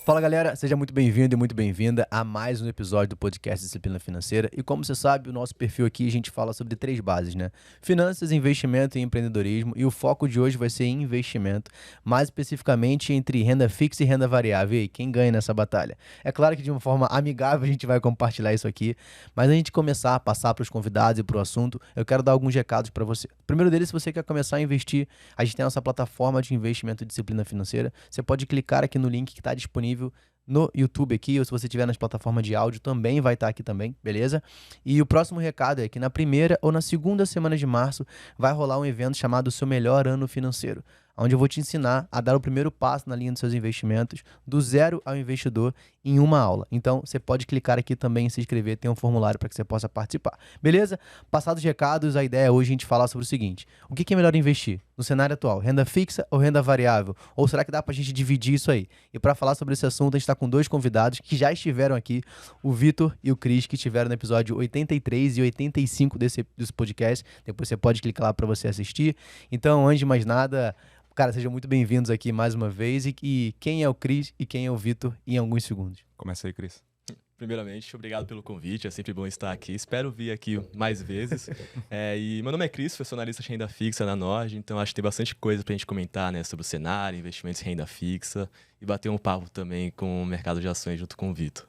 Fala galera, seja muito bem-vindo e muito bem-vinda a mais um episódio do podcast Disciplina Financeira. E como você sabe, o nosso perfil aqui a gente fala sobre 3 bases, né? Finanças, investimento e empreendedorismo. E o foco de hoje vai ser em investimento, mais especificamente entre renda fixa e renda variável. E aí, quem ganha nessa batalha? É claro que de uma forma amigável a gente vai compartilhar isso aqui, mas a gente começar a passar para os convidados e para o assunto, eu quero dar alguns recados para você. O primeiro deles, se você quer começar a investir, a gente tem a nossa plataforma de investimento e disciplina financeira. Você pode clicar aqui no link que está disponível no YouTube aqui, ou se você estiver nas plataformas de áudio, também vai estar aqui também, beleza? E o próximo recado é que na primeira ou na segunda semana de março vai rolar um evento chamado Seu Melhor Ano Financeiro, onde eu vou te ensinar a dar o primeiro passo na linha dos seus investimentos, do zero ao investidor, em uma aula. Então, você pode clicar aqui também e se inscrever, tem um formulário para que você possa participar. Beleza? Passados os recados, a ideia é hoje a gente falar sobre o seguinte: o que é melhor investir no cenário atual? Renda fixa ou renda variável? Ou será que dá para a gente dividir isso aí? E para falar sobre esse assunto, a gente está com 2 convidados que já estiveram aqui, o Vitor e o Cris, que estiveram no episódio 83 e 85 desse podcast. Depois você pode clicar lá para você assistir. Então, antes de mais nada, cara, sejam muito bem-vindos aqui mais uma vez. E quem é o Cris e quem é o Vitor em alguns segundos. Começa aí, Cris. Primeiramente, obrigado pelo convite, é sempre bom estar aqui. Espero vir aqui mais vezes. E meu nome é Cris, sou analista de renda fixa na Nord, então acho que tem bastante coisa pra gente comentar, né, sobre o cenário, investimentos em renda fixa e bater um papo também com o mercado de ações junto com o Vitor.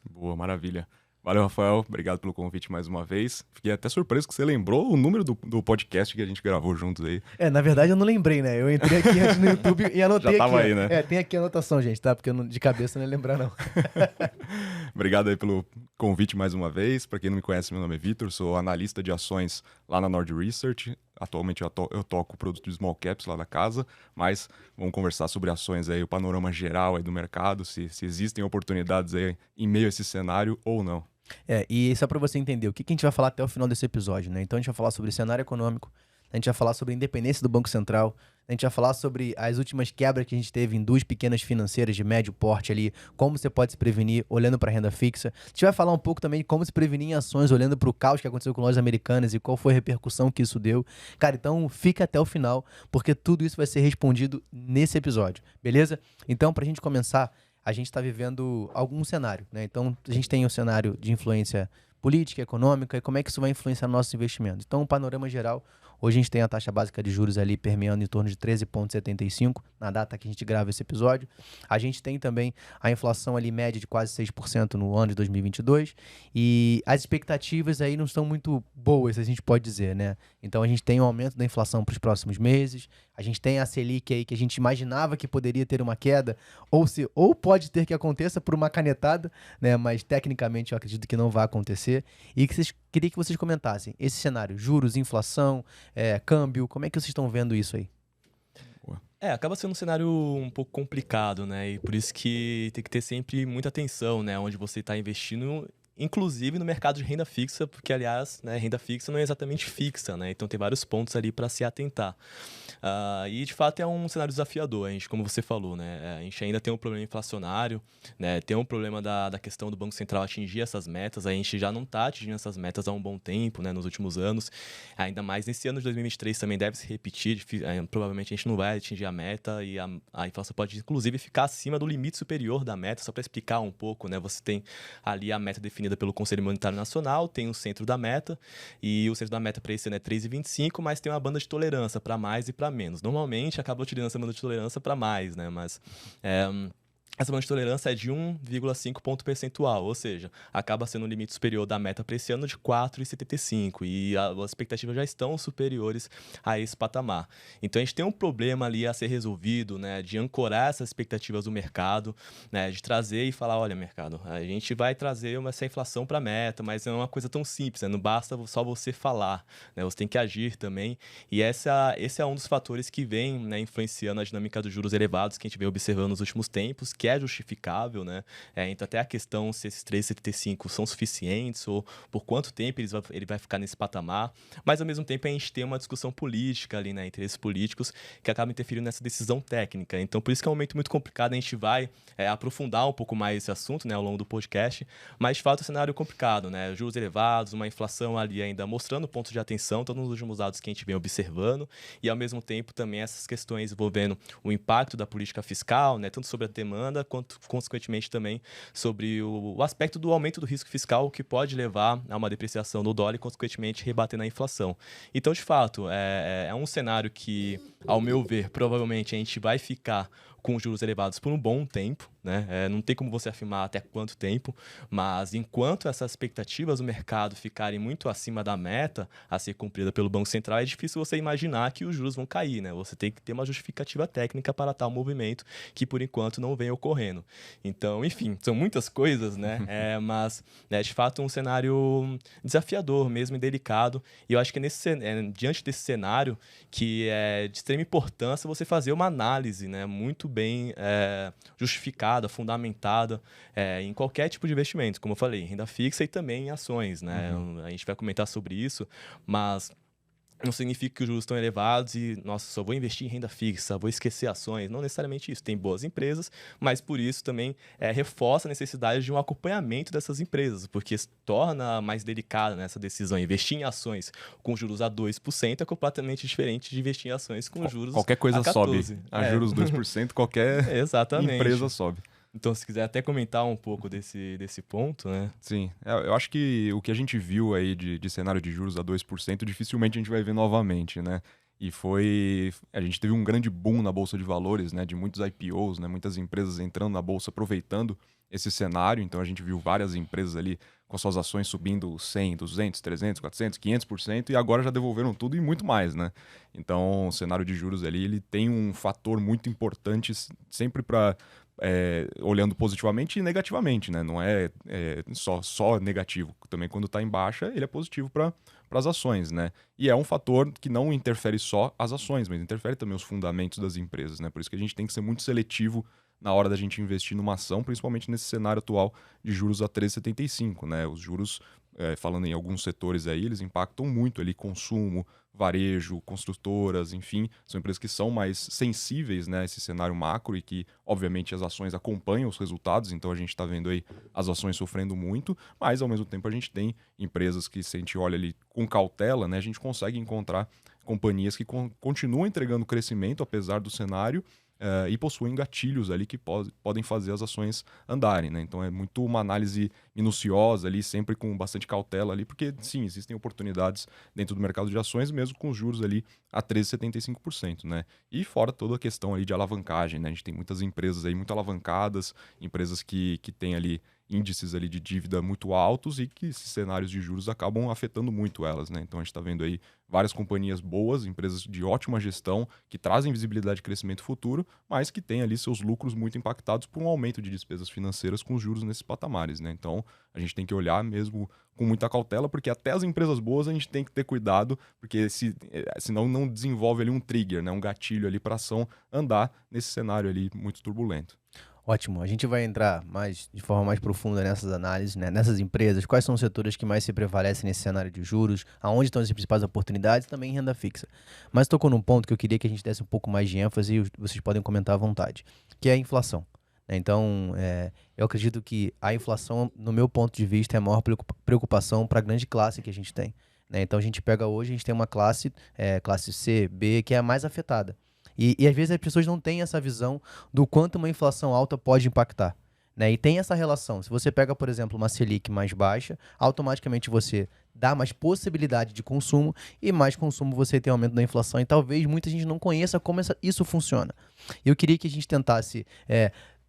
Boa, maravilha. Valeu, Rafael. Obrigado pelo convite mais uma vez. Fiquei até surpreso que você lembrou o número do podcast que a gente gravou juntos aí. Na verdade eu não lembrei, né? Eu entrei aqui antes no YouTube e anotei. Já tava aqui, aí, né? Tem aqui a anotação, gente, tá? Porque de cabeça não ia lembrar, não. Obrigado aí pelo convite mais uma vez. Para quem não me conhece, meu nome é Vitor, sou analista de ações lá na Nord Research. Atualmente eu toco produto de small caps lá da casa, mas vamos conversar sobre ações aí, o panorama geral aí do mercado, se existem oportunidades aí em meio a esse cenário ou não. E só para você entender o que a gente vai falar até o final desse episódio, né? Então a gente vai falar sobre cenário econômico, a gente vai falar sobre a independência do Banco Central, a gente vai falar sobre as últimas quebras que a gente teve em 2 pequenas financeiras de médio porte ali, como você pode se prevenir olhando para a renda fixa. A gente vai falar um pouco também de como se prevenir em ações olhando para o caos que aconteceu com lojas americanas e qual foi a repercussão que isso deu. Cara, então fica até o final, porque tudo isso vai ser respondido nesse episódio, beleza? Então, para a gente começar, a gente está vivendo algum cenário, né? Então, a gente tem o cenário de influência política, econômica, e como é que isso vai influenciar nossos investimentos. Então, o panorama geral, hoje a gente tem a taxa básica de juros ali permeando em torno de 13,75 na data que a gente grava esse episódio. A gente tem também a inflação ali média de quase 6% no ano de 2022, e as expectativas aí não estão muito boas, a gente pode dizer, né? Então, a gente tem um aumento da inflação para os próximos meses, a gente tem a Selic aí que a gente imaginava que poderia ter uma queda, ou pode ter que aconteça por uma canetada, né? Mas tecnicamente eu acredito que não vai acontecer. E queria que vocês comentassem esse cenário, juros, inflação, câmbio, como é que vocês estão vendo isso aí? Acaba sendo um cenário um pouco complicado, né? E por isso que tem que ter sempre muita atenção, né? Onde você está investindo, inclusive no mercado de renda fixa, porque, aliás, né, renda fixa não é exatamente fixa, né? Então tem vários pontos ali para se atentar. E, de fato, é um cenário desafiador, a gente, como você falou, né? A gente ainda tem um problema inflacionário, né? Tem um problema da questão do Banco Central atingir essas metas. A gente já não está atingindo essas metas há um bom tempo, né? Nos últimos anos. Ainda mais nesse ano de 2023 também deve se repetir. Provavelmente a gente não vai atingir a meta e a inflação pode, inclusive, ficar acima do limite superior da meta. Só para explicar um pouco, né? Você tem ali a meta definida pelo Conselho Monetário Nacional, tem o centro da meta, e o centro da meta para esse ano é 3,25, mas tem uma banda de tolerância para mais e para menos. Normalmente acaba utilizando essa banda de tolerância para mais, né? Mas essa banda de tolerância é de 1,5 ponto percentual, ou seja, acaba sendo um limite superior da meta para esse ano de 4,75, e as expectativas já estão superiores a esse patamar. Então a gente tem um problema ali a ser resolvido, né, de ancorar essas expectativas do mercado, né, de trazer e falar, olha, mercado, a gente vai trazer essa inflação para a meta, mas não é uma coisa tão simples, né, não basta só você falar, né, você tem que agir também, e esse é um dos fatores que vem, né, influenciando a dinâmica dos juros elevados que a gente vem observando nos últimos tempos, que é justificável, né? Então até a questão se esses 3,75 são suficientes ou por quanto tempo ele vai ficar nesse patamar, mas ao mesmo tempo a gente tem uma discussão política ali, né? Interesses políticos que acabam interferindo nessa decisão técnica. Então por isso que é um momento muito complicado, a gente vai aprofundar um pouco mais esse assunto, né, ao longo do podcast, mas de fato é um cenário complicado, né? Juros elevados, uma inflação ali ainda mostrando pontos de atenção, todos os últimos dados que a gente vem observando, e ao mesmo tempo também essas questões envolvendo o impacto da política fiscal, né, tanto sobre a demanda anda, consequentemente também sobre o aspecto do aumento do risco fiscal que pode levar a uma depreciação do dólar e, consequentemente, rebater na inflação. Então, de fato, é um cenário que, ao meu ver, provavelmente a gente vai ficar com juros elevados por um bom tempo, né? Não tem como você afirmar até quanto tempo, mas enquanto essas expectativas do mercado ficarem muito acima da meta a ser cumprida pelo Banco Central, é difícil você imaginar que os juros vão cair, né? Você tem que ter uma justificativa técnica para tal movimento que, por enquanto, não vem ocorrendo. Então, enfim, são muitas coisas, né? Mas, de fato, um cenário desafiador mesmo e delicado. E eu acho que diante desse cenário que é de extrema importância você fazer uma análise, né, muito bem justificada, fundamentada em qualquer tipo de investimento, como eu falei, em renda fixa e também em ações, né? A gente vai comentar sobre isso, mas não significa que os juros estão elevados e, nossa, só vou investir em renda fixa, vou esquecer ações. Não necessariamente isso. Tem boas empresas, mas por isso também reforça a necessidade de um acompanhamento dessas empresas, porque se torna mais delicada, né, essa decisão. Investir em ações com juros a 2% é completamente diferente de investir em ações com juros qualquer coisa a 14%. sobe. A juros 2%, qualquer Exatamente. empresa sobe. Então, se quiser até comentar um pouco desse ponto, né? Sim, eu acho que o que a gente viu aí de cenário de juros a 2%, dificilmente a gente vai ver novamente, né? E a gente teve um grande boom na Bolsa de Valores, né? De muitos IPOs, né? Muitas empresas entrando na Bolsa, aproveitando esse cenário. Então, a gente viu várias empresas ali com suas ações subindo 100, 200, 300, 400, 500%, e agora já devolveram tudo e muito mais, né? Então, o cenário de juros ali, ele tem um fator muito importante sempre para... olhando positivamente e negativamente, né? Não é só negativo. Também quando está em baixa, ele é positivo para as ações, né? E é um fator que não interfere só as ações, mas interfere também os fundamentos das empresas, né? Por isso que a gente tem que ser muito seletivo na hora da gente investir numa ação, principalmente nesse cenário atual de juros a 13,75, né? Os juros, falando em alguns setores aí, eles impactam muito ali consumo, varejo, construtoras, enfim, são empresas que são mais sensíveis, né, a esse cenário macro e que, obviamente, as ações acompanham os resultados, então a gente está vendo aí as ações sofrendo muito, mas, ao mesmo tempo, a gente tem empresas que, se a gente olha ali com cautela, né, a gente consegue encontrar companhias que continuam entregando crescimento, apesar do cenário, e possuem gatilhos ali que podem fazer as ações andarem, né? Então é muito uma análise minuciosa ali, sempre com bastante cautela ali, porque sim, existem oportunidades dentro do mercado de ações, mesmo com os juros ali a 13,75%, né? E fora toda a questão ali de alavancagem, né? A gente tem muitas empresas aí muito alavancadas, empresas que têm ali índices ali de dívida muito altos e que esses cenários de juros acabam afetando muito elas, né? Então a gente está vendo aí várias companhias boas, empresas de ótima gestão, que trazem visibilidade de crescimento futuro, mas que têm ali seus lucros muito impactados por um aumento de despesas financeiras com os juros nesses patamares, né? Então a gente tem que olhar mesmo com muita cautela, porque até as empresas boas a gente tem que ter cuidado, porque senão não desenvolve ali um trigger, né? Um gatilho ali para a ação andar nesse cenário ali muito turbulento. Ótimo, a gente vai entrar de forma mais profunda nessas análises, né? Nessas empresas, quais são os setores que mais se prevalecem nesse cenário de juros, aonde estão as principais oportunidades e também em renda fixa. Mas tocou num ponto que eu queria que a gente desse um pouco mais de ênfase e vocês podem comentar à vontade, que é a inflação. Então, eu acredito que a inflação, no meu ponto de vista, é a maior preocupação para a grande classe que a gente tem, né? Então, a gente pega hoje, a gente tem uma classe C, B, que é a mais afetada. E às vezes as pessoas não têm essa visão do quanto uma inflação alta pode impactar, né? E tem essa relação. Se você pega, por exemplo, uma Selic mais baixa, automaticamente você dá mais possibilidade de consumo e mais consumo você tem aumento da inflação. E talvez muita gente não conheça como isso funciona. Eu queria que a gente tentasse,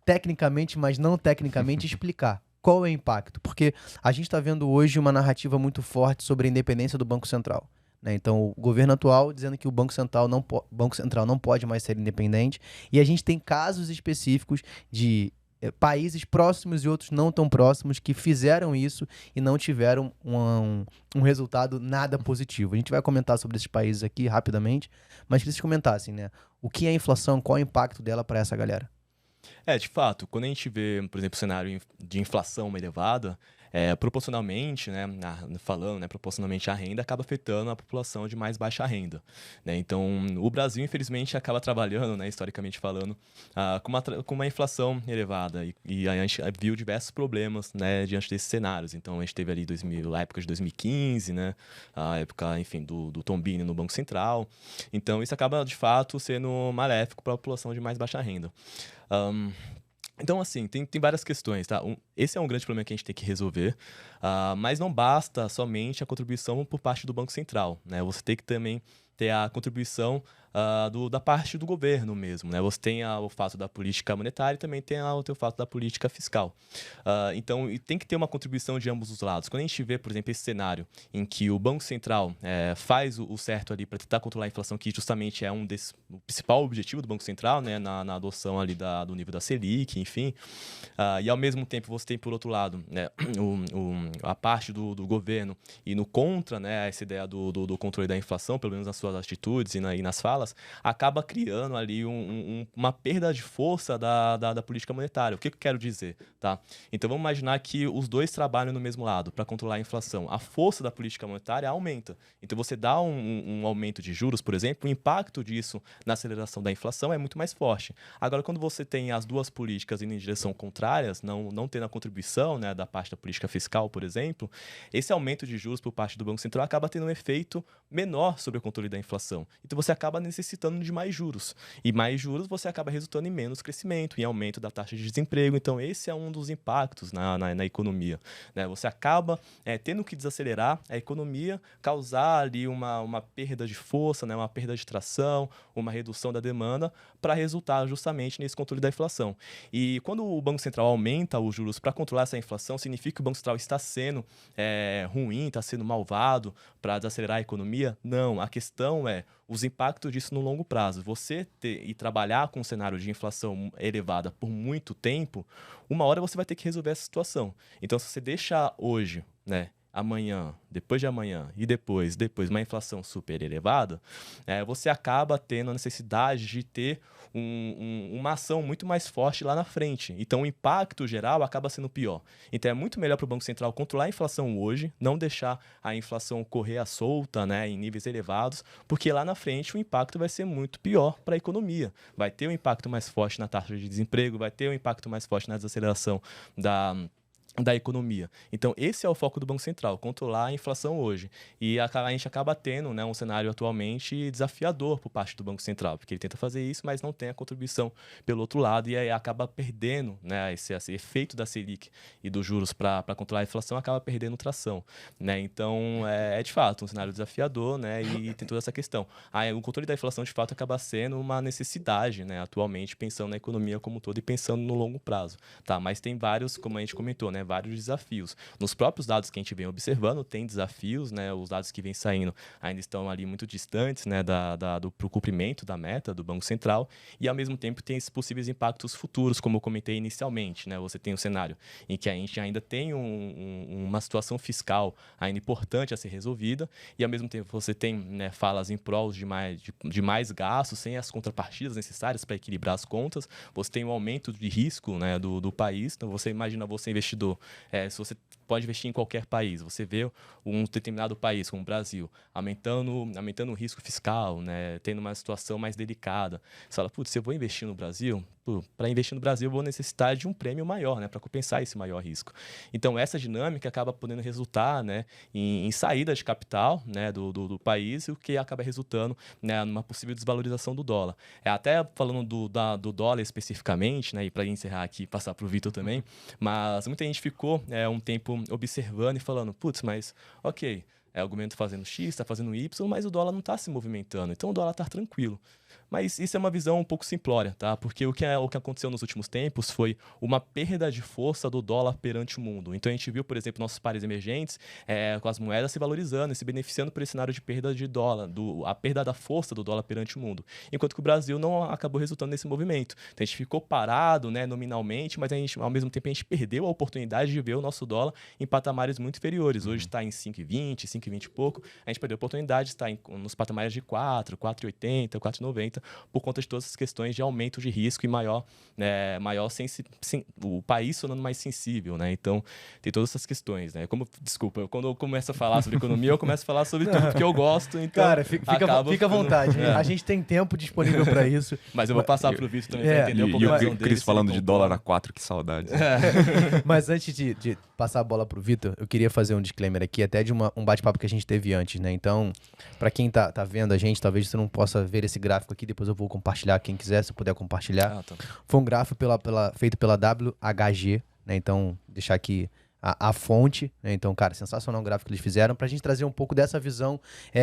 tecnicamente, mas não tecnicamente, explicar qual é o impacto. Porque a gente está vendo hoje uma narrativa muito forte sobre a independência do Banco Central. Então, o governo atual dizendo que o Banco Central não pode mais ser independente. E a gente tem casos específicos de países próximos e outros não tão próximos que fizeram isso e não tiveram um resultado nada positivo. A gente vai comentar sobre esses países aqui rapidamente, mas queria que vocês comentassem, né? O que é a inflação, qual é o impacto dela para essa galera? De fato, quando a gente vê, por exemplo, o cenário de inflação elevada, proporcionalmente, né, falando, né, proporcionalmente à renda, acaba afetando a população de mais baixa renda, né? Então, o Brasil, infelizmente, acaba trabalhando, né, historicamente falando, com uma inflação elevada e a gente viu diversos problemas, né, diante desses cenários. Então, a gente teve ali a época de 2015, né, a época, enfim, do tombini no Banco Central. Então, isso acaba, de fato, sendo maléfico para a população de mais baixa renda. Então, assim, tem várias questões, tá? Esse é um grande problema que a gente tem que resolver, mas não basta somente a contribuição por parte do Banco Central, né? Você tem que também ter a contribuição da parte do governo mesmo, né? Você tem o fato da política monetária e também tem o fato da política fiscal. Então, tem que ter uma contribuição de ambos os lados. Quando a gente vê, por exemplo, esse cenário em que o Banco Central faz o certo ali para tentar controlar a inflação, que justamente é o principal objetivo do Banco Central, né? Na adoção ali do nível da Selic, enfim. E ao mesmo tempo você tem, por outro lado, né, a parte do governo indo contra, né, essa ideia do controle da inflação, pelo menos nas suas atitudes e nas falas, acaba criando ali uma perda de força da política monetária. O que eu quero dizer? Tá? Então vamos imaginar que os dois trabalham no mesmo lado para controlar a inflação. A força da política monetária aumenta. Então você dá um aumento de juros, por exemplo, o impacto disso na aceleração da inflação é muito mais forte. Agora, quando você tem as duas políticas indo em direção contrárias, não tendo a contribuição, né, da parte da política fiscal, por exemplo, esse aumento de juros por parte do Banco Central acaba tendo um efeito menor sobre o controle da inflação. Então você acaba necessitando de mais juros. E mais juros você acaba resultando em menos crescimento, em aumento da taxa de desemprego. Então esse é um dos impactos na economia, né? Você acaba tendo que desacelerar a economia, causar ali uma perda de força, né, uma perda de tração, uma redução da demanda, para resultar justamente nesse controle da inflação. E quando o Banco Central aumenta os juros para controlar essa inflação, significa que o Banco Central está sendo ruim, está sendo malvado para desacelerar a economia? Não, a questão é os impactos disso no longo prazo. Você trabalhar com um cenário de inflação elevada por muito tempo, uma hora você vai ter que resolver essa situação. Então, se você deixar hoje, né, amanhã, depois de amanhã e depois uma inflação super elevada, você acaba tendo a necessidade de ter uma ação muito mais forte lá na frente. Então, o impacto geral acaba sendo pior. Então, é muito melhor para o Banco Central controlar a inflação hoje, não deixar a inflação correr à solta, né, em níveis elevados, porque lá na frente o impacto vai ser muito pior para a economia. Vai ter um impacto mais forte na taxa de desemprego, vai ter um impacto mais forte na desaceleração da economia. Então, esse é o foco do Banco Central, controlar a inflação hoje. E a gente acaba tendo, né, um cenário atualmente desafiador por parte do Banco Central, porque ele tenta fazer isso, mas não tem a contribuição pelo outro lado, e aí acaba perdendo, né, esse efeito da Selic e dos juros para controlar a inflação, acaba perdendo tração, né? Então, de fato um cenário desafiador, né, e tem toda essa questão. O controle da inflação, de fato, acaba sendo uma necessidade, né, atualmente, pensando na economia como um todo e pensando no longo prazo, tá? Mas tem vários, como a gente comentou, né, vários desafios. Nos próprios dados que a gente vem observando, tem desafios, né? Os dados que vêm saindo ainda estão ali muito distantes, né, pro cumprimento da meta do Banco Central, e ao mesmo tempo tem esses possíveis impactos futuros, como eu comentei inicialmente, né? Você tem um cenário em que a gente ainda tem uma situação fiscal ainda importante a ser resolvida, e ao mesmo tempo você tem, né, falas em prol de mais gastos, sem as contrapartidas necessárias para equilibrar as contas. Você tem um aumento de risco, né, do país. Então você imagina, você investidor, se você pode investir em qualquer país, você vê um determinado país, como o Brasil, aumentando o risco fiscal, né, tendo uma situação mais delicada. Você fala, putz, se eu vou investir no Brasil, para investir no Brasil eu vou necessitar de um prêmio maior, né, para compensar esse maior risco. Então, essa dinâmica acaba podendo resultar, né, em saída de capital, né, do país, o que acaba resultando, né, numa possível desvalorização do dólar. Até falando do dólar especificamente, né, e para encerrar aqui, passar para o Vitor também, mas muita gente ficou um tempo observando e falando, putz, mas ok, o argumento fazendo X, está fazendo Y, mas o dólar não está se movimentando, então o dólar está tranquilo. Mas isso é uma visão um pouco simplória, tá? Porque o que aconteceu nos últimos tempos foi uma perda de força do dólar perante o mundo. Então a gente viu, por exemplo, nossos pares emergentes com as moedas se valorizando e se beneficiando por esse cenário de perda de dólar, a perda da força do dólar perante o mundo. Enquanto que o Brasil não acabou resultando nesse movimento. Então a gente ficou parado, né, nominalmente, mas ao mesmo tempo a gente perdeu a oportunidade de ver o nosso dólar em patamares muito inferiores. Hoje está em 5,20, 5,20 e pouco. A gente perdeu a oportunidade de estar nos patamares de 4, 4,80, 4,90, por conta de todas essas questões de aumento de risco e o país tornando mais sensível, né? Então, tem todas essas questões, né? Quando eu começo a falar sobre economia, eu começo a falar sobre tudo, porque eu gosto, então... Cara, fica à vontade. A gente tem tempo disponível para isso. Mas eu vou passar pro Vitor também para entender um pouco a visão dele. dele. Cris falando de dólar a 4, que saudade. Mas antes de passar a bola pro Vitor, eu queria fazer um disclaimer aqui, até de um bate-papo que a gente teve antes, né? Então, para quem tá vendo a gente, talvez você não possa ver esse gráfico aqui, depois eu vou compartilhar, quem quiser, se puder compartilhar. Tá. Foi um gráfico feito pela WHG, né? Então, deixar aqui a fonte, né? Então, cara, sensacional o gráfico que eles fizeram, pra gente trazer um pouco dessa visão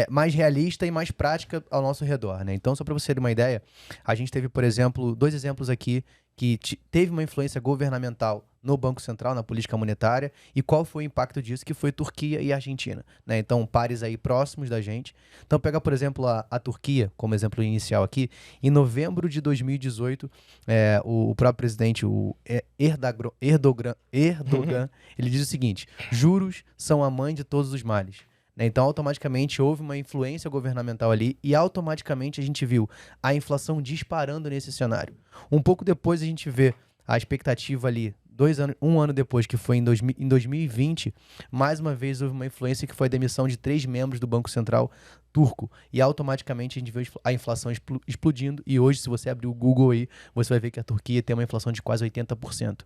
mais realista e mais prática ao nosso redor, né? Então, só pra você ter uma ideia, a gente teve, por exemplo, 2 exemplos aqui que teve uma influência governamental no Banco Central, na política monetária, e qual foi o impacto disso, que foi Turquia e Argentina, né? Então, pares aí próximos da gente. Então, pega, por exemplo, a Turquia, como exemplo inicial aqui. Em novembro de 2018, o próprio presidente, o Erdogan, ele diz o seguinte: juros são a mãe de todos os males. Então, automaticamente, houve uma influência governamental ali e automaticamente a gente viu a inflação disparando nesse cenário. Um pouco depois, a gente vê a expectativa ali, 1 ano depois, que foi em 2020, mais uma vez houve uma influência que foi a demissão de 3 membros do Banco Central turco. E automaticamente a gente vê a inflação explodindo. E hoje, se você abrir o Google aí, você vai ver que a Turquia tem uma inflação de quase 80%.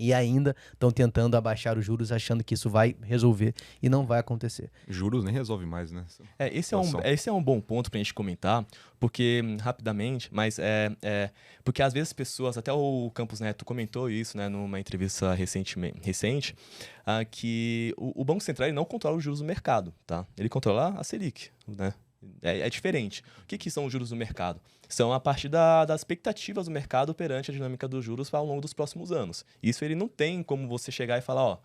E ainda estão tentando abaixar os juros, achando que isso vai resolver e não vai acontecer. Juros nem resolve mais, né? Esse é um bom ponto pra gente comentar, porque, rapidamente, mas porque às vezes as pessoas, até o Campos Neto comentou isso, né, numa entrevista recente, que o Banco Central ele não controla os juros do mercado, tá? Ele controla a Selic, né? É diferente. O que são os juros do mercado? São a partir das expectativas do mercado perante a dinâmica dos juros ao longo dos próximos anos. Isso ele não tem como você chegar e falar,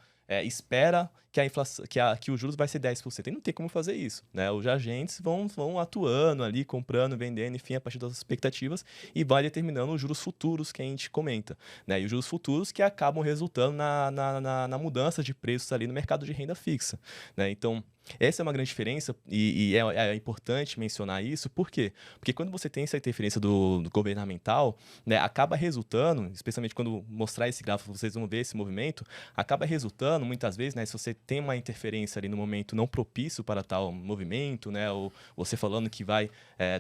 espera que a inflação, que os juros vai ser 10%. Ele não tem como fazer isso, né? Os agentes vão atuando ali, comprando, vendendo, enfim, a partir das expectativas e vai determinando os juros futuros que a gente comenta, né? E os juros futuros que acabam resultando na mudança de preços ali no mercado de renda fixa, né? Então, essa é uma grande diferença e é importante mencionar isso. Por quê? Porque quando você tem essa interferência do governamental, né, acaba resultando, especialmente quando mostrar esse gráfico, vocês vão ver esse movimento, acaba resultando, muitas vezes, né, se você tem uma interferência ali no momento não propício para tal movimento, né, ou você falando que vai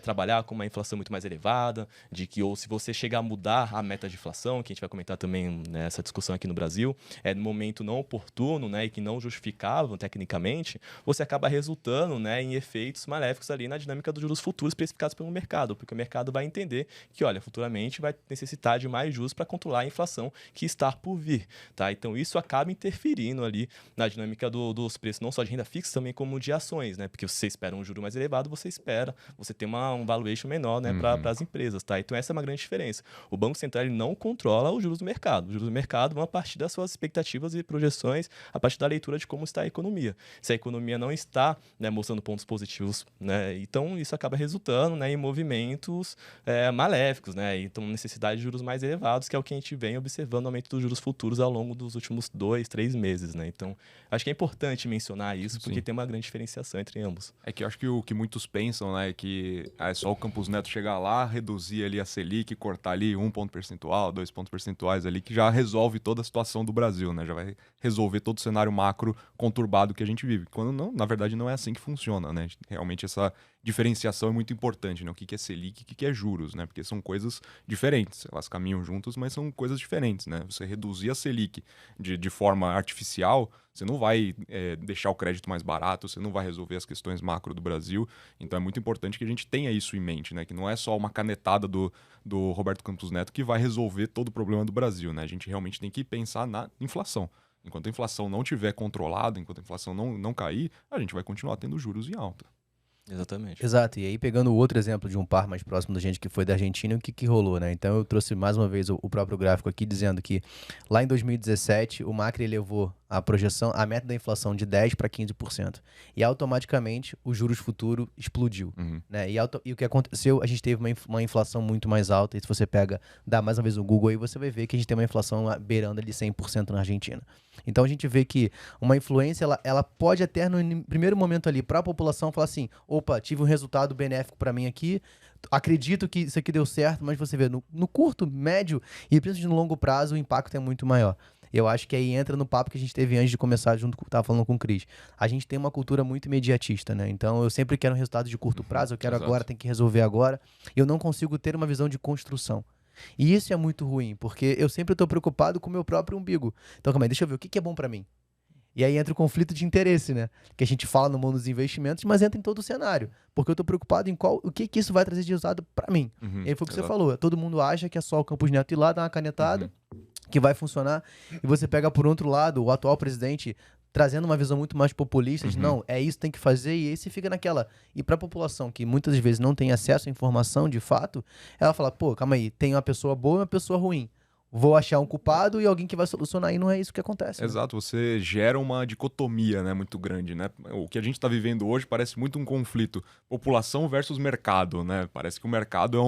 trabalhar com uma inflação muito mais elevada, ou se você chegar a mudar a meta de inflação, que a gente vai comentar também nessa discussão aqui no Brasil, no momento não oportuno, né, e que não justificavam tecnicamente, você acaba resultando, né, em efeitos maléficos ali na dinâmica dos juros futuros precificados pelo mercado, porque o mercado vai entender que, olha, futuramente vai necessitar de mais juros para controlar a inflação que está por vir, tá? Então, isso acaba interferindo ali na dinâmica dos preços, não só de renda fixa, também como de ações, né? Porque você espera um juro mais elevado, você tem um valuation menor, né, para as empresas, tá? Então, essa é uma grande diferença. O Banco Central ele não controla os juros do mercado. Os juros do mercado vão a partir das suas expectativas e projeções, a partir da leitura de como está a economia. Se a economia não está, né, mostrando pontos positivos, né, então isso acaba resultando, né, em movimentos maléficos, né, então necessidade de juros mais elevados, que é o que a gente vem observando no aumento dos juros futuros ao longo dos últimos 2, 3 meses, né, então acho que é importante mencionar isso, porque tem uma grande diferenciação entre ambos. É que eu acho que o que muitos pensam, né, é que é só o Campos Neto chegar lá, reduzir ali a Selic, cortar ali 1 ponto percentual, 2 pontos percentuais ali, que já resolve toda a situação do Brasil, né, já vai resolver todo o cenário macro conturbado que a gente vive, quando não, na verdade não é assim que funciona, né? Realmente essa diferenciação é muito importante, né? O que é Selic e o que é juros, né? Porque são coisas diferentes, elas caminham juntas, mas são coisas diferentes, né? Você reduzir a Selic de forma artificial, você não vai deixar o crédito mais barato, você não vai resolver as questões macro do Brasil, então é muito importante que a gente tenha isso em mente, né? Que não é só uma canetada do Roberto Campos Neto que vai resolver todo o problema do Brasil, né? A gente realmente tem que pensar na inflação. Enquanto a inflação não estiver controlada, enquanto a inflação não cair, a gente vai continuar tendo juros em alta. Exatamente. Exato, e aí pegando o outro exemplo de um par mais próximo da gente que foi da Argentina, o que rolou, né? Então eu trouxe mais uma vez o próprio gráfico aqui dizendo que lá em 2017 o Macri elevou a meta da inflação de 10% para 15%. E automaticamente o juros futuro explodiu. Né? E o que aconteceu, a gente teve uma inflação muito mais alta. E se você dá mais uma vez o Google aí, você vai ver que a gente tem uma inflação beirando ali 100% na Argentina. Então a gente vê que uma influência, ela pode até no primeiro momento ali para a população falar assim, opa, tive um resultado benéfico para mim aqui, acredito que isso aqui deu certo, mas você vê no curto, médio e principalmente no longo prazo o impacto é muito maior. Eu acho que aí entra no papo que a gente teve antes de começar, tava falando com o Cris. A gente tem uma cultura muito imediatista, né? Então eu sempre quero um resultado de curto prazo, eu quero agora, tem que resolver agora. Eu não consigo ter uma visão de construção. E isso é muito ruim, porque eu sempre estou preocupado com o meu próprio umbigo. Então, calma aí, deixa eu ver o que é bom para mim. E aí entra o conflito de interesse, né? Que a gente fala no mundo dos investimentos, mas entra em todo o cenário. Porque eu tô preocupado em o que isso vai trazer de resultado para mim. E aí foi o que você falou. Todo mundo acha que é só o Campos Neto ir lá, dar uma canetada, que vai funcionar. E você pega por outro lado o atual presidente trazendo uma visão muito mais populista de não, é isso que tem que fazer, e aí você fica naquela. E para a população que muitas vezes não tem acesso à informação de fato, ela fala, pô, calma aí, tem uma pessoa boa e uma pessoa ruim. Vou achar um culpado e alguém que vai solucionar, e não é isso que acontece. Né? Exato, você gera uma dicotomia, né, muito grande, né? O que a gente está vivendo hoje parece muito um conflito população versus mercado, né? Parece que o mercado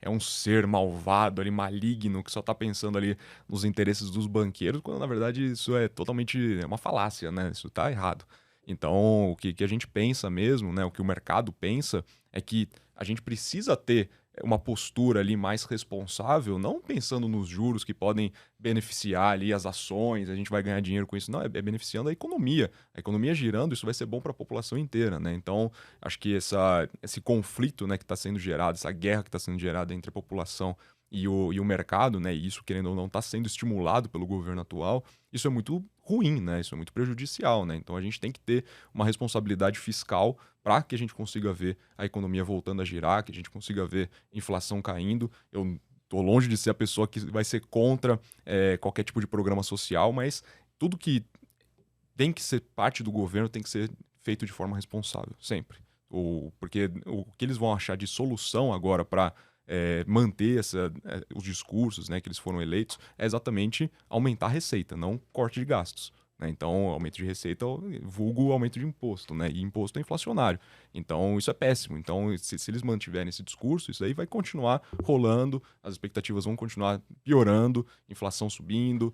é um ser malvado, ali, maligno, que só está pensando ali nos interesses dos banqueiros, quando na verdade isso é totalmente uma falácia, né? Isso está errado. Então, o que a gente pensa mesmo, né? O que o mercado pensa é que a gente precisa ter uma postura ali mais responsável, não pensando nos juros que podem beneficiar ali as ações, a gente vai ganhar dinheiro com isso, não, é beneficiando a economia girando, isso vai ser bom para a população inteira, né? Então, acho que esse conflito, né, que está sendo gerado, essa guerra que está sendo gerada entre a população e o mercado, né, e isso, querendo ou não, está sendo estimulado pelo governo atual, isso é muito ruim, né? Isso é muito prejudicial, né? Então a gente tem que ter uma responsabilidade fiscal para que a gente consiga ver a economia voltando a girar, que a gente consiga ver inflação caindo. Eu estou longe de ser a pessoa que vai ser contra qualquer tipo de programa social, mas tudo que tem que ser parte do governo tem que ser feito de forma responsável, sempre. Porque o que eles vão achar de solução agora para manter os discursos, né, que eles foram eleitos, é exatamente aumentar a receita, não corte de gastos. Né? Então, aumento de receita vulgo aumento de imposto, né? E imposto é inflacionário. Então, isso é péssimo. Então, se eles mantiverem esse discurso, isso aí vai continuar rolando, as expectativas vão continuar piorando, inflação subindo,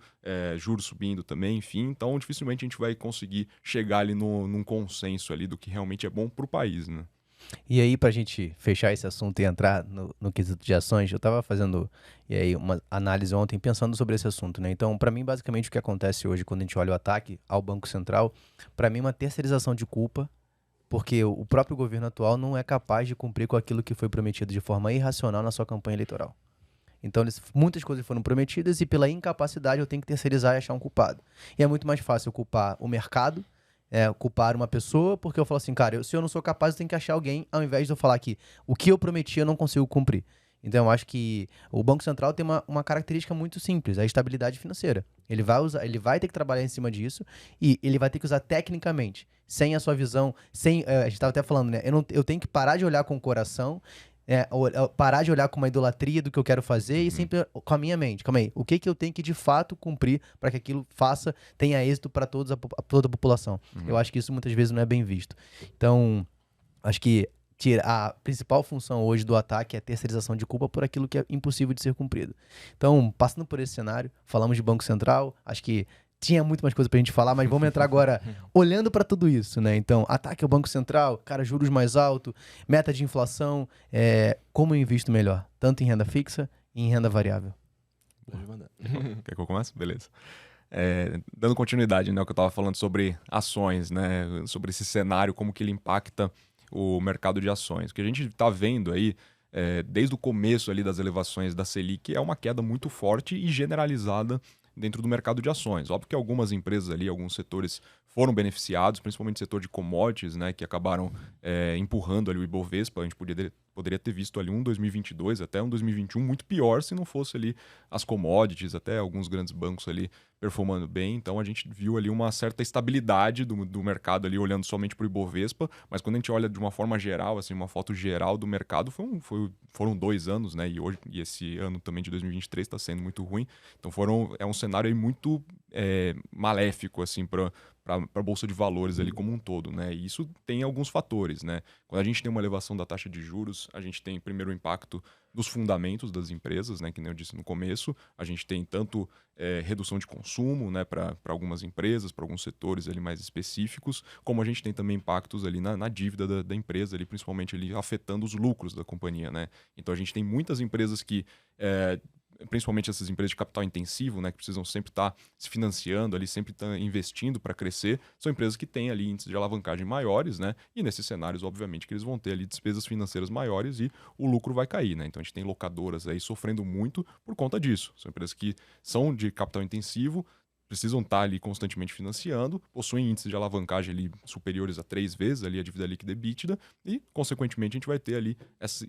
juros subindo também, enfim. Então, dificilmente a gente vai conseguir chegar ali num consenso ali do que realmente é bom para o país, né? E aí, pra gente fechar esse assunto e entrar no quesito de ações, eu tava fazendo uma análise ontem pensando sobre esse assunto, né? Então, pra mim, basicamente, o que acontece hoje quando a gente olha o ataque ao Banco Central, pra mim, é uma terceirização de culpa, porque o próprio governo atual não é capaz de cumprir com aquilo que foi prometido de forma irracional na sua campanha eleitoral. Então, muitas coisas foram prometidas e pela incapacidade eu tenho que terceirizar e achar um culpado. E é muito mais fácil culpar o mercado, culpar uma pessoa, porque eu falo assim, cara, se eu não sou capaz, eu tenho que achar alguém, ao invés de eu falar que o que eu prometi eu não consigo cumprir. Então, eu acho que o Banco Central tem uma característica muito simples, a estabilidade financeira. Ele vai ter que trabalhar em cima disso e ele vai ter que usar tecnicamente, sem a sua visão, a gente estava até falando, né? Eu tenho que parar de olhar com o coração, parar de olhar com uma idolatria do que eu quero fazer e sempre com a minha mente. Calma aí, o que eu tenho que de fato cumprir para que aquilo tenha êxito para toda a população. Eu acho que isso muitas vezes não é bem visto. Então, acho que a principal função hoje do ataque é a terceirização de culpa por aquilo que é impossível de ser cumprido. Então, passando por esse cenário, falamos de Banco Central, acho que tinha muito mais coisa pra gente falar, mas vamos entrar agora olhando pra tudo isso, né? Então, ataque ao Banco Central, cara, juros mais altos, meta de inflação, como eu invisto melhor, tanto em renda fixa e em renda variável. Pode mandar. Quer que eu comece? Beleza. Dando continuidade, né, o que eu estava falando sobre ações, né, sobre esse cenário, como que ele impacta o mercado de ações. O que a gente está vendo aí, desde o começo ali das elevações da Selic, é uma queda muito forte e generalizada dentro do mercado de ações. Óbvio que algumas empresas ali, alguns setores foram beneficiados, principalmente o setor de commodities, né, que acabaram empurrando ali o Ibovespa. A gente poderia ter visto ali um 2022 até um 2021 muito pior se não fosse ali as commodities, até alguns grandes bancos ali performando bem. Então a gente viu ali uma certa estabilidade do mercado ali olhando somente para o Ibovespa, mas quando a gente olha de uma forma geral, assim, uma foto geral do mercado, foram 2 anos, né? E esse ano também de 2023 está sendo muito ruim. Então é um cenário aí muito maléfico assim para a Bolsa de Valores ali como um todo, né? E isso tem alguns fatores, né? Quando a gente tem uma elevação da taxa de juros, a gente tem primeiro o impacto dos fundamentos das empresas, né? Que nem eu disse no começo, a gente tem tanto redução de consumo, né? Para algumas empresas, para alguns setores ali mais específicos, como a gente tem também impactos ali na dívida da empresa, ali, principalmente ali afetando os lucros da companhia, né? Então a gente tem muitas empresas que principalmente essas empresas de capital intensivo, né, que precisam sempre estar se financiando ali, sempre estar investindo para crescer, são empresas que têm ali índices de alavancagem maiores, né, e nesses cenários, obviamente, que eles vão ter ali despesas financeiras maiores e o lucro vai cair, né, então a gente tem locadoras aí sofrendo muito por conta disso, são empresas que são de capital intensivo, precisam estar ali constantemente financiando, possuem índices de alavancagem ali superiores a 3 vezes ali a dívida líquida EBITDA e, consequentemente, a gente vai ter ali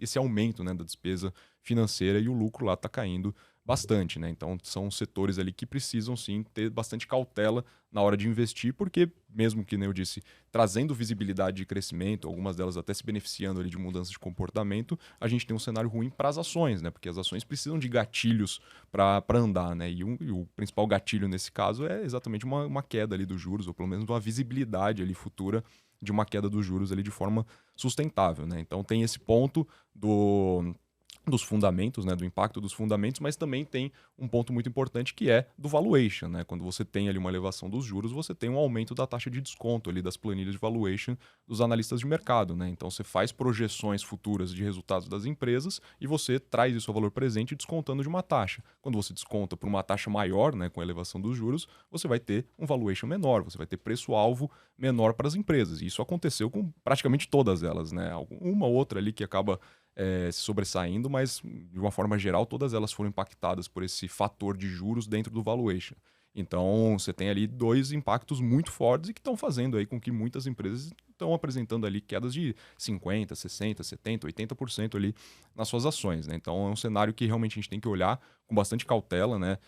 esse aumento, né, da despesa financeira e o lucro lá está caindo bastante, né? Então, são setores ali que precisam, sim, ter bastante cautela na hora de investir, porque, mesmo que, né, eu disse, trazendo visibilidade de crescimento, algumas delas até se beneficiando ali de mudanças de comportamento, a gente tem um cenário ruim para as ações, né? Porque as ações precisam de gatilhos para andar, né? E o principal gatilho nesse caso é exatamente uma queda ali dos juros, ou pelo menos uma visibilidade ali futura de uma queda dos juros ali de forma sustentável, né? Então, tem esse ponto dos fundamentos, né, do impacto dos fundamentos, mas também tem um ponto muito importante que é do valuation, né? Quando você tem ali uma elevação dos juros, você tem um aumento da taxa de desconto ali das planilhas de valuation dos analistas de mercado, né? Então você faz projeções futuras de resultados das empresas e você traz isso ao valor presente descontando de uma taxa. Quando você desconta por uma taxa maior, né, com a elevação dos juros, você vai ter um valuation menor, você vai ter preço-alvo menor para as empresas. E isso aconteceu com praticamente todas elas, né? Uma outra ali que acaba se sobressaindo, mas de uma forma geral todas elas foram impactadas por esse fator de juros dentro do valuation. Então você tem ali dois impactos muito fortes e que estão fazendo aí com que muitas empresas estão apresentando ali quedas de 50%, 60%, 70%, 80% ali nas suas ações, né? Então é um cenário que realmente a gente tem que olhar com bastante cautela, né?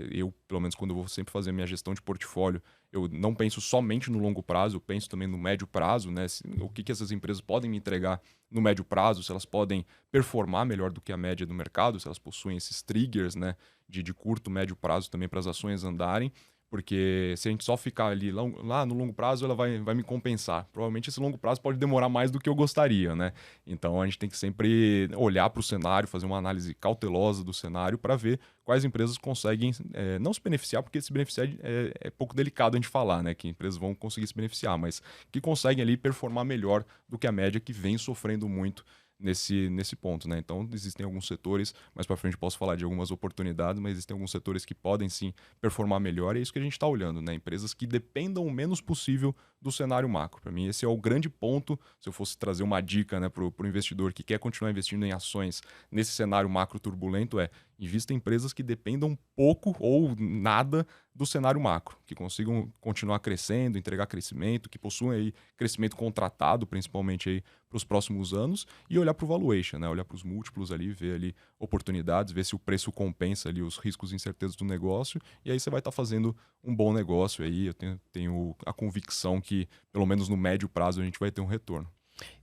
Eu, pelo menos quando eu vou sempre fazer a minha gestão de portfólio, eu não penso somente no longo prazo, eu penso também no médio prazo, né? O que essas empresas podem me entregar no médio prazo, se elas podem performar melhor do que a média do mercado, se elas possuem esses triggers, né, de curto, médio prazo também para as ações andarem, porque se a gente só ficar ali lá no longo prazo, ela vai me compensar. Provavelmente esse longo prazo pode demorar mais do que eu gostaria, né? Então a gente tem que sempre olhar para o cenário, fazer uma análise cautelosa do cenário para ver quais empresas conseguem não se beneficiar, porque se beneficiar é pouco delicado a gente falar, né? Que empresas vão conseguir se beneficiar, mas que conseguem ali performar melhor do que a média que vem sofrendo muito nesse ponto, né? Então, existem alguns setores, mais para frente posso falar de algumas oportunidades, mas existem alguns setores que podem sim performar melhor e é isso que a gente está olhando, né? Empresas que dependam o menos possível do cenário macro. Para mim, esse é o grande ponto, se eu fosse trazer uma dica, né, para o investidor que quer continuar investindo em ações nesse cenário macro turbulento, invista em empresas que dependam pouco ou nada do cenário macro, que consigam continuar crescendo, entregar crescimento, que possuam aí crescimento contratado, principalmente aí para os próximos anos, e olhar para o valuation, né? Olhar para os múltiplos ali, ver ali oportunidades, ver se o preço compensa ali os riscos e incertezas do negócio, e aí você vai estar fazendo um bom negócio aí. Eu tenho a convicção que, pelo menos no médio prazo, a gente vai ter um retorno.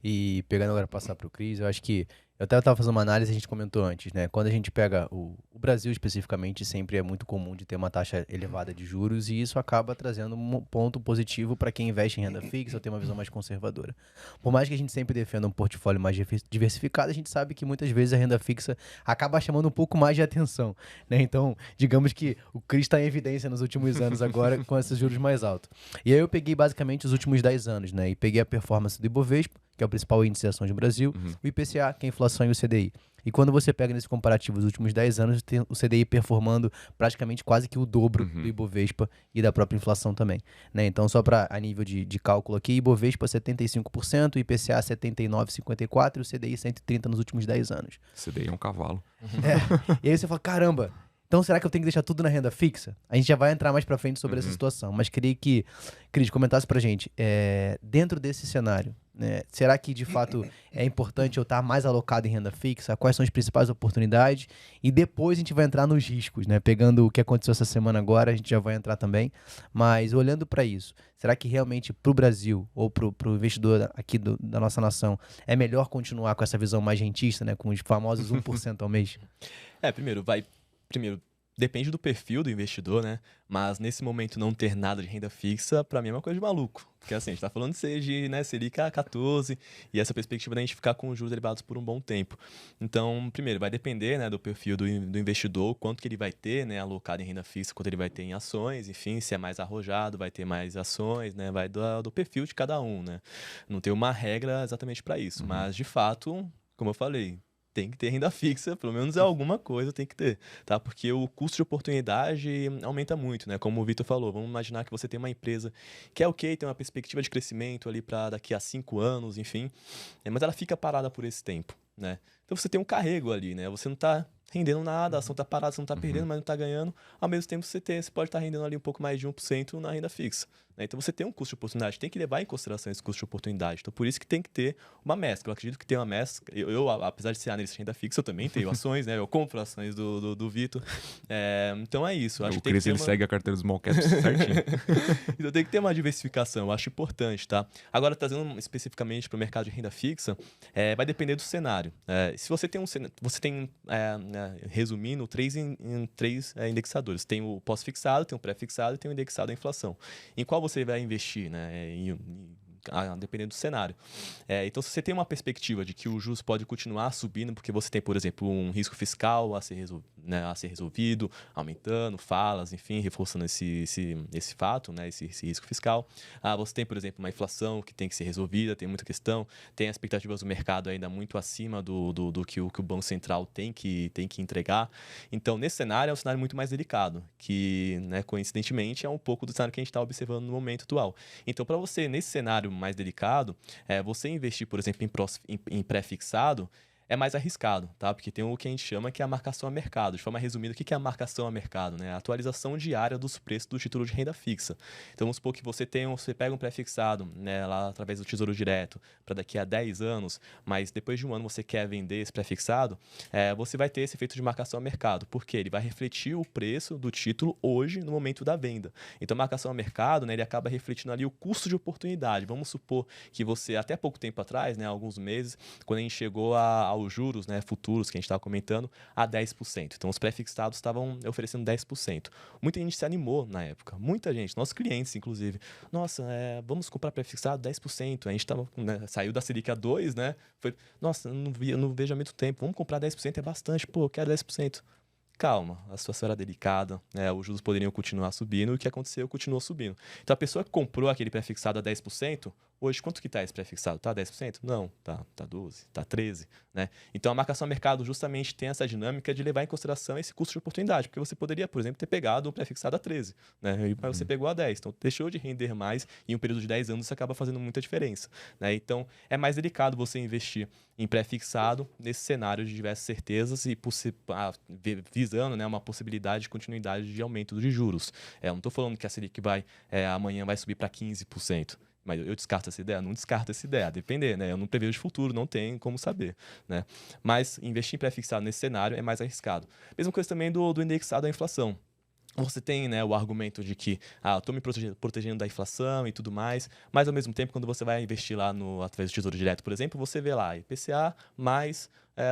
E pegando agora passar para o Cris, eu acho que eu até estava fazendo uma análise, a gente comentou antes, né? Quando a gente pega o Brasil especificamente, sempre é muito comum de ter uma taxa elevada de juros e isso acaba trazendo um ponto positivo para quem investe em renda fixa ou tem uma visão mais conservadora. Por mais que a gente sempre defenda um portfólio mais diversificado, a gente sabe que muitas vezes a renda fixa acaba chamando um pouco mais de atenção, né? Então, digamos que o Cris está em evidência nos últimos anos agora com esses juros mais altos. E aí eu peguei basicamente os últimos 10 anos, né? E peguei a performance do Ibovespa, que é o principal índice de ações do Brasil, o IPCA, que é a inflação, e o CDI. E quando você pega nesse comparativo os últimos 10 anos, tem o CDI performando praticamente quase que o dobro do Ibovespa e da própria inflação também, né? Então, só para a nível de cálculo aqui, Ibovespa 75%, IPCA 79,54% e o CDI 130% nos últimos 10 anos. CDI é um cavalo. E aí você fala, caramba, então será que eu tenho que deixar tudo na renda fixa? A gente já vai entrar mais pra frente sobre essa situação, mas queria que Cris comentasse pra gente, dentro desse cenário, né, será que de fato é importante eu estar mais alocado em renda fixa? Quais são as principais oportunidades? E depois a gente vai entrar nos riscos, né? Pegando o que aconteceu essa semana agora, a gente já vai entrar também, mas olhando para isso, será que realmente pro Brasil ou pro investidor aqui da nossa nação é melhor continuar com essa visão mais rentista, né, com os famosos 1% ao mês? Primeiro, depende do perfil do investidor, né? Mas nesse momento não ter nada de renda fixa, pra mim é uma coisa de maluco. Porque assim, a gente tá falando de né, Selic a 14 e essa perspectiva da gente ficar com os juros elevados por um bom tempo. Então, primeiro, vai depender, né, do perfil do investidor, quanto que ele vai ter, né, alocado em renda fixa, quanto ele vai ter em ações, enfim, se é mais arrojado, vai ter mais ações, né? Vai do perfil de cada um, né? Não tem uma regra exatamente para isso, mas de fato, como eu falei, tem que ter renda fixa, pelo menos alguma coisa tem que ter, tá? Porque o custo de oportunidade aumenta muito, né? Como o Vitor falou, vamos imaginar que você tem uma empresa que é ok, tem uma perspectiva de crescimento ali para daqui a 5 anos, enfim, mas ela fica parada por esse tempo, né? Então você tem um carrego ali, né? Você não está rendendo nada, a ação está parada, você não está perdendo, mas não está ganhando. Ao mesmo tempo, você pode estar rendendo ali um pouco mais de 1% na renda fixa. Né? Então, você tem um custo de oportunidade, tem que levar em consideração esse custo de oportunidade. Então, por isso que tem que ter uma mescla. Eu acredito que tem uma mescla. Eu apesar de ser analista de renda fixa, eu também tenho ações, né? Eu compro ações do Vitor. Então, é isso. Eu acho O que tem Chris, que ter ele segue a carteira dos small caps certinho. Então tem que ter uma diversificação, eu acho importante, tá? Agora, trazendo especificamente para o mercado de renda fixa, vai depender do cenário. Se você tem resumindo, três indexadores. Tem o pós-fixado, tem o pré-fixado e tem o indexado à inflação. Em qual você vai investir, né? Dependendo do cenário. Então, se você tem uma perspectiva de que o juros pode continuar subindo, porque você tem, por exemplo, um risco fiscal a ser resolvido, aumentando, falas, enfim, reforçando esse fato, né, esse risco fiscal. Você tem, por exemplo, uma inflação que tem que ser resolvida, tem muita questão, tem expectativas do mercado ainda muito acima do que o Banco Central tem que entregar. Então, nesse cenário, é um cenário muito mais delicado, que, né, coincidentemente, é um pouco do cenário que a gente está observando no momento atual. Então, para você, nesse cenário mais delicado, você investir, por exemplo, em pré-fixado é mais arriscado, tá? Porque tem o que a gente chama que é a marcação a mercado. De forma resumida, o que é a marcação a mercado? Né? A atualização diária dos preços do título de renda fixa. Então, vamos supor que você pega um pré-fixado, né, lá através do Tesouro Direto para daqui a 10 anos, mas depois de um ano você quer vender esse pré-fixado, você vai ter esse efeito de marcação a mercado. Por quê? Ele vai refletir o preço do título hoje, no momento da venda. Então, a marcação a mercado, né, ele acaba refletindo ali o custo de oportunidade. Vamos supor que você, até pouco tempo atrás, né, alguns meses, quando a gente chegou aos juros, né, futuros que a gente estava comentando, a 10%. Então, os pré-fixados estavam oferecendo 10%. Muita gente se animou na época. Muita gente, nossos clientes, inclusive. Nossa, vamos comprar pré-fixado 10%. A gente tava, né, saiu da Selic a 2%, né? Foi, nossa, não vejo há muito tempo. Vamos comprar 10%, é bastante. Pô, eu quero 10%. Calma, a situação era delicada, né? Os juros poderiam continuar subindo e o que aconteceu continuou subindo. Então, a pessoa que comprou aquele pré-fixado a 10%, hoje, quanto que está esse pré-fixado? Está 10%? Não, tá 12%, está 13%. Né? Então, a marcação a mercado justamente tem essa dinâmica de levar em consideração esse custo de oportunidade, porque você poderia, por exemplo, ter pegado um pré-fixado a 13%, né? Mas você pegou a 10%, então deixou de render mais e em um período de 10 anos isso acaba fazendo muita diferença. Né? Então, é mais delicado você investir em pré-fixado nesse cenário de diversas certezas e visando, né, uma possibilidade de continuidade de aumento de juros. Eu não estou falando que a Selic amanhã vai subir para 15%. Mas eu descarto essa ideia? Não descarto essa ideia, a depender, né? Eu não prevejo o futuro, não tenho como saber, né? Mas investir em pré-fixado nesse cenário é mais arriscado. Mesma coisa também do indexado à inflação. Você tem, né, o argumento de que eu estou me protegendo da inflação e tudo mais, mas ao mesmo tempo, quando você vai investir lá através do Tesouro Direto, por exemplo, você vê lá IPCA mais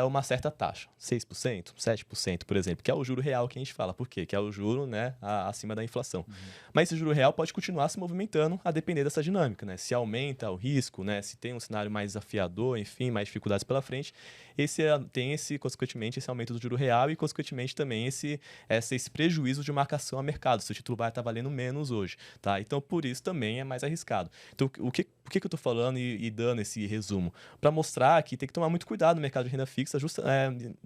uma certa taxa, 6%, 7%, por exemplo, que é o juro real que a gente fala. Por quê? Que é o juro, né, acima da inflação. Mas esse juro real pode continuar se movimentando a depender dessa dinâmica, né? Se aumenta o risco, né, se tem um cenário mais desafiador, enfim, mais dificuldades pela frente, consequentemente, esse aumento do juro real e, consequentemente, também esse prejuízo de marcação a mercado. Seu título vai estar valendo menos hoje, tá? Então, por isso também é mais arriscado. Então, por que eu estou falando e dando esse resumo? Para mostrar que tem que tomar muito cuidado no mercado de renda fixa,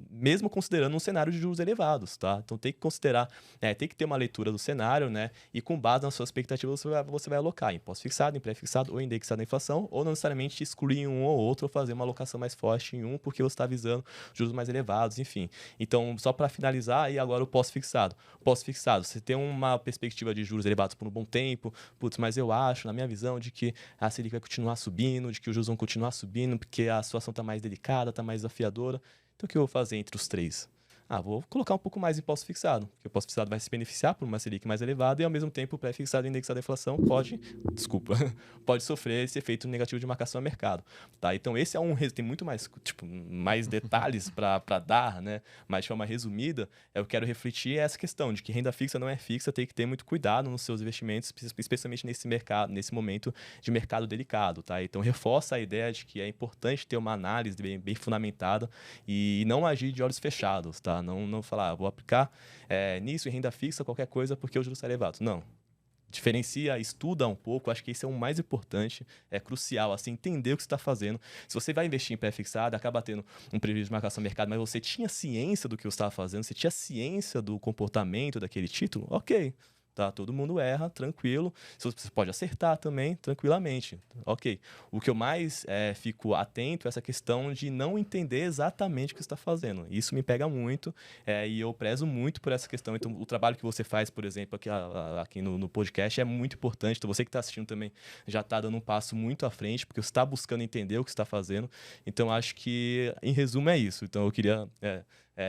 mesmo considerando um cenário de juros elevados, tá? Então, tem que considerar, tem que ter uma leitura do cenário, né? E com base nas suas expectativas, você vai alocar em pós-fixado, em pré-fixado ou indexado à inflação, ou não necessariamente excluir um ou outro ou fazer uma alocação mais forte em um, porque você está visando juros mais elevados, enfim. Então, só para finalizar, e agora o pós-fixado. Pós-fixado, você tem uma perspectiva de juros elevados por um bom tempo, mas eu acho, na minha visão, de que a Selic vai continuar subindo, de que os juros vão continuar subindo, porque a situação está mais delicada, está mais desafiadora. Então, o que eu vou fazer entre os três? Vou colocar um pouco mais em pós-fixado, porque o pós-fixado vai se beneficiar por uma Selic mais elevada e, ao mesmo tempo, o pré-fixado e indexado à inflação pode sofrer esse efeito negativo de marcação a mercado. Tá? Então, esse é tem muito mais, mais detalhes para dar, né? Mas, de forma resumida, eu quero refletir essa questão de que renda fixa não é fixa, tem que ter muito cuidado nos seus investimentos, especialmente nesse momento de mercado delicado. Tá? Então, reforça a ideia de que é importante ter uma análise bem fundamentada e não agir de olhos fechados, tá? Não falar, vou aplicar nisso em renda fixa, qualquer coisa, porque o juros está elevado. Não. Diferencia, estuda um pouco, acho que isso é o mais importante, é crucial, assim, entender o que você está fazendo. Se você vai investir em pré-fixado, acaba tendo um prejuízo de marcação no mercado, mas você tinha ciência do que você estava fazendo, você tinha ciência do comportamento daquele título, ok. tá? Todo mundo erra, tranquilo. Você pode acertar também, tranquilamente. Ok. O que eu mais fico atento é essa questão de não entender exatamente o que você está fazendo. Isso me pega muito e eu prezo muito por essa questão. Então, o trabalho que você faz, por exemplo, aqui no podcast é muito importante. Então, você que está assistindo também já está dando um passo muito à frente, porque você está buscando entender o que você está fazendo. Então, acho que, em resumo, é isso. Então, eu queria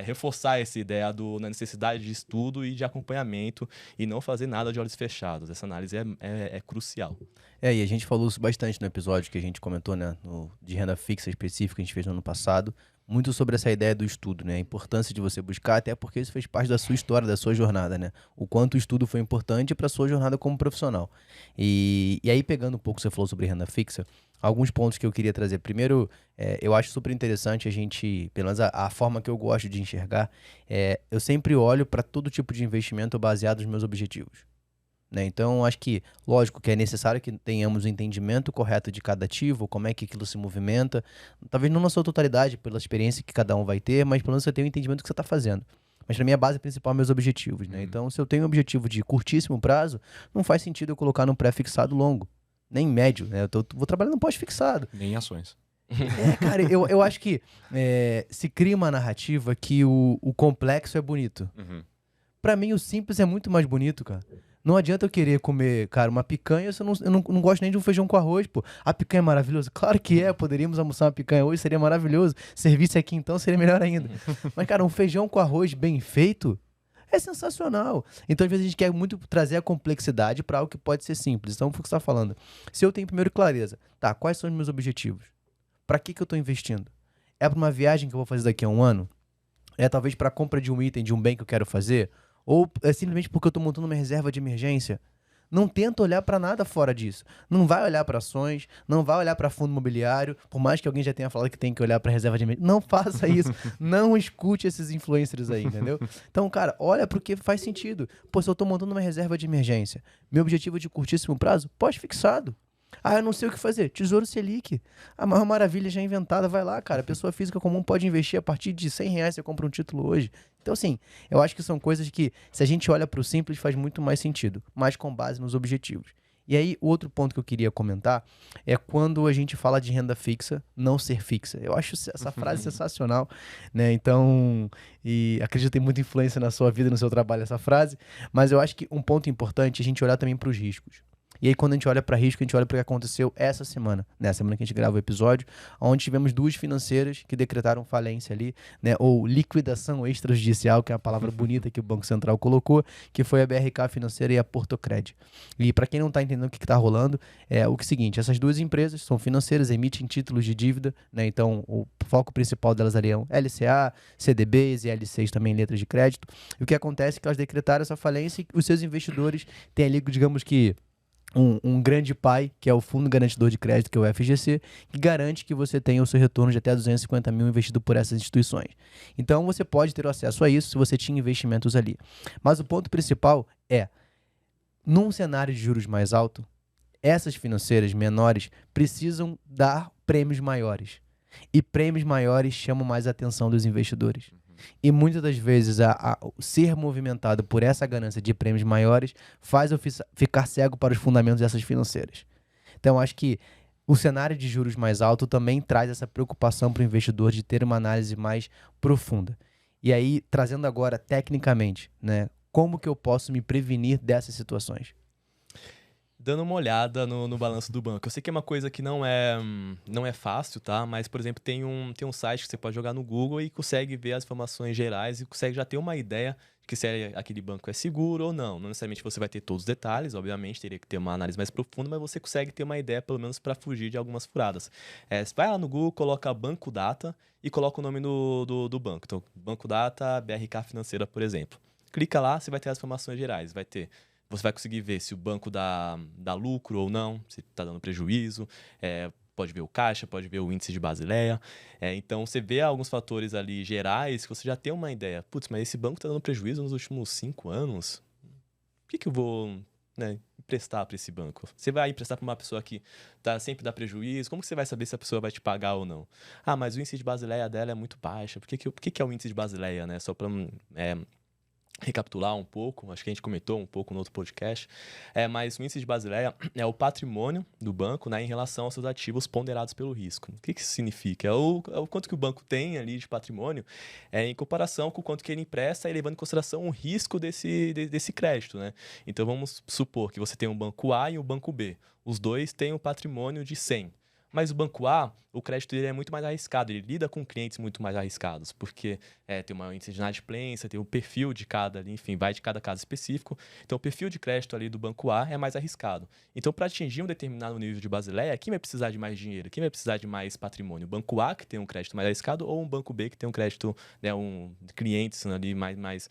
reforçar essa ideia na necessidade de estudo e de acompanhamento e não fazer nada de olhos fechados. Essa análise é crucial. E a gente falou isso bastante no episódio que a gente comentou, né, de renda fixa específica que a gente fez no ano passado, muito sobre essa ideia do estudo, né, a importância de você buscar, até porque isso fez parte da sua história, da sua jornada, né, o quanto o estudo foi importante para a sua jornada como profissional. E aí, pegando um pouco, você falou sobre renda fixa, alguns pontos que eu queria trazer. Primeiro, eu acho super interessante a gente, pelo menos a forma que eu gosto de enxergar, eu sempre olho para todo tipo de investimento baseado nos meus objetivos. Né? Então, acho que, lógico, que é necessário que tenhamos o entendimento correto de cada ativo, como é que aquilo se movimenta, talvez não na sua totalidade, pela experiência que cada um vai ter, mas pelo menos você tem o entendimento do que você está fazendo. Mas para mim a base principal é meus objetivos. Né? Então, se eu tenho um objetivo de curtíssimo prazo, não faz sentido eu colocar num pré-fixado longo, nem médio. Né? Vou trabalhar no pós-fixado. Nem ações. Cara, eu acho que se cria uma narrativa que o complexo é bonito. Uhum. Pra mim, o simples é muito mais bonito, cara. Não adianta eu querer comer, cara, uma picanha se eu não gosto nem de um feijão com arroz, pô. A picanha é maravilhosa? Claro que é, poderíamos almoçar uma picanha hoje, seria maravilhoso. Servisse aqui então, seria melhor ainda. Mas, cara, um feijão com arroz bem feito é sensacional. Então, às vezes, a gente quer muito trazer a complexidade para algo que pode ser simples. Então, foi o que você está falando. Se eu tenho primeiro clareza, tá, quais são os meus objetivos? Para que eu estou investindo? É para uma viagem que eu vou fazer daqui a um ano? É talvez para a compra de um item, de um bem que eu quero fazer? Ou é simplesmente porque eu estou montando uma reserva de emergência? Não tenta olhar para nada fora disso. Não vai olhar para ações, não vai olhar para fundo imobiliário, por mais que alguém já tenha falado que tem que olhar para reserva de emergência. Não faça isso. Não escute esses influencers aí, entendeu? Então, cara, olha para o que faz sentido. Pô, se eu estou montando uma reserva de emergência, meu objetivo de curtíssimo prazo, pós-fixado. Ah, eu não sei o que fazer. Tesouro Selic. A maior maravilha já inventada. Vai lá, cara. A pessoa física comum pode investir a partir de R$100. Você compra um título hoje. Então, assim, eu acho que são coisas que, se a gente olha para o simples, faz muito mais sentido. Mas com base nos objetivos. E aí, o outro ponto que eu queria comentar é quando a gente fala de renda fixa, não ser fixa. Eu acho essa frase sensacional, né? Então, e acredito que tem muita influência na sua vida, no seu trabalho, essa frase. Mas eu acho que um ponto importante é a gente olhar também para os riscos. E aí, quando a gente olha para risco, a gente olha para o que aconteceu essa semana, né? A semana que a gente grava o episódio, onde tivemos duas financeiras que decretaram falência ali, né? Ou liquidação extrajudicial, que é a palavra bonita que o Banco Central colocou, que foi a BRK Financeira e a Portocred. E para quem não está entendendo o que está rolando, é o seguinte: essas duas empresas são financeiras, emitem títulos de dívida, né? Então, o foco principal delas ali é LCA, CDBs e L6 também, letras de crédito. E o que acontece é que elas decretaram essa falência e os seus investidores têm ali, digamos que, um grande pai, que é o Fundo Garantidor de Crédito, que é o FGC, que garante que você tenha o seu retorno de até 250 mil investido por essas instituições. Então, você pode ter acesso a isso se você tinha investimentos ali. Mas o ponto principal é, num cenário de juros mais alto, essas financeiras menores precisam dar prêmios maiores. E prêmios maiores chamam mais a atenção dos investidores. E muitas das vezes ser movimentado por essa ganância de prêmios maiores faz eu ficar cego para os fundamentos dessas financeiras. Então, acho que o cenário de juros mais alto também traz essa preocupação para o investidor de ter uma análise mais profunda. E aí, trazendo agora tecnicamente, né, como que eu posso me prevenir dessas situações? Dando uma olhada no balanço do banco. Eu sei que é uma coisa que não é fácil, tá? Mas, por exemplo, tem um site que você pode jogar no Google e consegue ver as informações gerais e consegue já ter uma ideia de que se aquele banco é seguro ou não. Não necessariamente você vai ter todos os detalhes, obviamente, teria que ter uma análise mais profunda, mas você consegue ter uma ideia, pelo menos, para fugir de algumas furadas. Você vai lá no Google, coloca Banco Data e coloca o nome do banco. Então, Banco Data, BRK Financeira, por exemplo. Clica lá, você vai ter as informações gerais. Você vai conseguir ver se o banco dá lucro ou não, se está dando prejuízo, pode ver o caixa, pode ver o índice de Basileia. Então, você vê alguns fatores ali gerais que você já tem uma ideia. Putz, mas esse banco está dando prejuízo nos últimos 5 anos? Por que eu vou emprestar para esse banco? Você vai emprestar para uma pessoa que sempre dá prejuízo? Como que você vai saber se a pessoa vai te pagar ou não? Ah, mas o índice de Basileia dela é muito baixo. Por que é o índice de Basileia, né? Só para recapitular um pouco, acho que a gente comentou um pouco no outro podcast, mas o índice de Basileia é o patrimônio do banco, né, em relação aos seus ativos ponderados pelo risco. O que isso significa? É o quanto que o banco tem ali de patrimônio em comparação com o quanto que ele empresta e levando em consideração o risco desse crédito, né? Então vamos supor que você tem um banco A e um banco B. Os dois têm um patrimônio de 100. Mas o banco A, o crédito dele é muito mais arriscado, ele lida com clientes muito mais arriscados, porque tem uma índice de inadimplência, tem o perfil de cada ali, enfim, vai de cada caso específico. Então, o perfil de crédito ali do banco A é mais arriscado. Então, para atingir um determinado nível de Basileia, quem vai precisar de mais dinheiro? Quem vai precisar de mais patrimônio? O banco A, que tem um crédito mais arriscado, ou um banco B, que tem um crédito, né, clientes ali mais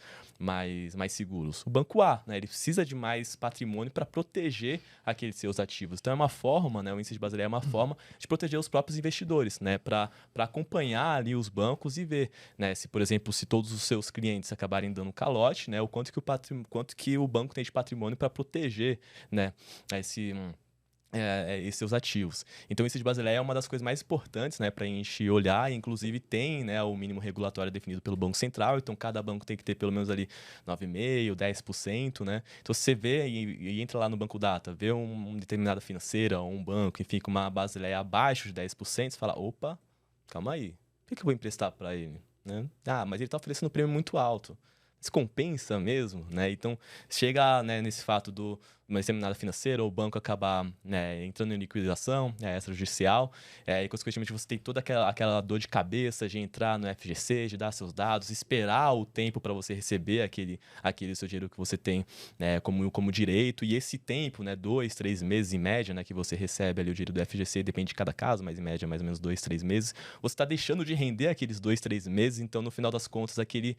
seguros? O banco A, né, ele precisa de mais patrimônio para proteger aqueles seus ativos. Então, é uma forma, né, o índice de Basileia é uma forma de proteger os próprios investidores, né, para acompanhar ali os bancos e ver, né, se, por exemplo, se todos os seus clientes acabarem dando calote, né, o quanto que o banco tem de patrimônio para proteger, né, esses seus ativos. Então, o índice de Basileia é uma das coisas mais importantes, né, para a gente olhar. Inclusive, tem, né, o mínimo regulatório definido pelo Banco Central. Então, cada banco tem que ter pelo menos ali 9,5%, 10%. Né? Então, se você vê e entra lá no Banco Data, vê uma determinada financeira ou um banco, enfim, com uma Basileia abaixo de 10%, você fala, opa, calma aí, por que eu vou emprestar para ele? Né? Mas ele está oferecendo um prêmio muito alto. Isso compensa mesmo, né? Então, chega, né, nesse fato de uma determinada financeira ou o banco acabar, né, entrando em liquidação extrajudicial, e consequentemente você tem toda aquela dor de cabeça de entrar no FGC, de dar seus dados, esperar o tempo para você receber aquele seu dinheiro que você tem, né, como direito, e esse tempo, né, 2, 3 meses em média, né, que você recebe ali o dinheiro do FGC, depende de cada caso, mas em média mais ou menos 2, 3 meses, você está deixando de render aqueles 2, 3 meses, então no final das contas aquele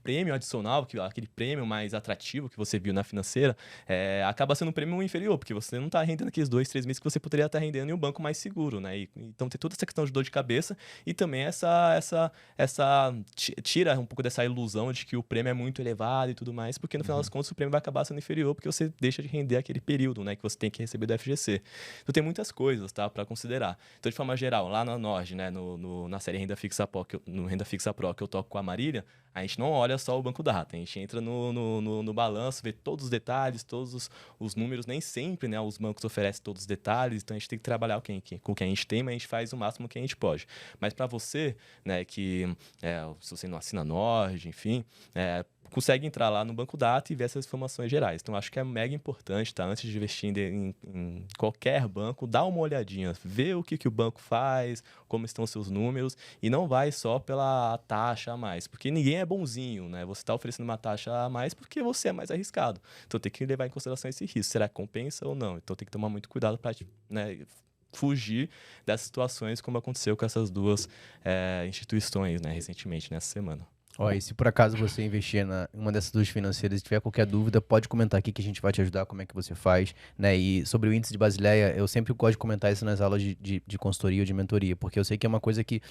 prêmio adicional, aquele prêmio mais atrativo que você viu na financeira, acaba sendo um prêmio inferior, porque você não está rendendo aqueles 2, 3 meses que você poderia estar rendendo em um banco mais seguro, né? Então tem toda essa questão de dor de cabeça e também tira um pouco dessa ilusão de que o prêmio é muito elevado e tudo mais, porque no final das contas o prêmio vai acabar sendo inferior, porque você deixa de render aquele período, né, que você tem que receber do FGC. Então tem muitas coisas, tá, para considerar. Então, de forma geral, lá na Nord, né, na série Renda Fixa Pro, no Renda Fixa Pro que eu toco com a Marília, a gente não olha só o Banco Data, a gente entra no balanço, vê todos os detalhes, todos os números, nem sempre, né, os bancos oferecem todos os detalhes, então a gente tem que trabalhar com o que a gente tem, mas a gente faz o máximo que a gente pode. Mas para você, né, se você não assina Nord, enfim, consegue entrar lá no Banco Data e ver essas informações gerais. Então, acho que é mega importante, tá? Antes de investir em qualquer banco, dá uma olhadinha, vê o que o banco faz, como estão os seus números, e não vai só pela taxa a mais, porque ninguém é bonzinho, né? Você está oferecendo uma taxa a mais porque você é mais arriscado. Então, tem que levar em consideração esse risco. Será que compensa ou não? Então, tem que tomar muito cuidado para, né, fugir dessas situações como aconteceu com essas duas instituições, né, recentemente, nessa semana. Ó, e se por acaso você investir em uma dessas duas financeiras e tiver qualquer dúvida, pode comentar aqui que a gente vai te ajudar, como é que você faz, né? E sobre o índice de Basileia, eu sempre gosto de comentar isso nas aulas de consultoria ou de mentoria, porque eu sei que é uma coisa que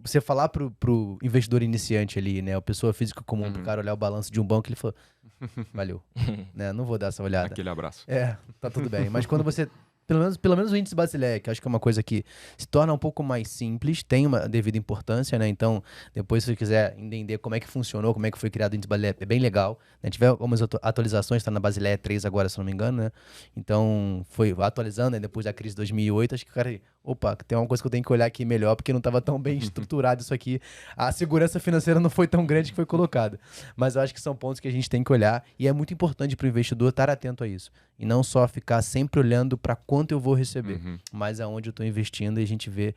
você falar pro investidor iniciante ali, né? A pessoa física comum, pro cara olhar o balanço de um banco, ele falou, valeu, né? Não vou dar essa olhada. Aquele abraço. Tá tudo bem. Mas quando você... Pelo menos o índice Basileia, que eu acho que é uma coisa que se torna um pouco mais simples, tem uma devida importância, né? Então, depois se você quiser entender como é que funcionou, como é que foi criado o índice Basileia, é bem legal. Né? Tiver algumas atualizações, está na Basileia 3 agora, se não me engano, né? Então, foi atualizando, né? Depois da crise de 2008, acho que o cara... Opa, tem uma coisa que eu tenho que olhar aqui melhor, porque não estava tão bem estruturado isso aqui. A segurança financeira não foi tão grande que foi colocada. Mas eu acho que são pontos que a gente tem que olhar e é muito importante para o investidor estar atento a isso. E não só ficar sempre olhando para quanto eu vou receber, mas aonde eu estou investindo e a gente vê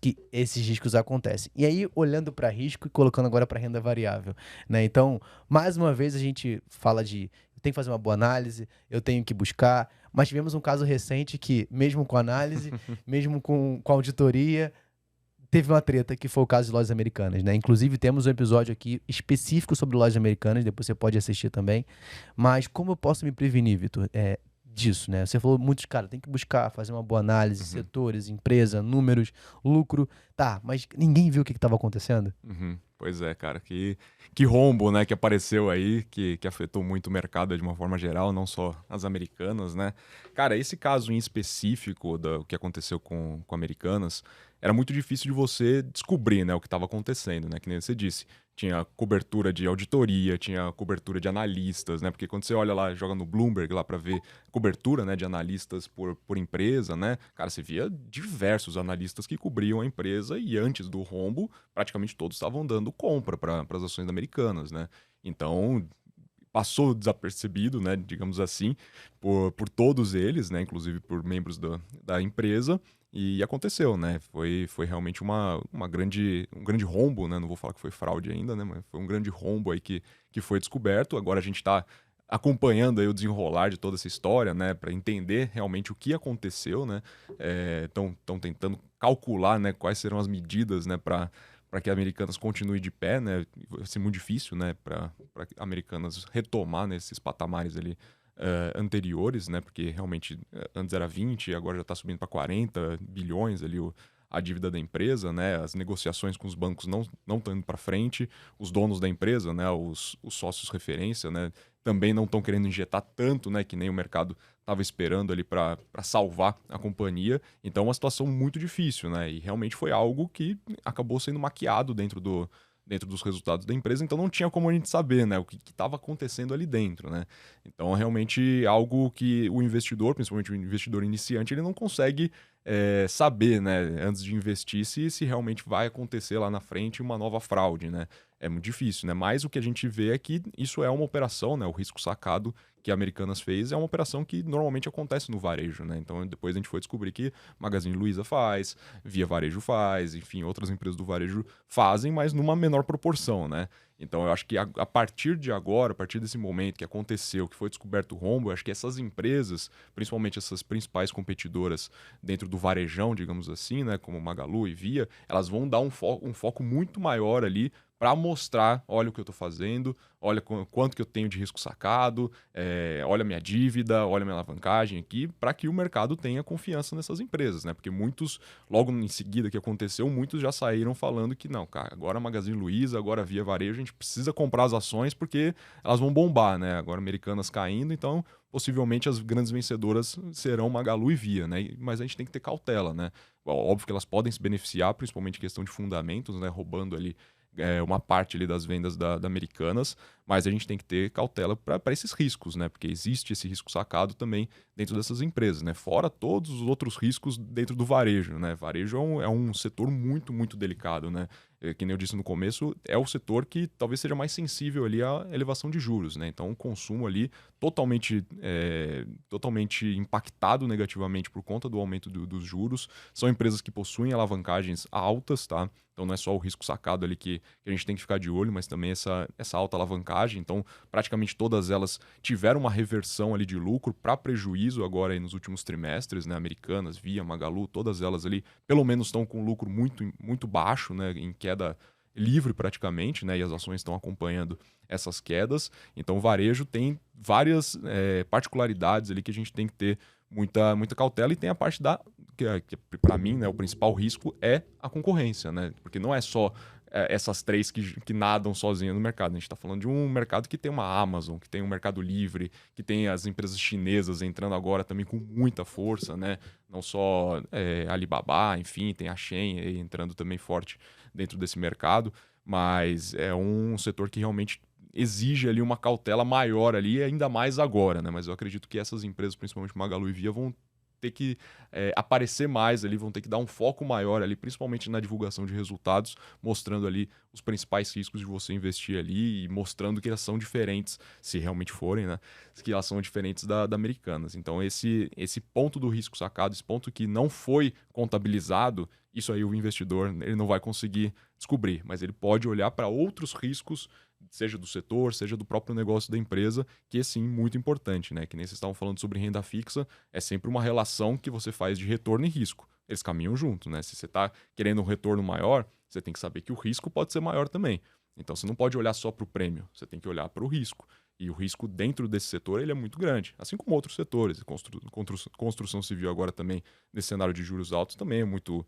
que esses riscos acontecem. E aí, olhando para risco e colocando agora para renda variável, né? Então, mais uma vez a gente fala de eu tenho que fazer uma boa análise, eu tenho que buscar, mas tivemos um caso recente que, mesmo com análise, mesmo com auditoria, teve uma treta, que foi o caso de lojas americanas, né? Inclusive, temos um episódio aqui específico sobre lojas americanas, depois você pode assistir também. Mas como eu posso me prevenir, Vitor, disso, né? Você falou muito, cara, tem que buscar, fazer uma boa análise, setores, empresa, números, lucro. Tá, mas ninguém viu o que estava acontecendo? Pois é, cara, que rombo, né, que apareceu aí, que afetou muito o mercado de uma forma geral, não só as americanas, né? Cara, esse caso em específico do que aconteceu com Americanas era muito difícil de você descobrir, né, o que estava acontecendo, né, que nem você disse. Tinha cobertura de auditoria, tinha cobertura de analistas, né? Porque quando você olha lá, joga no Bloomberg lá para ver cobertura, né, de analistas por empresa, né? Cara, você via diversos analistas que cobriam a empresa e antes do rombo, praticamente todos estavam dando compra para as ações americanas, né? Então, passou desapercebido, né, digamos assim, por todos eles, né, inclusive por membros da empresa, e aconteceu, né, foi realmente um grande rombo, né, não vou falar que foi fraude ainda, né, mas foi um grande rombo aí que foi descoberto. Agora a gente está acompanhando aí o desenrolar de toda essa história, né, para entender realmente o que aconteceu, né, estão tentando calcular, né, quais serão as medidas, né, para que a Americanas continue de pé, né? Vai ser muito difícil, né, para a Americanas retomar nesses patamares ali anteriores, né? Porque realmente antes era 20, agora já está subindo para 40 bilhões ali a dívida da empresa, né? As negociações com os bancos não estão indo para frente, os donos da empresa, né? Os sócios referência, né? Também não estão querendo injetar tanto, né? Que nem o mercado estava esperando ali para salvar a companhia. Então é uma situação muito difícil, né? E realmente foi algo que acabou sendo maquiado dentro dos resultados da empresa, então não tinha como a gente saber, né, o que estava acontecendo ali dentro, né? Então, realmente, algo que o investidor, principalmente o investidor iniciante, ele não consegue saber, né, antes de investir, se realmente vai acontecer lá na frente uma nova fraude, né? É muito difícil, né? Mas o que a gente vê é que isso é uma operação, né? O risco sacado que a Americanas fez é uma operação que normalmente acontece no varejo, né? Então, depois a gente foi descobrir que Magazine Luiza faz, Via Varejo faz, enfim, outras empresas do varejo fazem, mas numa menor proporção, né? Então, eu acho que a partir de agora, a partir desse momento que aconteceu, que foi descoberto o rombo, eu acho que essas empresas, principalmente essas principais competidoras dentro do varejão, digamos assim, né, como Magalu e Via, elas vão dar um foco muito maior ali para mostrar, olha o que eu estou fazendo, olha quanto que eu tenho de risco sacado, olha a minha dívida, olha a minha alavancagem aqui, para que o mercado tenha confiança nessas empresas, né? Porque muitos, logo em seguida que aconteceu, muitos já saíram falando que não, cara, agora a Magazine Luiza, agora a Via Varejo, a gente precisa comprar as ações porque elas vão bombar, né? Agora Americanas caindo, então possivelmente as grandes vencedoras serão Magalu e Via, né? Mas a gente tem que ter cautela, né? Óbvio que elas podem se beneficiar, principalmente em questão de fundamentos, né? Roubando ali uma parte ali das vendas da Americanas, mas a gente tem que ter cautela para esses riscos, né? Porque existe esse risco sacado também dentro dessas empresas, né? Fora todos os outros riscos dentro do varejo, né? Varejo é um setor muito, muito delicado, né? Que nem eu disse no começo, é o setor que talvez seja mais sensível ali à elevação de juros, né? Então, o consumo ali totalmente impactado negativamente por conta do aumento dos juros. São empresas que possuem alavancagens altas, tá? Então, não é só o risco sacado ali que a gente tem que ficar de olho, mas também essa alta alavancagem. Então, praticamente todas elas tiveram uma reversão ali de lucro para prejuízo agora aí nos últimos trimestres, né? Americanas, Via, Magalu, todas elas ali, pelo menos estão com lucro muito, muito baixo, né? Em queda livre praticamente, né? E as ações estão acompanhando essas quedas. Então, o varejo tem várias particularidades ali que a gente tem que ter muita cautela, e tem a parte que para mim, né, o principal risco é a concorrência, né? Porque não é só essas três que nadam sozinhas no mercado. A gente está falando de um mercado que tem uma Amazon, que tem um Mercado Livre, que tem as empresas chinesas entrando agora também com muita força, né? Não só Alibaba, enfim, tem a Shein entrando também forte dentro desse mercado, mas é um setor que realmente exige ali uma cautela maior ali, ainda mais agora, né? Mas eu acredito que essas empresas, principalmente Magalu e Via, vão ter que aparecer mais ali, vão ter que dar um foco maior ali, principalmente na divulgação de resultados, mostrando ali os principais riscos de você investir ali e mostrando que elas são diferentes, se realmente forem, né? Que elas são diferentes da Americanas. Então, esse ponto do risco sacado, esse ponto que não foi contabilizado, isso aí o investidor ele não vai conseguir descobrir, mas ele pode olhar para outros riscos, seja do setor, seja do próprio negócio da empresa, que é sim muito importante, né? Que nem vocês estavam falando sobre renda fixa, é sempre uma relação que você faz de retorno e risco. Eles caminham junto, né? Se você está querendo um retorno maior, você tem que saber que o risco pode ser maior também. Então você não pode olhar só para o prêmio, você tem que olhar para o risco. E o risco dentro desse setor ele é muito grande, assim como outros setores. Construção civil agora também, nesse cenário de juros altos, também é muito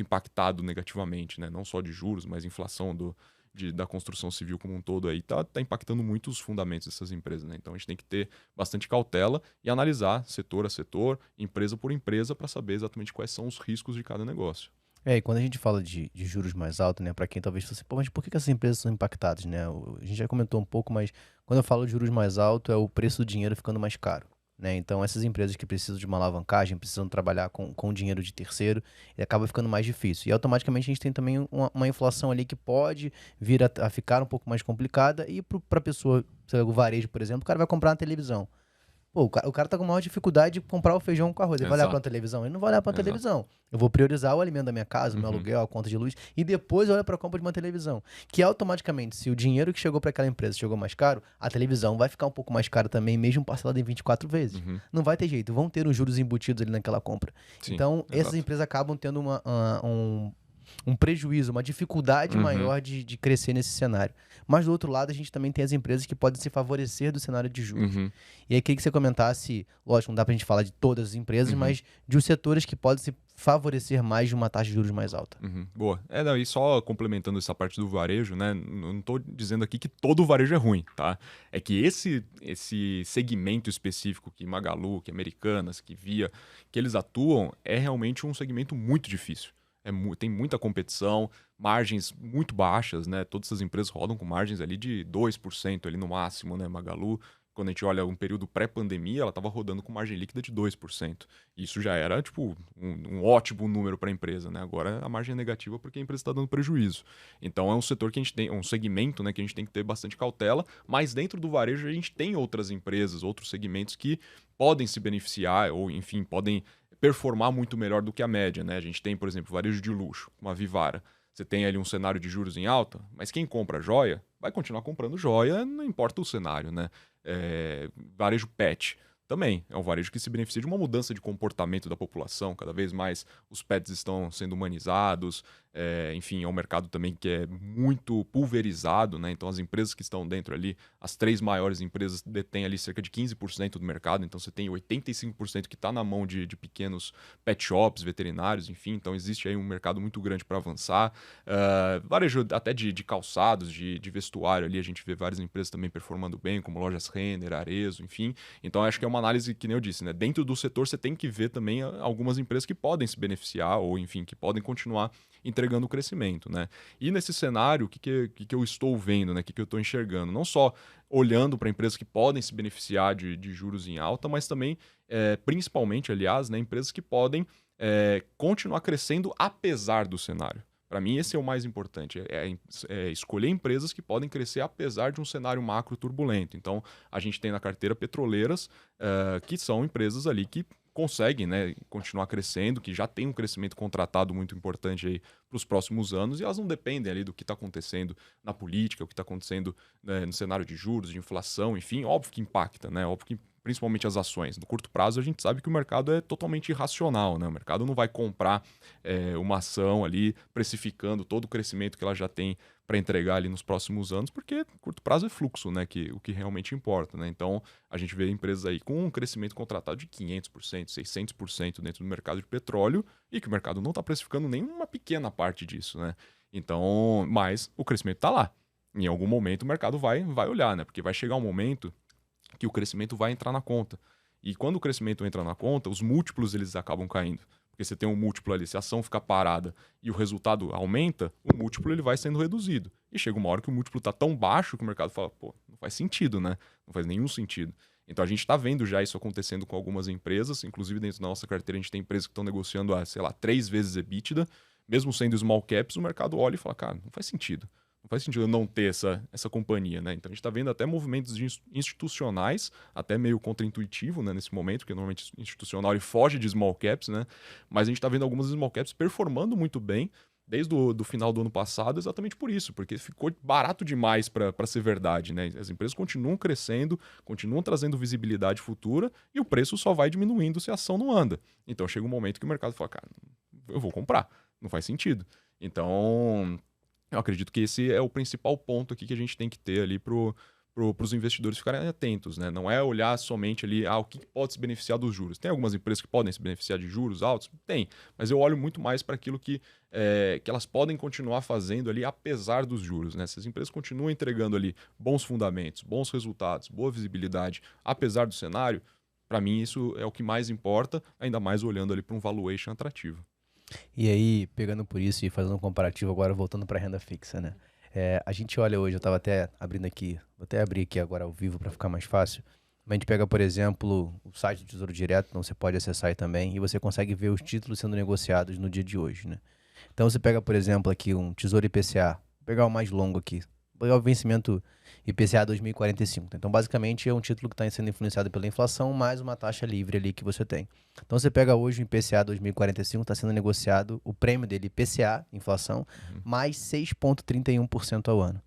impactado negativamente, né? Não só de juros, mas inflação da construção civil como um todo aí tá impactando muito os fundamentos dessas empresas, né? Então a gente tem que ter bastante cautela e analisar setor a setor, empresa por empresa, para saber exatamente quais são os riscos de cada negócio. E quando a gente fala de juros mais altos, né, para quem talvez fosse, pô, mas por que essas empresas são impactadas, né? A gente já comentou um pouco, mas quando eu falo de juros mais alto, é o preço do dinheiro ficando mais caro, né? Então, essas empresas que precisam de uma alavancagem, precisam trabalhar com dinheiro de terceiro, e acaba ficando mais difícil. E automaticamente a gente tem também uma inflação ali que pode vir a ficar um pouco mais complicada, e para a pessoa, sei lá, o varejo, por exemplo, o cara vai comprar uma televisão. Pô, o cara tá com maior dificuldade de comprar o feijão com arroz. Ele vai olhar pra uma Exato, televisão? Ele não vai olhar pra uma exato. televisão. Eu vou priorizar o alimento da minha casa, o meu Uhum. aluguel, a conta de luz, e depois eu olho pra compra de uma televisão. Que automaticamente, se o dinheiro que chegou pra aquela empresa chegou mais caro, a televisão vai ficar um pouco mais cara também, mesmo parcelada em 24 vezes. Uhum. Não vai ter jeito, vão ter os juros embutidos ali naquela compra. Sim, Então, essas exato. empresas acabam tendo um prejuízo, uma dificuldade Uhum. maior de crescer nesse cenário. Mas do outro lado, a gente também tem as empresas que podem se favorecer do cenário de juros. Uhum. E aí, queria que você comentasse, lógico, não dá pra gente falar de todas as empresas, Uhum. mas de os setores que podem se favorecer mais de uma taxa de juros mais alta. Uhum, boa. Não, e só complementando essa parte do varejo, né? Não tô dizendo aqui que todo varejo é ruim, tá? É que esse segmento específico que Magalu, que Americanas, que Via, que eles atuam, é realmente um segmento muito difícil. Tem muita competição, margens muito baixas, né? Todas essas empresas rodam com margens ali de 2% ali no máximo, né? Magalu, quando a gente olha um período pré-pandemia, ela estava rodando com margem líquida de 2%. Isso já era, tipo, um ótimo número para a empresa, né? Agora a margem é negativa porque a empresa está dando prejuízo. Então é um setor que a gente tem, um segmento, né, que a gente tem que ter bastante cautela, mas dentro do varejo a gente tem outras empresas, outros segmentos que podem se beneficiar ou, enfim, podem performar muito melhor do que a média, né? A gente tem, por exemplo, varejo de luxo, uma Vivara. Você tem ali um cenário de juros em alta, mas quem compra joia vai continuar comprando joia, não importa o cenário, né? Varejo pet também é um varejo que se beneficia de uma mudança de comportamento da população. Cada vez mais os pets estão sendo humanizados, enfim, é um mercado também que é muito pulverizado, né? Então as empresas que estão dentro ali, as 3 maiores empresas detêm ali cerca de 15% do mercado, então você tem 85% que está na mão de pequenos pet shops, veterinários, enfim, então existe aí um mercado muito grande para avançar. Varejo até de calçados, de vestuário ali, a gente vê várias empresas também performando bem, como lojas Renner, Arezzo, enfim. Então acho que é uma análise que nem eu disse, né? Dentro do setor você tem que ver também algumas empresas que podem se beneficiar ou, enfim, que podem continuar entregando crescimento, né? E nesse cenário, o que eu estou vendo, né? O que eu estou enxergando? Não só olhando para empresas que podem se beneficiar de juros em alta, mas também, principalmente, aliás, né, empresas que podem continuar crescendo apesar do cenário. Para mim, esse é o mais importante, é escolher empresas que podem crescer apesar de um cenário macro turbulento. Então, a gente tem na carteira petroleiras, que são empresas ali que conseguem, né, continuar crescendo, que já tem um crescimento contratado muito importante aí para os próximos anos, e elas não dependem ali do que está acontecendo na política, o que está acontecendo, né, no cenário de juros, de inflação, enfim, óbvio que impacta, né, óbvio que principalmente as ações. No curto prazo, a gente sabe que o mercado é totalmente irracional, né? O mercado não vai comprar uma ação ali precificando todo o crescimento que ela já tem para entregar ali nos próximos anos, porque curto prazo é fluxo, né? O que realmente importa, né? Então, a gente vê empresas aí com um crescimento contratado de 500%, 600% dentro do mercado de petróleo e que o mercado não está precificando nem uma pequena parte disso, né? Então, mas o crescimento está lá. Em algum momento o mercado vai olhar, né? Porque vai chegar um momento que o crescimento vai entrar na conta. E quando o crescimento entra na conta, os múltiplos eles acabam caindo. Porque você tem um múltiplo ali, se a ação ficar parada e o resultado aumenta, o múltiplo ele vai sendo reduzido. E chega uma hora que o múltiplo está tão baixo que o mercado fala, pô, não faz sentido, né? Não faz nenhum sentido. Então a gente está vendo já isso acontecendo com algumas empresas, inclusive dentro da nossa carteira a gente tem empresas que estão negociando a, sei lá, 3 vezes EBITDA, mesmo sendo small caps, o mercado olha e fala, cara, não faz sentido. Não faz sentido eu não ter essa companhia, né? Então a gente está vendo até movimentos institucionais, até meio contraintuitivo, né, nesse momento, porque normalmente institucional ele foge de small caps, né? Mas a gente está vendo algumas small caps performando muito bem desde o final do ano passado, exatamente por isso, porque ficou barato demais para ser verdade, né? As empresas continuam crescendo, continuam trazendo visibilidade futura e o preço só vai diminuindo se a ação não anda. Então chega um momento que o mercado fala, cara, eu vou comprar, não faz sentido. Então eu acredito que esse é o principal ponto aqui que a gente tem que ter ali para os investidores ficarem atentos, né? Não é olhar somente ali o que pode se beneficiar dos juros. Tem algumas empresas que podem se beneficiar de juros altos? Tem, mas eu olho muito mais para aquilo que elas podem continuar fazendo ali apesar dos juros, né? Se as empresas continuam entregando ali bons fundamentos, bons resultados, boa visibilidade, apesar do cenário, para mim isso é o que mais importa, ainda mais olhando ali para um valuation atrativo. E aí, pegando por isso e fazendo um comparativo agora, voltando para renda fixa, né? A gente olha hoje, eu estava até abrindo aqui, vou até abrir aqui agora ao vivo para ficar mais fácil. Mas a gente pega, por exemplo, o site do Tesouro Direto, então você pode acessar aí também, e você consegue ver os títulos sendo negociados no dia de hoje, né? Então você pega, por exemplo, aqui um Tesouro IPCA, vou pegar o mais longo aqui, vou pegar o vencimento IPCA 2045. Então, basicamente, é um título que está sendo influenciado pela inflação, mais uma taxa livre ali que você tem. Então, você pega hoje o IPCA 2045, está sendo negociado o prêmio dele, IPCA, inflação, mais 6,31% ao ano.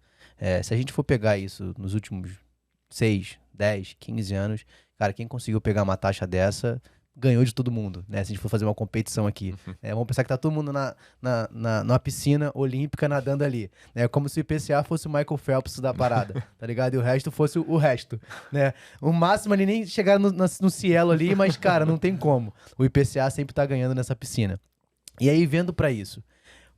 Se a gente for pegar isso nos últimos 6, 10, 15 anos, cara, quem conseguiu pegar uma taxa dessa ganhou de todo mundo, né? Se a gente for fazer uma competição aqui. Vamos pensar que tá todo mundo numa piscina olímpica nadando ali. É como se o IPCA fosse o Michael Phelps da parada, tá ligado? E o resto fosse o resto, né? O máximo ali nem chegar no cielo ali, mas, cara, não tem como. O IPCA sempre tá ganhando nessa piscina. E aí, vendo pra isso,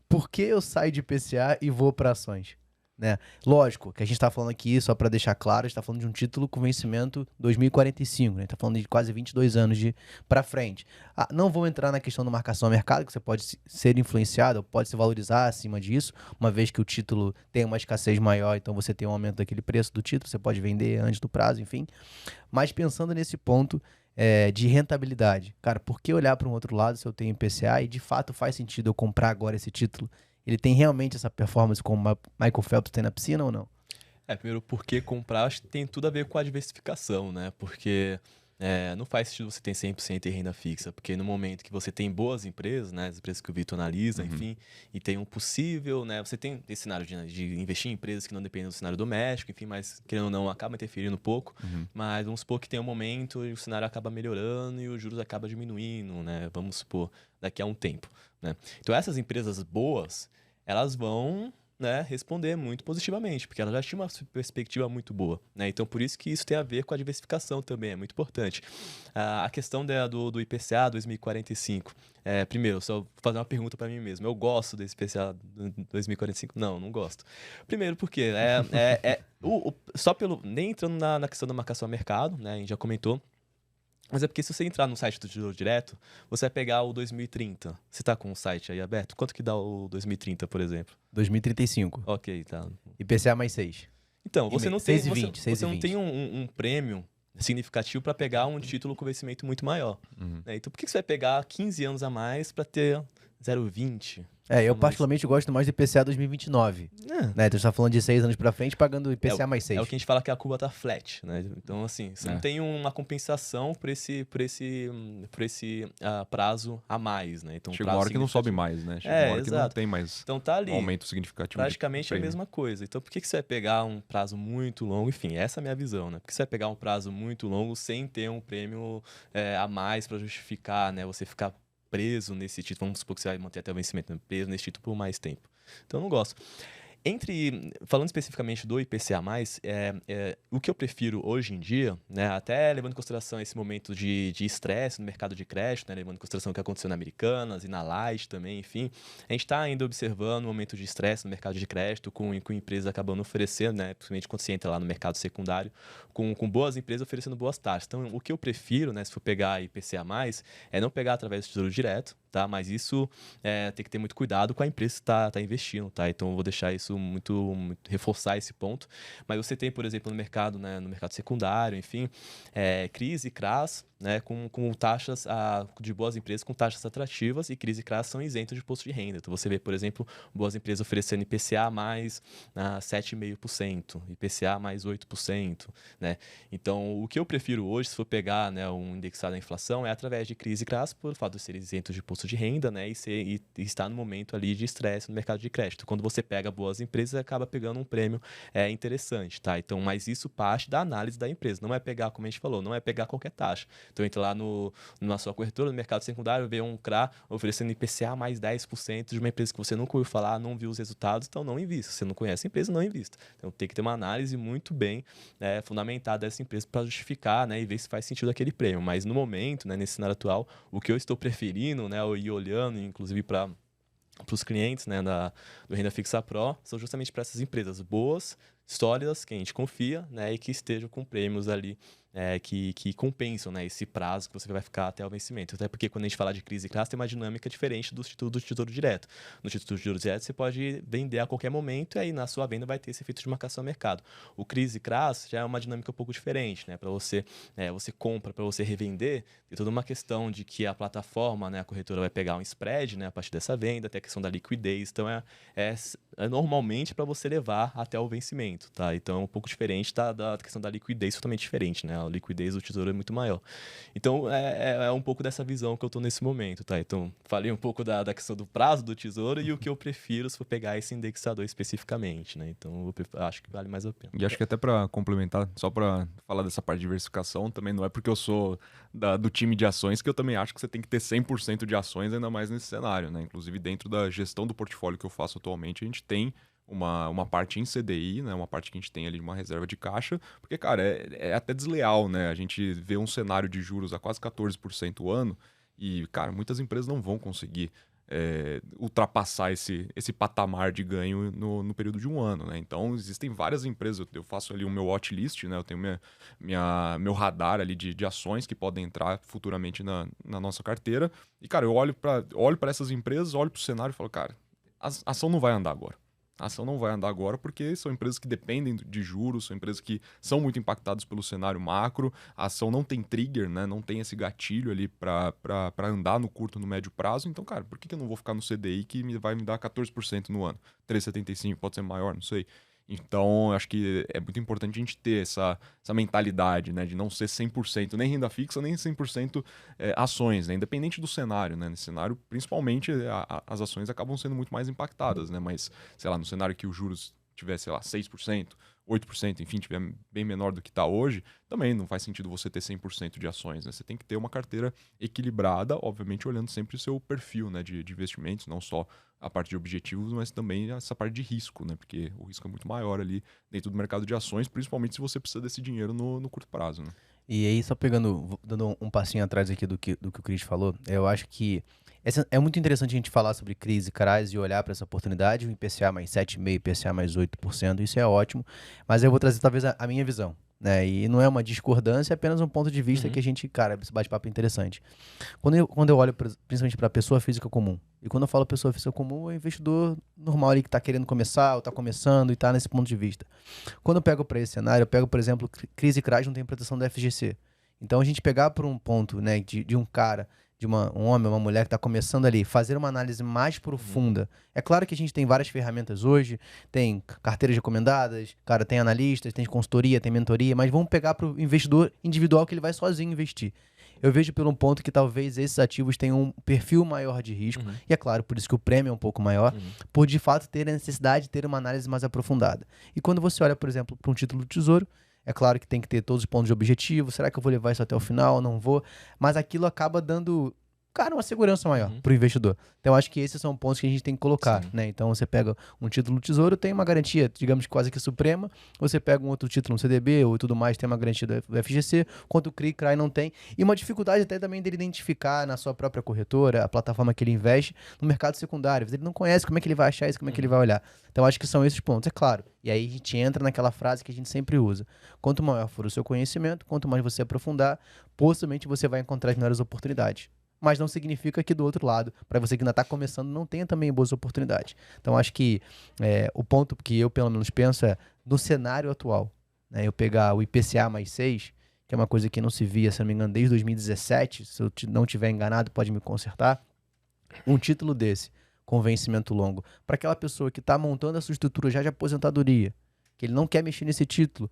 por que eu saio de IPCA e vou pra ações? Né? Lógico que a gente está falando aqui, só para deixar claro, a gente está falando de um título com vencimento 2045, né? Está falando de quase 22 anos para frente. Não vou entrar na questão da marcação a mercado, que você pode ser influenciado, pode se valorizar acima disso, uma vez que o título tem uma escassez maior, então você tem um aumento daquele preço do título, você pode vender antes do prazo, enfim. Mas pensando nesse ponto de rentabilidade, cara, por que olhar para um outro lado se eu tenho IPCA e de fato faz sentido eu comprar agora esse título? Ele tem realmente essa performance como o Michael Phelps tem na piscina ou não? Primeiro, por que comprar? Acho que tem tudo a ver com a diversificação, né? Porque não faz sentido você ter 100% em renda fixa, porque no momento que você tem boas empresas, né? As empresas que o Vitor analisa, enfim, e tem um possível, né? Você tem esse cenário de investir em empresas que não dependem do cenário doméstico, enfim, mas querendo ou não, acaba interferindo um pouco. Mas vamos supor que tem um momento e o cenário acaba melhorando e os juros acabam diminuindo, né? Vamos supor, daqui a um tempo, né? Então, essas empresas boas, elas vão, né, responder muito positivamente, porque ela já tinha uma perspectiva muito boa, né? Então, por isso que isso tem a ver com a diversificação também, é muito importante. A questão do IPCA 2045, primeiro, só vou fazer uma pergunta para mim mesmo. Eu gosto desse IPCA 2045? Não, não gosto. Primeiro porque só nem entrando na questão da marcação a mercado, né, a gente já comentou, mas é porque se você entrar no site do Tesouro Direto, você vai pegar o 2030. Você tá com o site aí aberto? Quanto que dá o 2030, por exemplo? 2035. Ok, tá. IPCA mais 6. Então, você não tem, 6,20, você não tem um prêmio significativo para pegar um título com vencimento muito maior. Né? Então, por que você vai pegar 15 anos a mais para ter 0,20? Eu particularmente gosto mais do IPCA 2029. Né? Então, você tá falando de 6 anos pra frente, pagando IPCA mais 6. É o que a gente fala que a curva tá flat, né? Então, assim, você não tem uma compensação por esse prazo a mais, né? Então, chega uma hora que não sobe mais, né? Chega uma hora que não tem mais então, tá ali, um aumento significativo. Praticamente a mesma coisa. Então, por que você vai pegar um prazo muito longo? Enfim, essa é a minha visão, né? Por que você vai pegar um prazo muito longo sem ter um prêmio a mais para justificar, né? Você ficar preso nesse título, vamos supor que você vai manter até o vencimento, né? Preso nesse título por mais tempo. Então, eu não gosto. Falando especificamente do IPCA+, o que eu prefiro hoje em dia, né, até levando em consideração esse momento de estresse no mercado de crédito, né, levando em consideração o que aconteceu na Americanas e na Light também, enfim, a gente está ainda observando um momento de estresse no mercado de crédito, com empresas acabando oferecendo, né, principalmente quando você entra lá no mercado secundário, com boas empresas oferecendo boas taxas. Então, o que eu prefiro, né, se for pegar IPCA+, é não pegar através do Tesouro Direto, tá? Mas isso tem que ter muito cuidado com a empresa que está investindo, tá? Então eu vou deixar isso muito reforçar esse ponto. Mas você tem, por exemplo, no mercado, né, no mercado secundário, enfim, CRIs e CRAs, né, com taxas de boas empresas com taxas atrativas, e CRIs e CRAs são isentos de imposto de renda. Então você vê, por exemplo, boas empresas oferecendo IPCA mais 7,5%, IPCA mais 8%, né? Então, o que eu prefiro hoje, se for pegar, né, um indexado à inflação, é através de CRIs e CRAs, por fato de serem isentos de imposto de renda, né, e estar no momento ali de estresse no mercado de crédito. Quando você pega boas empresas, acaba pegando um prêmio interessante, tá? Então, mas isso parte da análise da empresa. Não é pegar, como a gente falou, não é pegar qualquer taxa. Então, entra lá na sua corretora, no mercado secundário, vê um CRA oferecendo IPCA mais 10% de uma empresa que você nunca ouviu falar, não viu os resultados, então não invista. Se você não conhece a empresa, não invista. Então, tem que ter uma análise muito bem fundamentada dessa empresa para justificar, né, e ver se faz sentido aquele prêmio. Mas, no momento, né, nesse cenário atual, o que eu estou preferindo, né, e olhando, inclusive para os clientes, né, do Renda Fixa Pro, são justamente para essas empresas boas, sólidas, que a gente confia, né, e que estejam com prêmios ali que compensam, né, esse prazo que você vai ficar até o vencimento. Até porque quando a gente fala de crise de classe, tem uma dinâmica diferente do Tesouro Direto. No Tesouro Direto, você pode vender a qualquer momento e aí na sua venda vai ter esse efeito de marcação ao mercado. O crise classe já é uma dinâmica um pouco diferente, né? Para você, você compra, para você revender, tem toda uma questão de que a plataforma, né, a corretora vai pegar um spread, né, a partir dessa venda, tem a questão da liquidez. Então, é normalmente para você levar até o vencimento, tá? Então, é um pouco diferente da questão da liquidez, totalmente diferente, né? A liquidez do tesouro é muito maior. Então, é um pouco dessa visão que eu tô nesse momento, tá? Então, falei um pouco da questão do prazo do tesouro e o que eu prefiro se for pegar esse indexador especificamente, né? Então, eu acho que vale mais a pena. E acho que até para complementar, só para falar dessa parte de diversificação, também não é porque eu sou do time de ações que eu também acho que você tem que ter 100% de ações, ainda mais nesse cenário, né? Inclusive, dentro da gestão do portfólio que eu faço atualmente, a gente tem uma parte em CDI, né? Uma parte que a gente tem ali de uma reserva de caixa, porque, cara, é até desleal, né? A gente vê um cenário de juros a quase 14% o ano e, cara, muitas empresas não vão conseguir ultrapassar esse patamar de ganho no período de um ano, né? Então, existem várias empresas, eu faço ali o meu watchlist, né? Eu tenho meu radar ali de ações que podem entrar futuramente na nossa carteira e, cara, eu olho para essas empresas, olho para o cenário e falo, cara, a ação não vai andar agora. A ação não vai andar agora porque são empresas que dependem de juros, são empresas que são muito impactadas pelo cenário macro, a ação não tem trigger, né? Não tem esse gatilho ali para andar no curto, no médio prazo. Então, cara, por que eu não vou ficar no CDI que vai me dar 14% no ano? 3,75, pode ser maior, não sei. Então, acho que é muito importante a gente ter essa mentalidade, né, de não ser 100% nem renda fixa, nem 100% ações, né, independente do cenário, né, nesse cenário, principalmente, as ações acabam sendo muito mais impactadas, né, mas, sei lá, no cenário que os juros tiver, sei lá, 6%, 8%, enfim, tiver bem menor do que está hoje, também não faz sentido você ter 100% de ações, né, você tem que ter uma carteira equilibrada, obviamente olhando sempre o seu perfil, né, de investimentos, não só a parte de objetivos, mas também essa parte de risco, né? Porque o risco é muito maior ali dentro do mercado de ações, principalmente se você precisa desse dinheiro no curto prazo, né? E aí, só dando um passinho atrás aqui do que o Cris falou, eu acho que é muito interessante a gente falar sobre crise, CRAs e olhar para essa oportunidade, o IPCA mais 7,5%, IPCA mais 8%, isso é ótimo, mas eu vou trazer talvez a minha visão, né? E não é uma discordância, é apenas um ponto de vista que a gente, cara, esse bate-papo é interessante. Quando eu olho principalmente para a pessoa física comum, e quando eu falo pessoa física comum, é investidor normal ali que está querendo começar, ou está começando e está nesse ponto de vista. Quando eu pego para esse cenário, eu pego, por exemplo, crise e CRAs não tem proteção da FGC. Então a gente pegar por um ponto, né, de um cara, um homem, uma mulher que está começando ali, fazer uma análise mais profunda. É claro que a gente tem várias ferramentas hoje, tem carteiras recomendadas, cara, tem analistas, tem consultoria, tem mentoria, mas vamos pegar para o investidor individual que ele vai sozinho investir. Eu vejo pelo um ponto que talvez esses ativos tenham um perfil maior de risco, e é claro, por isso que o prêmio é um pouco maior, por de fato ter a necessidade de ter uma análise mais aprofundada. E quando você olha, por exemplo, para um título do Tesouro, é claro que tem que ter todos os pontos de objetivo, será que eu vou levar isso até o final, não vou, mas aquilo acaba dando, cara, uma segurança maior para o investidor. Então, acho que esses são pontos que a gente tem que colocar, né? Então, você pega um título do Tesouro, tem uma garantia, digamos, quase que suprema. Você pega um outro título, um CDB ou tudo mais, tem uma garantia do FGC, quanto o CRI, CRAI não tem. E uma dificuldade até também dele identificar na sua própria corretora, a plataforma que ele investe, no mercado secundário. Ele não conhece como é que ele vai achar isso, como é que ele vai olhar. Então, acho que são esses pontos, é claro. E aí a gente entra naquela frase que a gente sempre usa. Quanto maior for o seu conhecimento, quanto mais você aprofundar, possivelmente você vai encontrar as melhores oportunidades. Mas não significa que do outro lado, para você que ainda está começando, não tenha também boas oportunidades. Então, acho que o ponto que eu, pelo menos, penso é no cenário atual. Né, eu pegar o IPCA mais 6, que é uma coisa que não se via, se não me engano, desde 2017, se eu não estiver enganado, pode me consertar. Um título desse, com vencimento longo, para aquela pessoa que está montando a sua estrutura já de aposentadoria, que ele não quer mexer nesse título,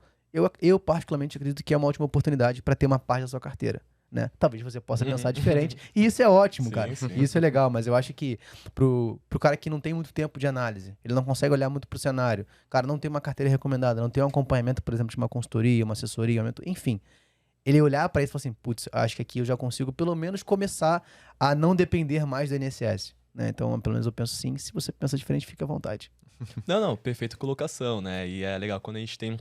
eu particularmente acredito que é uma ótima oportunidade para ter uma parte da sua carteira. Né? Talvez você possa pensar diferente, e isso é ótimo, cara. Sim. Isso é legal, mas eu acho que pro cara que não tem muito tempo de análise, ele não consegue olhar muito pro cenário, cara, não tem uma carteira recomendada, não tem um acompanhamento, por exemplo, de uma consultoria, uma assessoria, enfim, ele olhar para isso e falar assim, putz, acho que aqui eu já consigo pelo menos começar a não depender mais do INSS. Né? Então, pelo menos eu penso assim, se você pensa diferente, fica à vontade. Não, perfeita colocação, né? E é legal quando a gente tem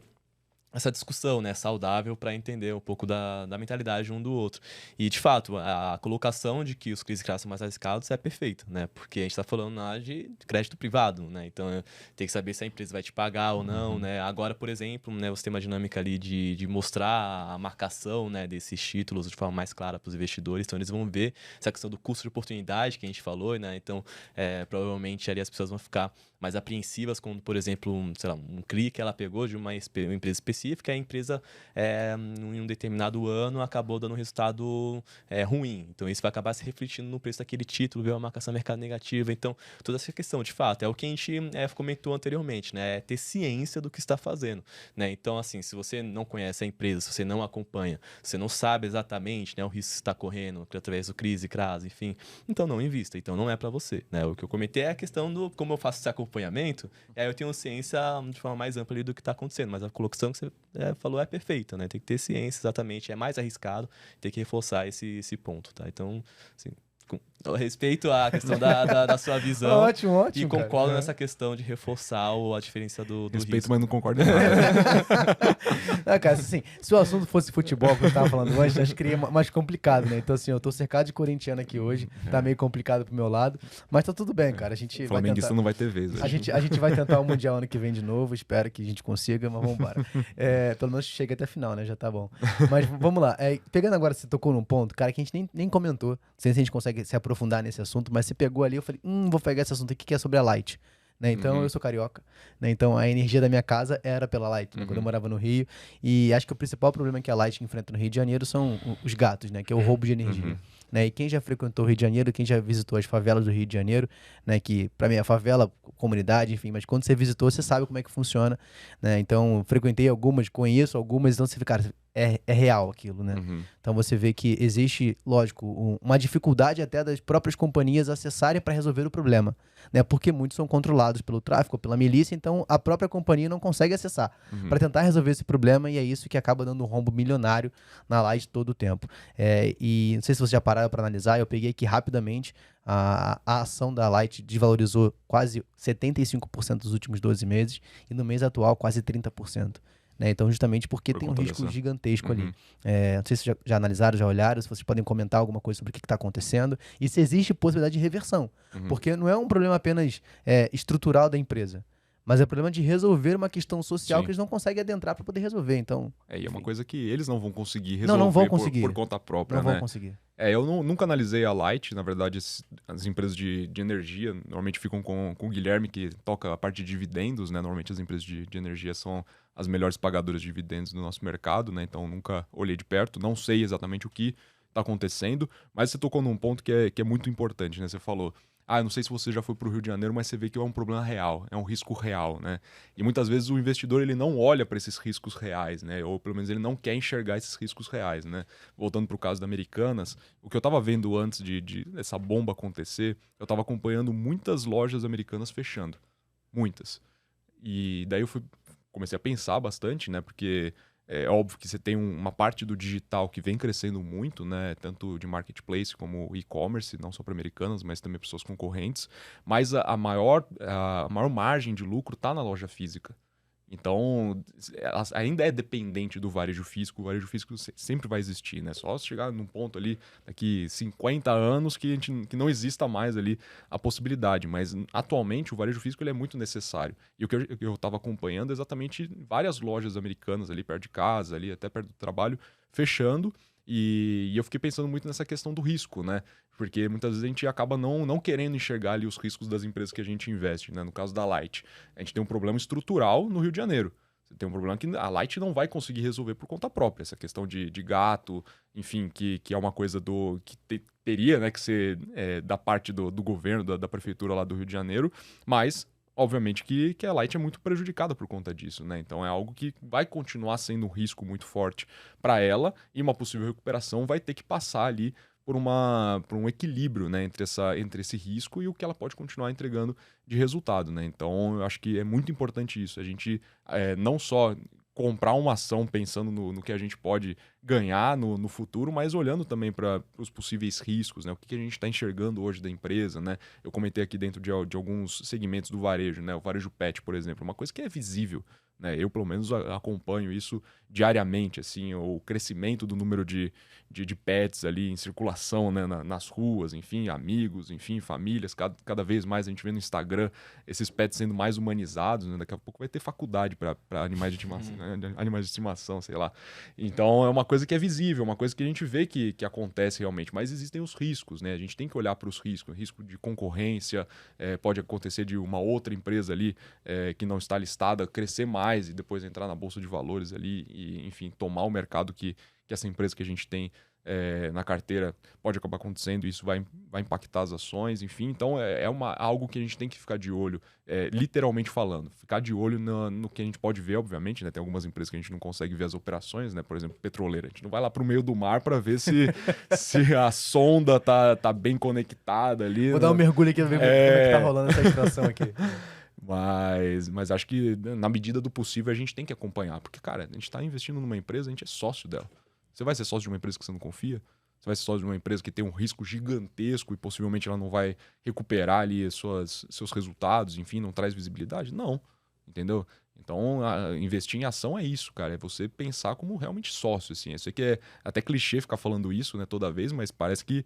essa discussão, né, saudável para entender um pouco da mentalidade um do outro. E, de fato, a colocação de que os CRIs e CRAs são mais arriscados é perfeita, né? Porque a gente está falando lá de crédito privado, né? Então, tem que saber se a empresa vai te pagar ou não, né? Agora, por exemplo, né, você tem uma dinâmica ali de mostrar a marcação, né, desses títulos de forma mais clara para os investidores. Então, eles vão ver essa questão do custo de oportunidade que a gente falou, né? Então, provavelmente ali as pessoas vão ficar mais apreensivas quando, por exemplo, sei lá, um CRI que ela pegou de uma empresa específica, a empresa em um determinado ano acabou dando um resultado ruim. Então isso vai acabar se refletindo no preço daquele título, ver uma marcação mercado negativa. Então toda essa questão, de fato, é o que a gente comentou anteriormente, né? É ter ciência do que está fazendo, né? Então, assim, se você não conhece a empresa, se você não acompanha, se você não sabe exatamente, né, o risco que está correndo através do CRIs e CRAs, enfim, então não invista, então não é para você, né? O que eu comentei é a questão do como eu faço esse acompanhamento, aí eu tenho ciência de forma mais ampla ali do que está acontecendo, mas a colocação que você falou é perfeita, né? Tem que ter ciência, exatamente, é mais arriscado, tem que reforçar esse ponto, tá? Então, assim, eu respeito a questão da sua visão. Ótimo, ótimo. E concordo cara. nessa questão de reforçar a diferença do Respeito, risco. mas não concordo em nada. Não, cara, assim, se o assunto fosse futebol, que eu tava falando antes, acho que seria mais complicado, né? Então, assim, eu tô cercado de corintiano aqui hoje, tá meio complicado pro meu lado, mas tá tudo bem, cara. A gente O vai flamenguista tentar... não vai ter vez. A gente vai tentar o Mundial ano que vem de novo, espero que a gente consiga, mas vamos embora. Pelo menos chega até a final, né? Já tá bom. Mas vamos lá. Pegando agora, você tocou num ponto, cara, que a gente nem comentou, não sei se a gente consegue se aprofundar nesse assunto, mas você pegou ali, eu falei, vou pegar esse assunto aqui que é sobre a Light. Né? Então, eu sou carioca, né? Então a energia da minha casa era pela Light, né? Quando eu morava no Rio. E acho que o principal problema que a Light enfrenta no Rio de Janeiro são os gatos, né? Que é o roubo de energia. Né? E quem já frequentou o Rio de Janeiro, quem já visitou as favelas do Rio de Janeiro, né? Que pra mim é favela, comunidade, enfim, mas quando você visitou, você sabe como é que funciona, né? Então, frequentei algumas, conheço algumas, então você fica, cara, é real aquilo, né? Então você vê que existe, lógico, uma dificuldade até das próprias companhias acessarem para resolver o problema, né? Porque muitos são controlados pelo tráfico, pela milícia, então a própria companhia não consegue acessar para tentar resolver esse problema, e é isso que acaba dando um rombo milionário na Light todo o tempo. E não sei se vocês já pararam para analisar, eu peguei aqui rapidamente, a ação da Light desvalorizou quase 75% dos últimos 12 meses, e no mês atual quase 30%. Né? Então, justamente porque tem um risco gigantesco ali. Não sei se já analisaram, já olharam, se vocês podem comentar alguma coisa sobre o que está acontecendo e se existe possibilidade de reversão. Porque não é um problema apenas estrutural da empresa, mas é problema de resolver uma questão social que eles não conseguem adentrar para poder resolver. Então, e é uma coisa que eles não vão conseguir resolver não vão conseguir. Por conta própria, não né? vão conseguir. Eu nunca analisei a Light, na verdade as empresas de energia normalmente ficam com o Guilherme, que toca a parte de dividendos, né? Normalmente as empresas de energia são as melhores pagadoras de dividendos do nosso mercado, né? Então nunca olhei de perto, não sei exatamente o que está acontecendo, mas você tocou num ponto que é muito importante, né? Você falou, eu não sei se você já foi para o Rio de Janeiro, mas você vê que é um problema real, é um risco real, né? E muitas vezes o investidor ele não olha para esses riscos reais, né? Ou pelo menos ele não quer enxergar esses riscos reais, né? Voltando para o caso da Americanas, o que eu estava vendo antes dessa bomba acontecer, eu estava acompanhando muitas lojas americanas fechando, muitas. E daí comecei a pensar bastante, né? Porque é óbvio que você tem uma parte do digital que vem crescendo muito, né? Tanto de marketplace como e-commerce, não só para Americanas, mas também para suas concorrentes. Mas a maior margem de lucro está na loja física. Então, ela ainda é dependente do varejo físico. O varejo físico sempre vai existir, né? Só chegar num ponto ali, daqui 50 anos, que não exista mais ali a possibilidade. Mas, atualmente, o varejo físico ele é muito necessário. E o que eu estava acompanhando é exatamente várias lojas americanas ali perto de casa, ali até perto do trabalho, fechando. E eu fiquei pensando muito nessa questão do risco, né? Porque muitas vezes a gente acaba não querendo enxergar ali os riscos das empresas que a gente investe, né? No caso da Light, a gente tem um problema estrutural no Rio de Janeiro. Você tem um problema que a Light não vai conseguir resolver por conta própria. Essa questão de gato, enfim, que é uma coisa que teria, né, que ser da parte do governo, da prefeitura lá do Rio de Janeiro, mas obviamente que a Light é muito prejudicada por conta disso, né? Então é algo que vai continuar sendo um risco muito forte para ela, e uma possível recuperação vai ter que passar ali por um equilíbrio, né, entre esse risco e o que ela pode continuar entregando de resultado, né? Então eu acho que é muito importante isso, a gente não só comprar uma ação pensando no que a gente pode ganhar no futuro, mas olhando também para os possíveis riscos, né? O que a gente está enxergando hoje da empresa, né? Eu comentei aqui dentro de alguns segmentos do varejo, né? O varejo pet, por exemplo, uma coisa que é visível. né? Eu, pelo menos, acompanho isso diariamente, assim, o crescimento do número de pets ali em circulação, né, nas ruas, enfim, amigos, enfim, famílias. Cada vez mais a gente vê no Instagram esses pets sendo mais humanizados, né? Daqui a pouco vai ter faculdade para animais de estimação, né? Animais de estimação, sei lá. Então é uma coisa que é visível, uma coisa que a gente vê que acontece realmente, mas existem os riscos, né? A gente tem que olhar para os riscos, risco de concorrência, pode acontecer de uma outra empresa ali que não está listada crescer mais e depois entrar na bolsa de valores ali e, enfim, tomar o mercado que essa empresa que a gente tem na carteira pode acabar acontecendo, e isso vai impactar as ações, enfim. Então algo que a gente tem que ficar de olho, literalmente falando, ficar de olho no que a gente pode ver, obviamente, né? Tem algumas empresas que a gente não consegue ver as operações, né? Por exemplo, petroleira. A gente não vai lá para o meio do mar para ver se a sonda tá bem conectada ali. Vou dar um mergulho aqui e ver como é que tá rolando essa extração aqui. Mas acho que na medida do possível a gente tem que acompanhar, porque, cara, a gente está investindo numa empresa, a gente é sócio dela. Você vai ser sócio de uma empresa que você não confia? Você vai ser sócio de uma empresa que tem um risco gigantesco e possivelmente ela não vai recuperar ali seus resultados, enfim, não traz visibilidade? Não, entendeu? Então, investir em ação é isso, cara. É você pensar como realmente sócio, assim. Eu sei que é até clichê ficar falando isso, né, toda vez, mas parece que,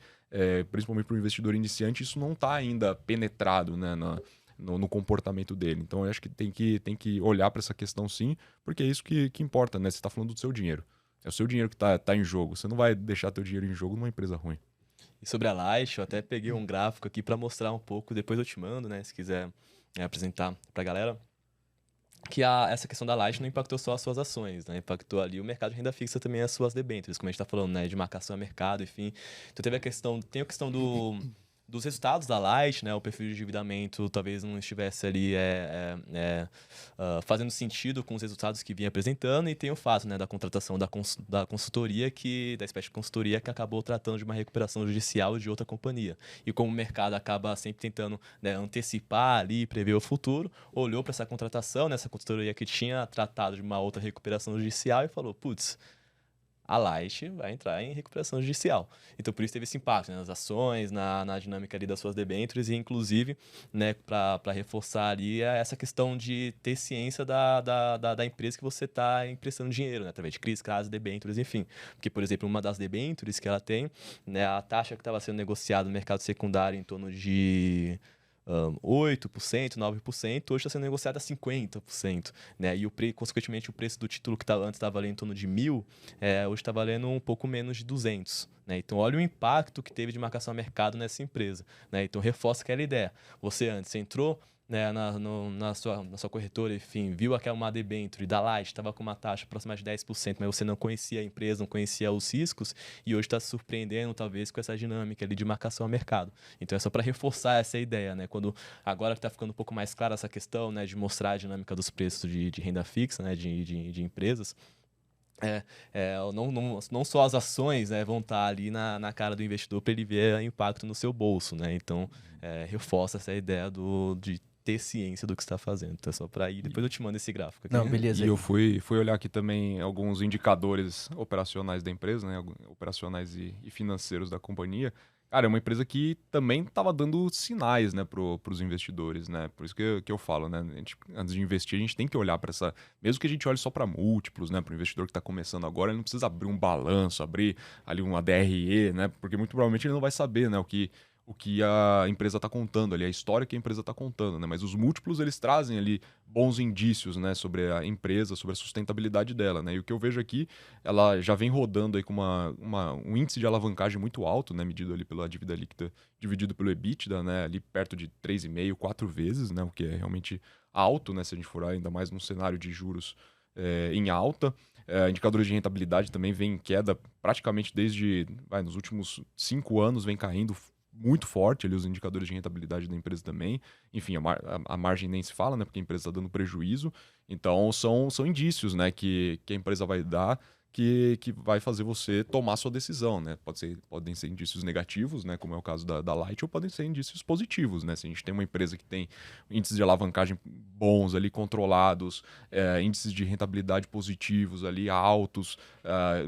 principalmente para o investidor iniciante, isso não está ainda penetrado, né, no comportamento dele. Então, eu acho que tem que olhar para essa questão, sim, porque é isso que importa, né? Você está falando do seu dinheiro. É o seu dinheiro que tá em jogo. Você não vai deixar teu dinheiro em jogo numa empresa ruim. E sobre a Light, eu até peguei um gráfico aqui para mostrar um pouco, depois eu te mando, né, se quiser apresentar para a galera, que essa questão da Light não impactou só as suas ações, né? Impactou ali o mercado de renda fixa também, as suas debêntures, como a gente está falando, né, de marcação a mercado, enfim. Então tem a questão dos resultados da Light, né? O perfil de endividamento talvez não estivesse ali fazendo sentido com os resultados que vinha apresentando, e tem o fato, né, da contratação da consultoria, da espécie de consultoria que acabou tratando de uma recuperação judicial de outra companhia. E como o mercado acaba sempre tentando, né, antecipar ali, prever o futuro, olhou para essa contratação, nessa consultoria que tinha tratado de uma outra recuperação judicial e falou, putz, a Light vai entrar em recuperação judicial. Então, por isso teve esse impacto, né, nas ações, na dinâmica ali das suas debêntures e, inclusive, né, para reforçar ali essa questão de ter ciência da empresa que você está emprestando dinheiro, né, através de CRIs, CRAs, debêntures, enfim. Porque, por exemplo, uma das debêntures que ela tem, né, a taxa que estava sendo negociada no mercado secundário em torno de 8%, 9%, hoje está sendo negociado a 50%, né? E consequentemente o preço do título que antes estava valendo em torno de 1.000, hoje está valendo um pouco menos de 200, né? Então olha o impacto que teve de marcação a mercado nessa empresa, né? Então reforça aquela ideia. Você antes entrou, né, na sua corretora, enfim, viu uma debênture da Light, estava com uma taxa próxima de 10%, mas você não conhecia a empresa, não conhecia os riscos, e hoje está se surpreendendo, talvez, com essa dinâmica ali de marcação a mercado. Então é só para reforçar essa ideia, né? Agora que está ficando um pouco mais clara essa questão, né, de mostrar a dinâmica dos preços de renda fixa, né, de empresas, não só as ações, né, vão estar ali na cara do investidor para ele ver o impacto no seu bolso, né? Então reforça essa ideia de ter ciência do que está fazendo. Então é só para ir. Depois eu te mando esse gráfico aqui. Não, beleza. E eu fui olhar aqui também alguns indicadores operacionais da empresa, né? Operacionais e financeiros da companhia. Cara, é uma empresa que também estava dando sinais, né, para os investidores, né? Por isso que eu falo, né? Antes de investir, a gente tem que olhar para essa... Mesmo que a gente olhe só para múltiplos, né? Para o investidor que está começando agora, ele não precisa abrir um balanço, abrir ali uma DRE, né? Porque muito provavelmente ele não vai saber, né, o que a empresa está contando ali, a história que a empresa está contando, né? Mas os múltiplos, eles trazem ali bons indícios, né, sobre a empresa, sobre a sustentabilidade dela, né? E o que eu vejo aqui, ela já vem rodando aí com um índice de alavancagem muito alto, né, medido ali pela dívida líquida dividido pelo EBITDA, né, ali perto de 3,5, 4 vezes, né, o que é realmente alto, né, se a gente for ainda mais num cenário de juros em alta. Indicadores de rentabilidade também vem em queda praticamente nos últimos 5 anos, vem caindo muito forte ali os indicadores de rentabilidade da empresa também. Enfim, a margem nem se fala, né? Porque a empresa está dando prejuízo. Então, são indícios, né, que a empresa vai dar que vai fazer você tomar sua decisão, né? Podem ser indícios negativos, né, como é o caso da Light, ou podem ser indícios positivos, né? Se a gente tem uma empresa que tem índices de alavancagem bons ali, controlados, índices de rentabilidade positivos ali, altos,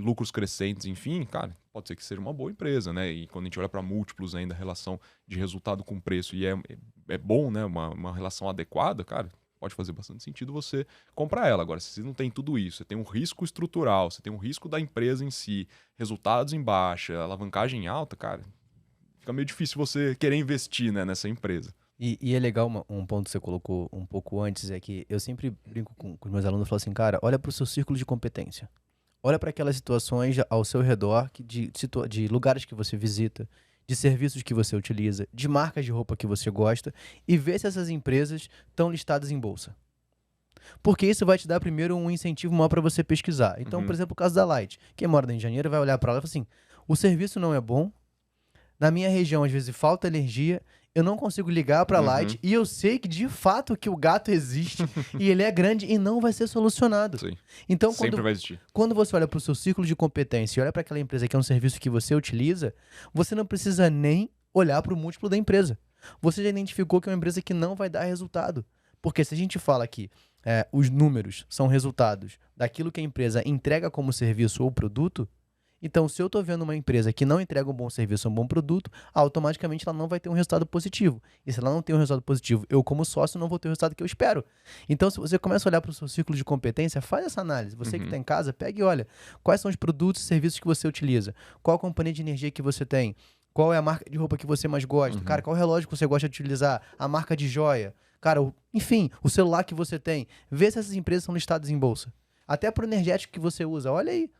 lucros crescentes, enfim, cara, pode ser que seja uma boa empresa, né? E quando a gente olha para múltiplos ainda, a relação de resultado com preço, e é bom, né? Uma relação adequada, cara, pode fazer bastante sentido você comprar ela. Agora, se você não tem tudo isso, você tem um risco estrutural, você tem um risco da empresa em si, resultados em baixa, alavancagem alta, cara, fica meio difícil você querer investir, né, nessa empresa. E é legal, um ponto que você colocou um pouco antes, é que eu sempre brinco com os meus alunos e falo assim, cara, olha para o seu círculo de competência. Olha para aquelas situações ao seu redor, de lugares que você visita, de serviços que você utiliza, de marcas de roupa que você gosta, e vê se essas empresas estão listadas em bolsa. Porque isso vai te dar primeiro um incentivo maior para você pesquisar. Então, por exemplo, o caso da Light. Quem mora no Rio de Janeiro vai olhar para ela e falar assim, o serviço não é bom, na minha região às vezes falta energia, eu não consigo ligar para a Light e eu sei que de fato que o gato existe e ele é grande e não vai ser solucionado. Sim. Então, Sempre vai existir. Quando você olha para o seu círculo de competência e olha para aquela empresa que é um serviço que você utiliza, você não precisa nem olhar para o múltiplo da empresa. Você já identificou que é uma empresa que não vai dar resultado. Porque se a gente fala que os números são resultados daquilo que a empresa entrega como serviço ou produto, então, se eu estou vendo uma empresa que não entrega um bom serviço ou um bom produto, automaticamente ela não vai ter um resultado positivo. E se ela não tem um resultado positivo, eu como sócio não vou ter o resultado que eu espero. Então, se você começa a olhar para o seu ciclo de competência, faz essa análise. Você que está em casa, pega e olha quais são os produtos e serviços que você utiliza, qual a companhia de energia que você tem, qual é a marca de roupa que você mais gosta, cara, qual relógio que você gosta de utilizar, a marca de joia, cara, enfim, o celular que você tem. Vê se essas empresas são listadas em bolsa. Até para o energético que você usa, olha aí.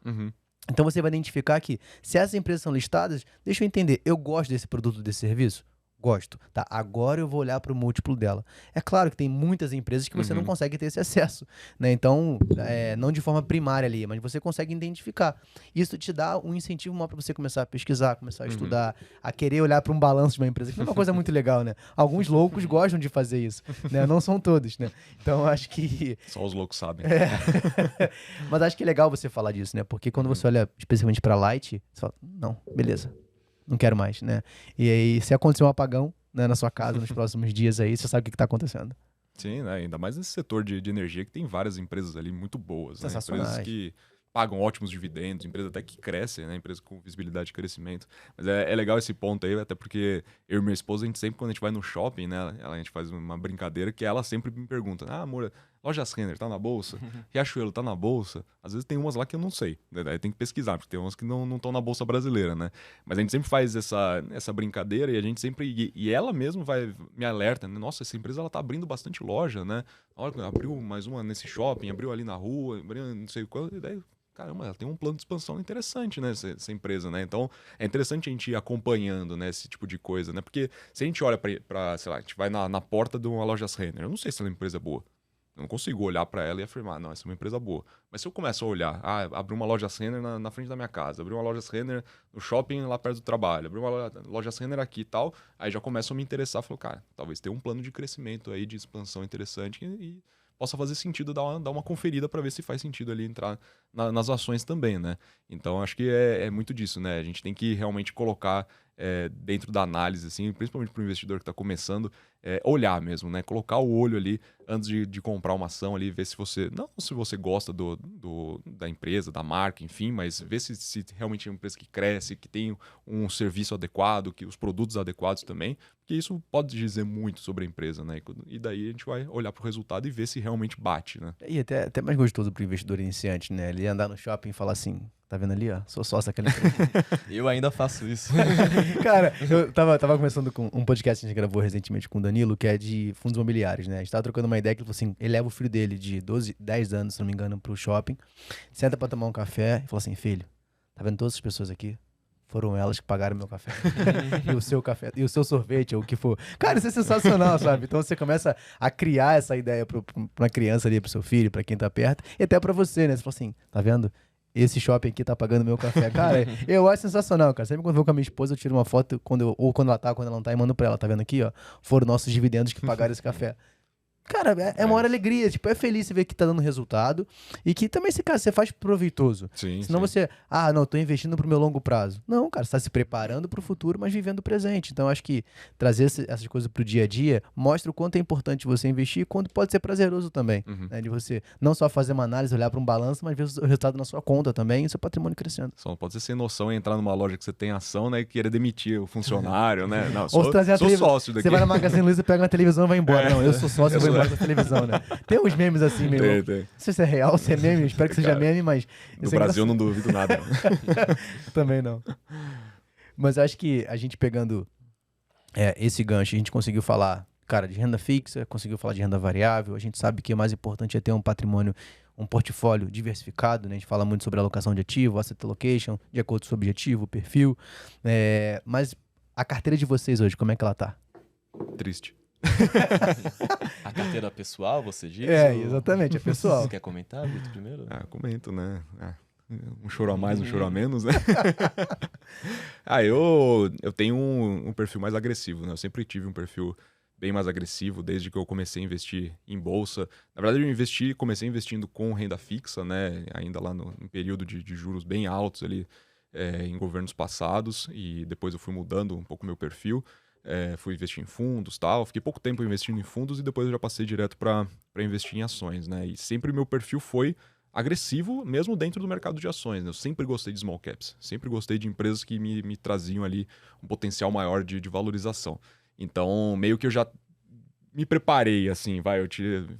Então você vai identificar que se essas empresas são listadas, deixa eu entender, eu gosto desse produto, desse serviço? Gosto. Tá, agora eu vou olhar para o múltiplo dela. É claro que tem muitas empresas que você não consegue ter esse acesso, né? Então, não de forma primária ali, mas você consegue identificar. Isso te dá um incentivo maior para você começar a pesquisar, começar a estudar, a querer olhar para um balanço de uma empresa, que é uma coisa muito legal, né? Alguns loucos gostam de fazer isso, né? Não são todos, né? Então, acho que... Só os loucos sabem. Mas acho que é legal você falar disso, né? Porque quando você olha especialmente para Light, você fala, não, beleza. Não quero mais, né? E aí, se acontecer um apagão, né, na sua casa nos próximos dias aí, você sabe o que está acontecendo. Sim, né? Ainda mais nesse setor de energia que tem várias empresas ali muito boas, né? Sensacionais. Empresas que pagam ótimos dividendos, empresas até que crescem, né? Empresas com visibilidade de crescimento. Mas é legal esse ponto aí, até porque eu e minha esposa, a gente sempre, quando a gente vai no shopping, né? A gente faz uma brincadeira que ela sempre me pergunta, amor, Lojas Renner tá na bolsa? Riachuelo tá na bolsa? Às vezes tem umas lá que eu não sei, né? Daí tem que pesquisar, porque tem umas que não estão na bolsa brasileira, né? Mas a gente sempre faz essa brincadeira e a gente sempre... E ela mesmo me alerta, né? Nossa, essa empresa ela tá abrindo bastante loja, né? Olha, abriu mais uma nesse shopping, abriu ali na rua, abriu não sei qual, e daí... Caramba, ela tem um plano de expansão interessante, né, essa empresa, né? Então, é interessante a gente ir acompanhando, né, esse tipo de coisa, né? Porque se a gente olha pra sei lá, a gente vai na porta de uma Lojas Renner, eu não sei se ela é uma empresa boa. Eu não consigo olhar para ela e afirmar, não, essa é uma empresa boa. Mas se eu começo a olhar, abri uma Lojas Renner na frente da minha casa, abri uma Lojas Renner no shopping lá perto do trabalho, abri uma Lojas Renner aqui e tal, aí já começo a me interessar, falo, cara, talvez tenha um plano de crescimento aí, de expansão interessante e possa fazer sentido dar uma conferida para ver se faz sentido ali entrar nas ações também, né? Então, acho que é muito disso, né? A gente tem que realmente colocar dentro da análise, assim, principalmente para o investidor que está começando, olhar mesmo, né? Colocar o olho ali antes de comprar uma ação ali, ver se você... Não se você gosta da empresa, da marca, enfim, mas ver se realmente é uma empresa que cresce, que tem um serviço adequado, que os produtos adequados também, porque isso pode dizer muito sobre a empresa, né? E daí a gente vai olhar para o resultado e ver se realmente bate, né? E até mais gostoso para o investidor iniciante, né? Ele andar no shopping e falar assim, tá vendo ali, ó? Sou sócio daquela empresa. Eu ainda faço isso. Cara, eu tava começando com um podcast que a gente gravou recentemente com o Danilo, que é de fundos imobiliários, né? A gente tava trocando uma ideia que ele falou assim, ele leva o filho dele de 10 anos, se não me engano, pro shopping, senta pra tomar um café e fala assim, filho, tá vendo todas as pessoas aqui? Foram elas que pagaram meu café. E o seu café, e o seu sorvete, ou o que for. Cara, isso é sensacional, sabe? Então você começa a criar essa ideia pra criança ali, pro seu filho, pra quem tá perto, e até pra você, né? Você fala assim, tá vendo? Esse shopping aqui tá pagando meu café. Cara, eu acho sensacional, cara. Sempre quando eu vou com a minha esposa, eu tiro uma foto, quando ela tá, quando ela não tá, e mando pra ela. Tá vendo aqui, ó? Foram nossos dividendos que pagaram esse café. Cara, é uma hora alegria, tipo, é feliz você ver que tá dando resultado e que também, cara, você faz proveitoso. Sim, Senão você, não, tô investindo pro meu longo prazo. Não, cara, você tá se preparando pro futuro, mas vivendo o presente. Então, acho que trazer essas coisas pro dia a dia mostra o quanto é importante você investir e quanto pode ser prazeroso também. Né? De você não só fazer uma análise, olhar pra um balanço, mas ver o resultado na sua conta também e o seu patrimônio crescendo. Só não pode ser sem noção e entrar numa loja que você tem ação, né, e querer demitir o funcionário, né? Não, Ou sou trazer sócio daqui. Você vai na Magazine Luiza, pega uma televisão e vai embora. Não, eu sou sócio, eu vou negócio da televisão, né? Tem uns memes assim mesmo. Tem. Não sei se é real, se é meme, espero que seja Cara, meme, mas... No Brasil eu não duvido nada. Também não. Mas acho que a gente pegando esse gancho, a gente conseguiu falar, cara, de renda fixa, conseguiu falar de renda variável, a gente sabe que o mais importante é ter um patrimônio, um portfólio diversificado, né? A gente fala muito sobre alocação de ativo, asset allocation, de acordo com o seu objetivo, perfil. Mas a carteira de vocês hoje, como é que ela tá? Triste. A carteira pessoal, você diz? Exatamente, é pessoal. Você quer comentar, Vitor, primeiro? Comento, né? Um choro a mais, um choro a menos, né? Eu tenho um perfil mais agressivo, né? Eu sempre tive um perfil bem mais agressivo desde que eu comecei a investir em bolsa. Na verdade, comecei investindo com renda fixa, né? Ainda lá no período de juros bem altos ali em governos passados, e depois eu fui mudando um pouco meu perfil. Fui investir em fundos, tal. Fiquei pouco tempo investindo em fundos e depois eu já passei direto para investir em ações, né? E sempre meu perfil foi agressivo, mesmo dentro do mercado de ações, né? Eu sempre gostei de small caps, sempre gostei de empresas que me traziam ali um potencial maior de valorização. Então, meio que eu já me preparei, assim,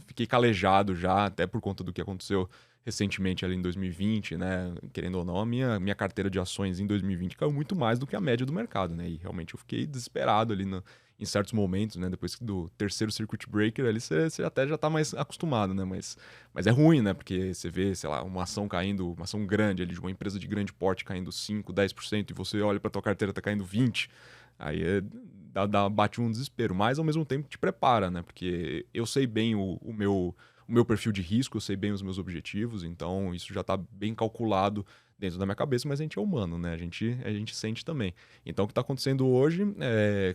fiquei calejado já, até por conta do que aconteceu recentemente ali em 2020, né? Querendo ou não, a minha carteira de ações em 2020 caiu muito mais do que a média do mercado, né? E realmente eu fiquei desesperado ali em certos momentos, né? Depois do terceiro circuit breaker ali, você até já tá mais acostumado, né? Mas é ruim, né? Porque você vê, sei lá, uma ação caindo, uma ação grande ali, de uma empresa de grande porte caindo 5%, 10%, e você olha pra tua carteira tá caindo 20%. Aí bate um desespero, mas ao mesmo tempo te prepara, né? Porque eu sei bem o meu perfil de risco, eu sei bem os meus objetivos, então isso já está bem calculado dentro da minha cabeça, mas a gente é humano, né? A gente sente também. Então o que está acontecendo hoje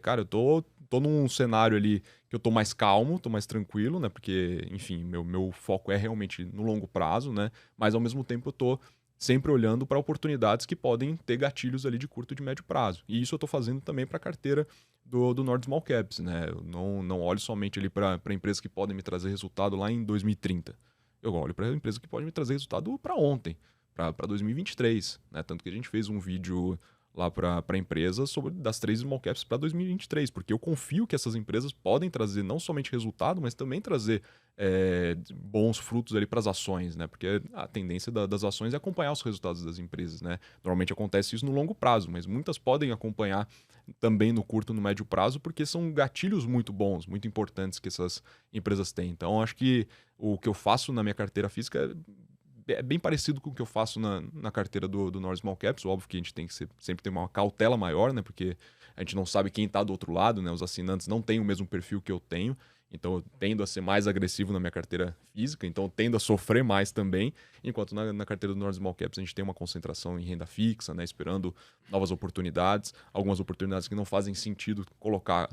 cara, eu tô num cenário ali que eu tô mais calmo, tô mais tranquilo, né? Porque, enfim, meu foco é realmente no longo prazo, né? Mas ao mesmo tempo eu tô sempre olhando para oportunidades que podem ter gatilhos ali de curto e de médio prazo. E isso eu estou fazendo também para a carteira do Nord Small Caps, né? Eu não olho somente ali para empresas que podem me trazer resultado lá em 2030. Eu olho para empresas que podem me trazer resultado para ontem, para 2023, né? Tanto que a gente fez um vídeo lá para empresas das 3 small caps para 2023, porque eu confio que essas empresas podem trazer não somente resultado, mas também trazer bons frutos ali para as ações, né? Porque a tendência das ações é acompanhar os resultados das empresas, né? Normalmente acontece isso no longo prazo, mas muitas podem acompanhar também no curto e no médio prazo, porque são gatilhos muito bons, muito importantes que essas empresas têm. Então, acho que o que eu faço na minha carteira física é bem parecido com o que eu faço na carteira do Nord Small Caps. Óbvio que a gente tem que sempre ter uma cautela maior, né? Porque a gente não sabe quem está do outro lado, né? Os assinantes não têm o mesmo perfil que eu tenho. Então eu tendo a ser mais agressivo na minha carteira física, então eu tendo a sofrer mais também, enquanto na carteira do Nord Small Caps a gente tem uma concentração em renda fixa, né, esperando novas oportunidades, algumas oportunidades que não fazem sentido colocar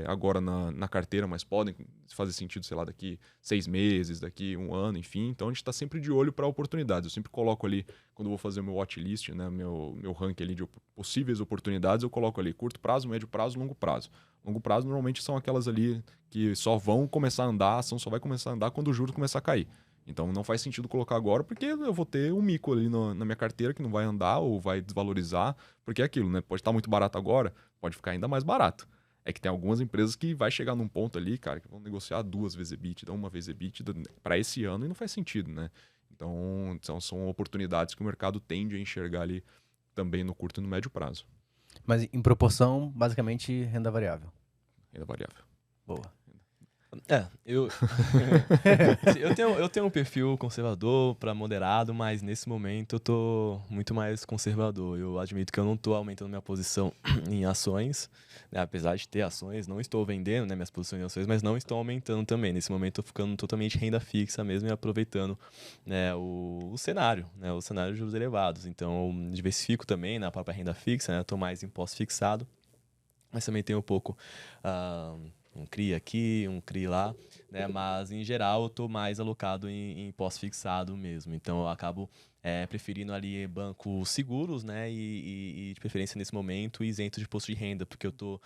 agora na carteira, mas podem fazer sentido, sei lá, daqui 6 meses, daqui 1 ano, enfim. Então a gente está sempre de olho para oportunidades. Eu sempre coloco ali, quando eu vou fazer o meu watchlist, né, meu ranking ali de possíveis oportunidades, eu coloco ali curto prazo, médio prazo, longo prazo. Longo prazo normalmente são aquelas ali que só vão começar a andar, a ação só vai começar a andar quando o juros começar a cair. Então não faz sentido colocar agora, porque eu vou ter um mico ali na minha carteira que não vai andar ou vai desvalorizar, porque é aquilo, né? Pode estar muito barato agora, pode ficar ainda mais barato. É que tem algumas empresas que vai chegar num ponto ali, cara, que vão negociar 2 vezes EBITDA, 1 vez EBITDA para esse ano e não faz sentido, né? Então são oportunidades que o mercado tende a enxergar ali também no curto e no médio prazo. Mas em proporção, basicamente, renda variável. Renda variável. Boa. Eu tenho um perfil conservador para moderado, mas nesse momento eu tô muito mais conservador. Eu admito que eu não tô aumentando minha posição em ações, né? Apesar de ter ações, não estou vendendo, né, minhas posições em ações, mas não estou aumentando também. Nesse momento eu tô ficando totalmente renda fixa mesmo e aproveitando, né, o cenário, né, o cenário de juros elevados. Então eu diversifico também na própria renda fixa, né? Eu tô mais em pós-fixado, mas também tem um pouco um CRI aqui, um CRI lá, né? Mas em geral eu estou mais alocado em pós-fixado mesmo. Então eu acabo preferindo ali bancos seguros, né? E de preferência nesse momento isento de imposto de renda, porque eu estou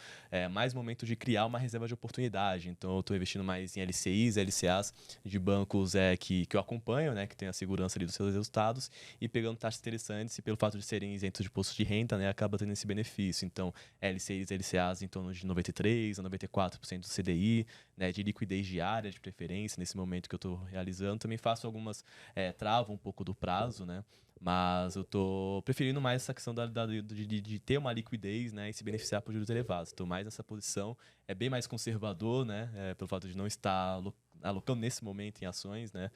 mais no momento de criar uma reserva de oportunidade. Então eu estou investindo mais em LCIs, LCAs de bancos que eu acompanho, né? Que tem a segurança ali dos seus resultados e pegando taxas interessantes e pelo fato de serem isentos de imposto de renda, né? Acaba tendo esse benefício. Então LCIs, LCAs em torno de 93% a 94% do CDI, né? De liquidez diária. diária de preferência, nesse momento que eu estou realizando. Também faço algumas, travo um pouco do prazo, né? Mas eu tô preferindo mais essa questão de ter uma liquidez, né, e se beneficiar por juros elevados. Estou mais nessa posição, é bem mais conservador, né, pelo fato de não estar alocando nesse momento em ações, né,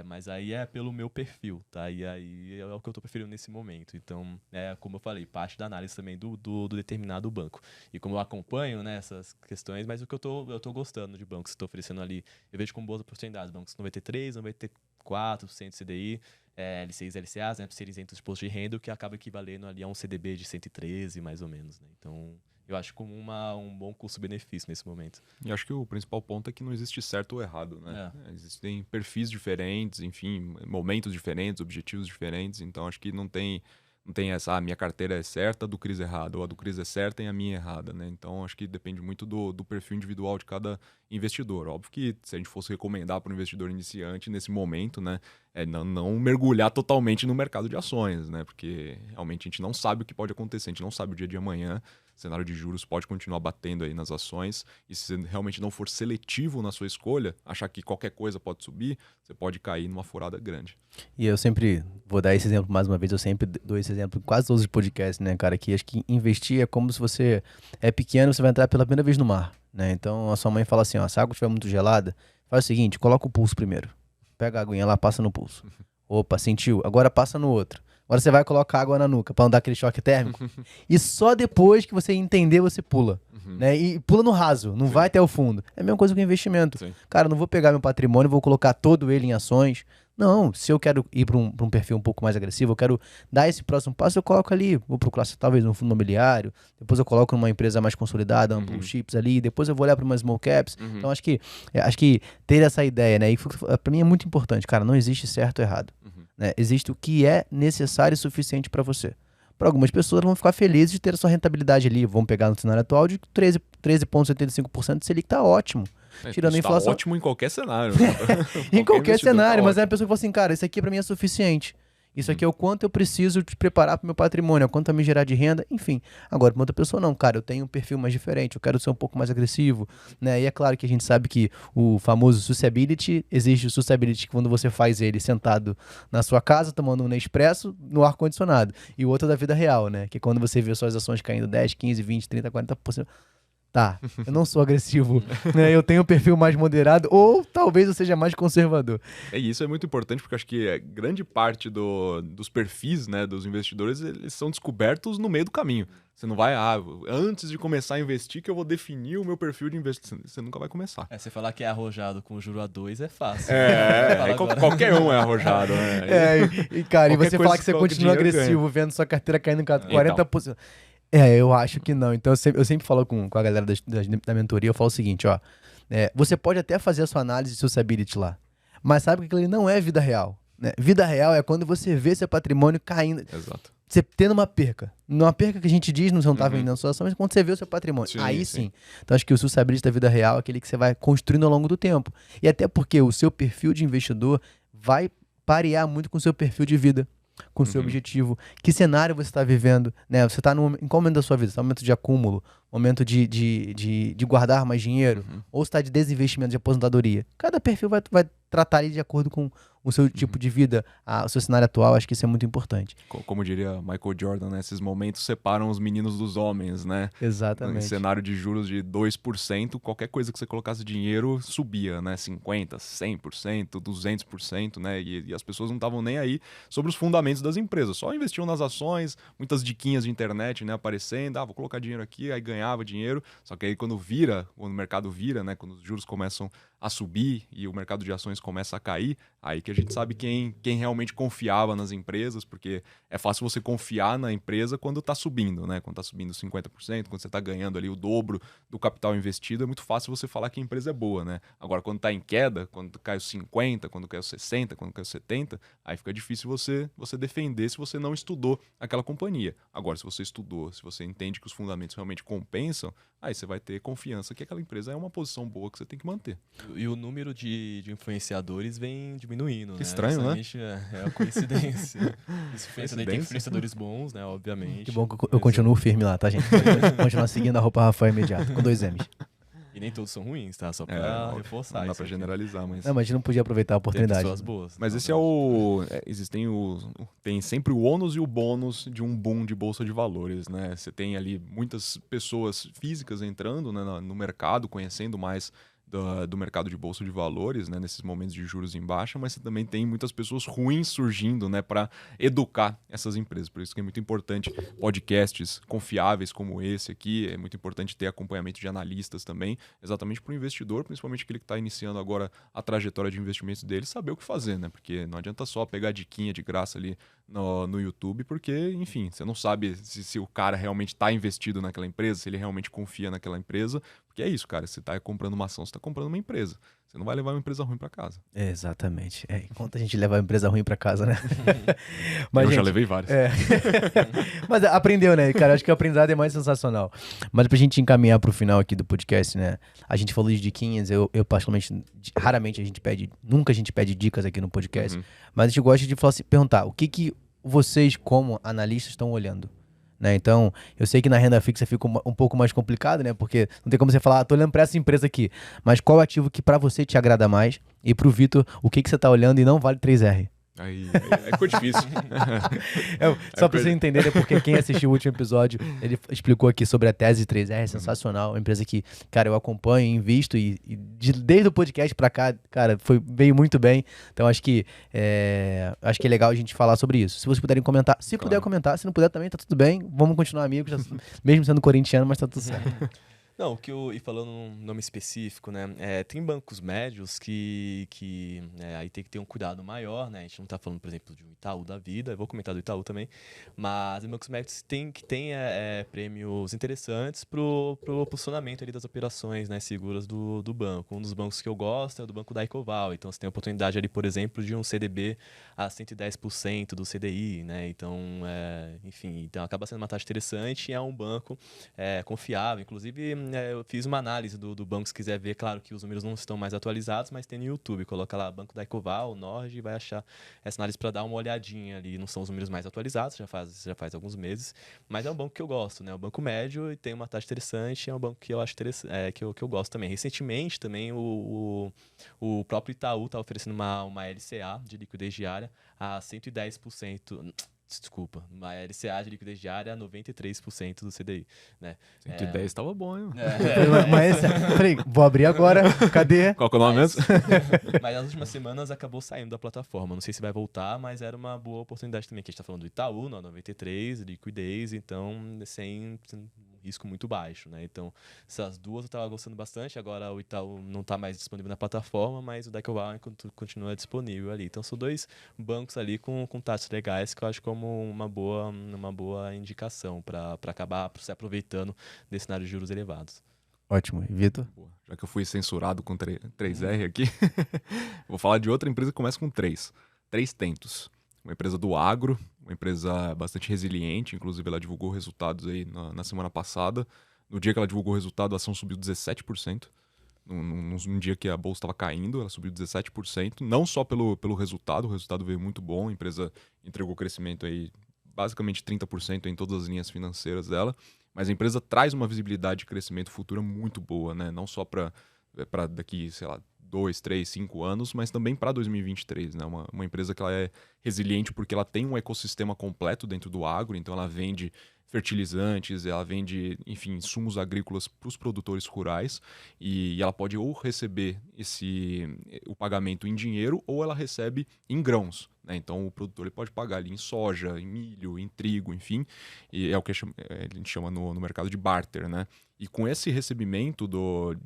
mas aí é pelo meu perfil, tá? E aí é o que eu estou preferindo nesse momento. Então, como eu falei, parte da análise também do determinado banco. E como eu acompanho, né, essas questões, mas o que eu tô gostando de bancos que estou oferecendo ali, eu vejo como boas oportunidades. Bancos 93, 94% CDI, L6, LCAs, né, ser isento de imposto de renda, o que acaba equivalendo ali a um CDB de 113, mais ou menos, né? Então, eu acho como um bom custo-benefício nesse momento. E acho que o principal ponto é que não existe certo ou errado, né? Existem perfis diferentes, enfim, momentos diferentes, objetivos diferentes, então acho que não tem essa, minha carteira é certa, a do Cris é errada, ou a do Cris é certa e a minha é errada, né? Então acho que depende muito do perfil individual de cada investidor. Óbvio que se a gente fosse recomendar para um investidor iniciante nesse momento, né, não mergulhar totalmente no mercado de ações, né? Porque realmente a gente não sabe o que pode acontecer, a gente não sabe o dia de amanhã. O cenário de juros pode continuar batendo aí nas ações, e se você realmente não for seletivo na sua escolha, achar que qualquer coisa pode subir, você pode cair numa furada grande. E eu sempre vou dar esse exemplo mais uma vez, eu sempre dou esse exemplo em quase todos os podcasts, né, cara, que acho que investir é como se você é pequeno, você vai entrar pela primeira vez no mar, né? Então a sua mãe fala assim, ó, se a água estiver muito gelada, faz o seguinte, coloca o pulso primeiro, pega a aguinha lá, passa no pulso. Opa, sentiu, agora passa no outro. Agora você vai colocar água na nuca para não dar aquele choque térmico. E só depois que você entender, você pula. Né? E pula no raso, não vai até o fundo. É a mesma coisa com investimento. Sim. Cara, não vou pegar meu patrimônio e vou colocar todo ele em ações. Não, se eu quero ir para um perfil um pouco mais agressivo, eu quero dar esse próximo passo, eu coloco ali, vou procurar talvez um fundo imobiliário, depois eu coloco numa empresa mais consolidada, um blue chips ali, depois eu vou olhar para umas small caps. Então acho que ter essa ideia, né? E para mim é muito importante, cara, não existe certo ou errado. Né? Existe o que é necessário e suficiente para você. Para algumas pessoas vão ficar felizes de ter a sua rentabilidade ali, vão pegar no cenário atual de 13,75% de Selic, tá ótimo. Tirando a inflação. Tá ótimo em qualquer cenário. Em qualquer cenário, mas é a pessoa que fala assim, cara, isso aqui para mim é suficiente. Isso aqui é o quanto eu preciso de preparar para o meu patrimônio, é o quanto vai me gerar de renda, enfim. Agora, para outra pessoa não, cara, eu tenho um perfil mais diferente, eu quero ser um pouco mais agressivo, né? E é claro que a gente sabe que o famoso sustainability, existe o sustainability quando você faz ele sentado na sua casa, tomando um Nespresso, no ar-condicionado. E o outro é da vida real, né? Que é quando você vê suas ações caindo 10, 15, 20, 30, 40%. Tá, eu não sou agressivo, né? Eu tenho um perfil mais moderado ou talvez eu seja mais conservador. Isso é muito importante porque eu acho que grande parte dos perfis, né, dos investidores, eles são descobertos no meio do caminho. Você não vai, antes de começar a investir que eu vou definir o meu perfil de investimento. Você nunca vai começar. Você falar que é arrojado com o juro a 2 é fácil. Qualquer um é arrojado, né? Cara, e você falar que você continua agressivo, vendo sua carteira caindo em 40%. Eu acho que não. Então eu sempre falo com a galera da mentoria, eu falo o seguinte, ó. Você pode até fazer a sua análise de sustainability lá, mas sabe que aquilo ali não é vida real. Né? Vida real é quando você vê seu patrimônio caindo. Exato. Você tendo uma perca. Uma perca que a gente diz, você não tá vendendo a sua ação, mas quando você vê o seu patrimônio. Aí sim. Então acho que o sustainability da vida real é aquele que você vai construindo ao longo do tempo. E até porque o seu perfil de investidor vai parear muito com o seu perfil de vida, com o seu objetivo, que cenário você está vivendo, né? Você está em qual momento da sua vida? Você está no momento de acúmulo, momento de guardar mais dinheiro, ou você está de desinvestimento, de aposentadoria. Cada perfil vai tratar ele de acordo com o seu tipo de vida, o seu cenário atual. Acho que isso é muito importante. Como diria Michael Jordan, né? Esses momentos separam os meninos dos homens, né? Exatamente. Em cenário de juros de 2%, qualquer coisa que você colocasse dinheiro subia, né? 50%, 100%, 200%, né? E as pessoas não estavam nem aí sobre os fundamentos das empresas. Só investiam nas ações, muitas diquinhas de internet, né? Aparecendo, vou colocar dinheiro aqui, aí ganhava dinheiro. Só que aí quando o mercado vira, né? Quando os juros começam a subir e o mercado de ações começa a cair, aí que a gente sabe quem realmente confiava nas empresas, porque é fácil você confiar na empresa quando está subindo, né? Quando está subindo 50%, quando você está ganhando ali o dobro do capital investido, é muito fácil você falar que a empresa é boa, né? Agora, quando está em queda, quando cai os 50%, quando cai os 60%, quando cai os 70%, aí fica difícil você defender se você não estudou aquela companhia. Agora, se você estudou, se você entende que os fundamentos realmente compensam, aí você vai ter confiança que aquela empresa é uma posição boa que você tem que manter. E o número de influenciadores vem diminuindo, né? Estranho, né? É uma coincidência. Isso tem influenciadores bons, né? Obviamente. Que bom que eu continuo firme lá, tá, gente? Pode continuar seguindo a @Rafael Imediato, com 2 M's. E nem todos são ruins, tá? Só pra reforçar. Não dá isso pra aqui. generalizar, mas... Não, mas a gente não podia aproveitar a Tem oportunidade. pessoas boas. Mas na esse é verdade. o... Tem sempre o ônus e o bônus de um boom de bolsa de valores, né? Você tem ali muitas pessoas físicas entrando, né, no mercado, conhecendo mais do mercado de bolsa de valores, né, nesses momentos de juros em baixa, mas você também tem muitas pessoas ruins surgindo, né, para educar essas empresas. Por isso que é muito importante podcasts confiáveis como esse aqui, é muito importante ter acompanhamento de analistas também, exatamente para o investidor, principalmente aquele que está iniciando agora a trajetória de investimentos dele, saber o que fazer, né? Porque não adianta só pegar diquinha de graça ali no YouTube, porque, enfim, você não sabe se o cara realmente está investido naquela empresa, se ele realmente confia naquela empresa, porque é isso, cara, você está comprando uma ação, você está comprando uma empresa. Você não vai levar uma empresa ruim para casa. Exatamente. Enquanto a gente levar a empresa ruim pra casa, né? Eu já gente, levei várias. Mas aprendeu, né, cara? Acho que o aprendizado é mais sensacional. Mas pra gente encaminhar pro final aqui do podcast, né? A gente falou de diquinhas, eu particularmente, raramente nunca a gente pede dicas aqui no podcast, mas a gente gosta de falar assim, perguntar o que vocês, como analistas, estão olhando? Né? Então, eu sei que na renda fixa fica um pouco mais complicado, né? Porque não tem como você falar, tô olhando pra essa empresa aqui. Mas qual ativo que pra você te agrada mais? E pro Vitor, o que você tá olhando e não vale 3R? Aí ficou difícil. Só pra você entender, né? Porque quem assistiu o último episódio, ele explicou aqui sobre a tese 3R, é sensacional. Uma empresa que, cara, eu acompanho, invisto e desde o podcast pra cá, cara, veio muito bem. Então acho que é legal a gente falar sobre isso. Se vocês puderem comentar, se puder comentar, se não puder também, tá tudo bem. Vamos continuar amigos, mesmo sendo corintiano, mas tá tudo certo. Não, e falando um nome específico, né? Tem bancos médios que aí tem que ter um cuidado maior, né? A gente não tá falando, por exemplo, de um Itaú da vida, eu vou comentar do Itaú também, mas bancos médios que tem prêmios interessantes pro funcionamento ali das operações, né, seguras do banco. Um dos bancos que eu gosto é o do Banco da Ecoval, então você tem a oportunidade ali, por exemplo, de um CDB a 110% do CDI, né? Então, enfim, então acaba sendo uma taxa interessante e é um banco confiável, inclusive. Eu fiz uma análise do banco, se quiser ver, claro que os números não estão mais atualizados, mas tem no YouTube, coloca lá Banco da Ecoval, Nord, e vai achar essa análise para dar uma olhadinha ali. Não são os números mais atualizados, já faz alguns meses, mas é um banco que eu gosto, né? É um banco médio e tem uma taxa interessante, é um banco que eu acho interessante, que eu gosto também. Recentemente também o próprio Itaú está oferecendo uma LCA de liquidez diária a 110%. Desculpa, uma LCA de liquidez diária a 93% do CDI, né? 110 estava bom, hein? Mas falei, vou abrir agora, cadê? Qual que é o nome mesmo? Mas nas últimas semanas acabou saindo da plataforma. Não sei se vai voltar, mas era uma boa oportunidade também. Que a gente está falando do Itaú, no 93, liquidez, então sem risco muito baixo, né? Então, essas duas eu estava gostando bastante. Agora o Itaú não está mais disponível na plataforma, mas o da Ecoval continua disponível ali. Então, são dois bancos ali com taxas legais que eu acho como uma boa indicação para acabar se aproveitando desse cenário de juros elevados. Ótimo. E Vitor? Já que eu fui censurado com 3R aqui, vou falar de outra empresa que começa com 3. 3 Tentos. Uma empresa do agro, uma empresa bastante resiliente, inclusive ela divulgou resultados aí na semana passada. No dia que ela divulgou o resultado, a ação subiu 17%. Num dia que a bolsa estava caindo, ela subiu 17%, não só pelo resultado, o resultado veio muito bom, a empresa entregou crescimento aí basicamente 30% em todas as linhas financeiras dela, mas a empresa traz uma visibilidade de crescimento futuro muito boa, né? Não só para daqui, sei lá, 2, 3, 5 anos, mas também para 2023, né? Uma empresa que ela é resiliente porque ela tem um ecossistema completo dentro do agro, então ela vende fertilizantes, ela vende, enfim, insumos agrícolas para os produtores rurais e ela pode ou receber o pagamento em dinheiro ou ela recebe em grãos, né? Então o produtor ele pode pagar ali em soja, em milho, em trigo, enfim, e é o que a gente chama no mercado de barter, né? E com esse recebimento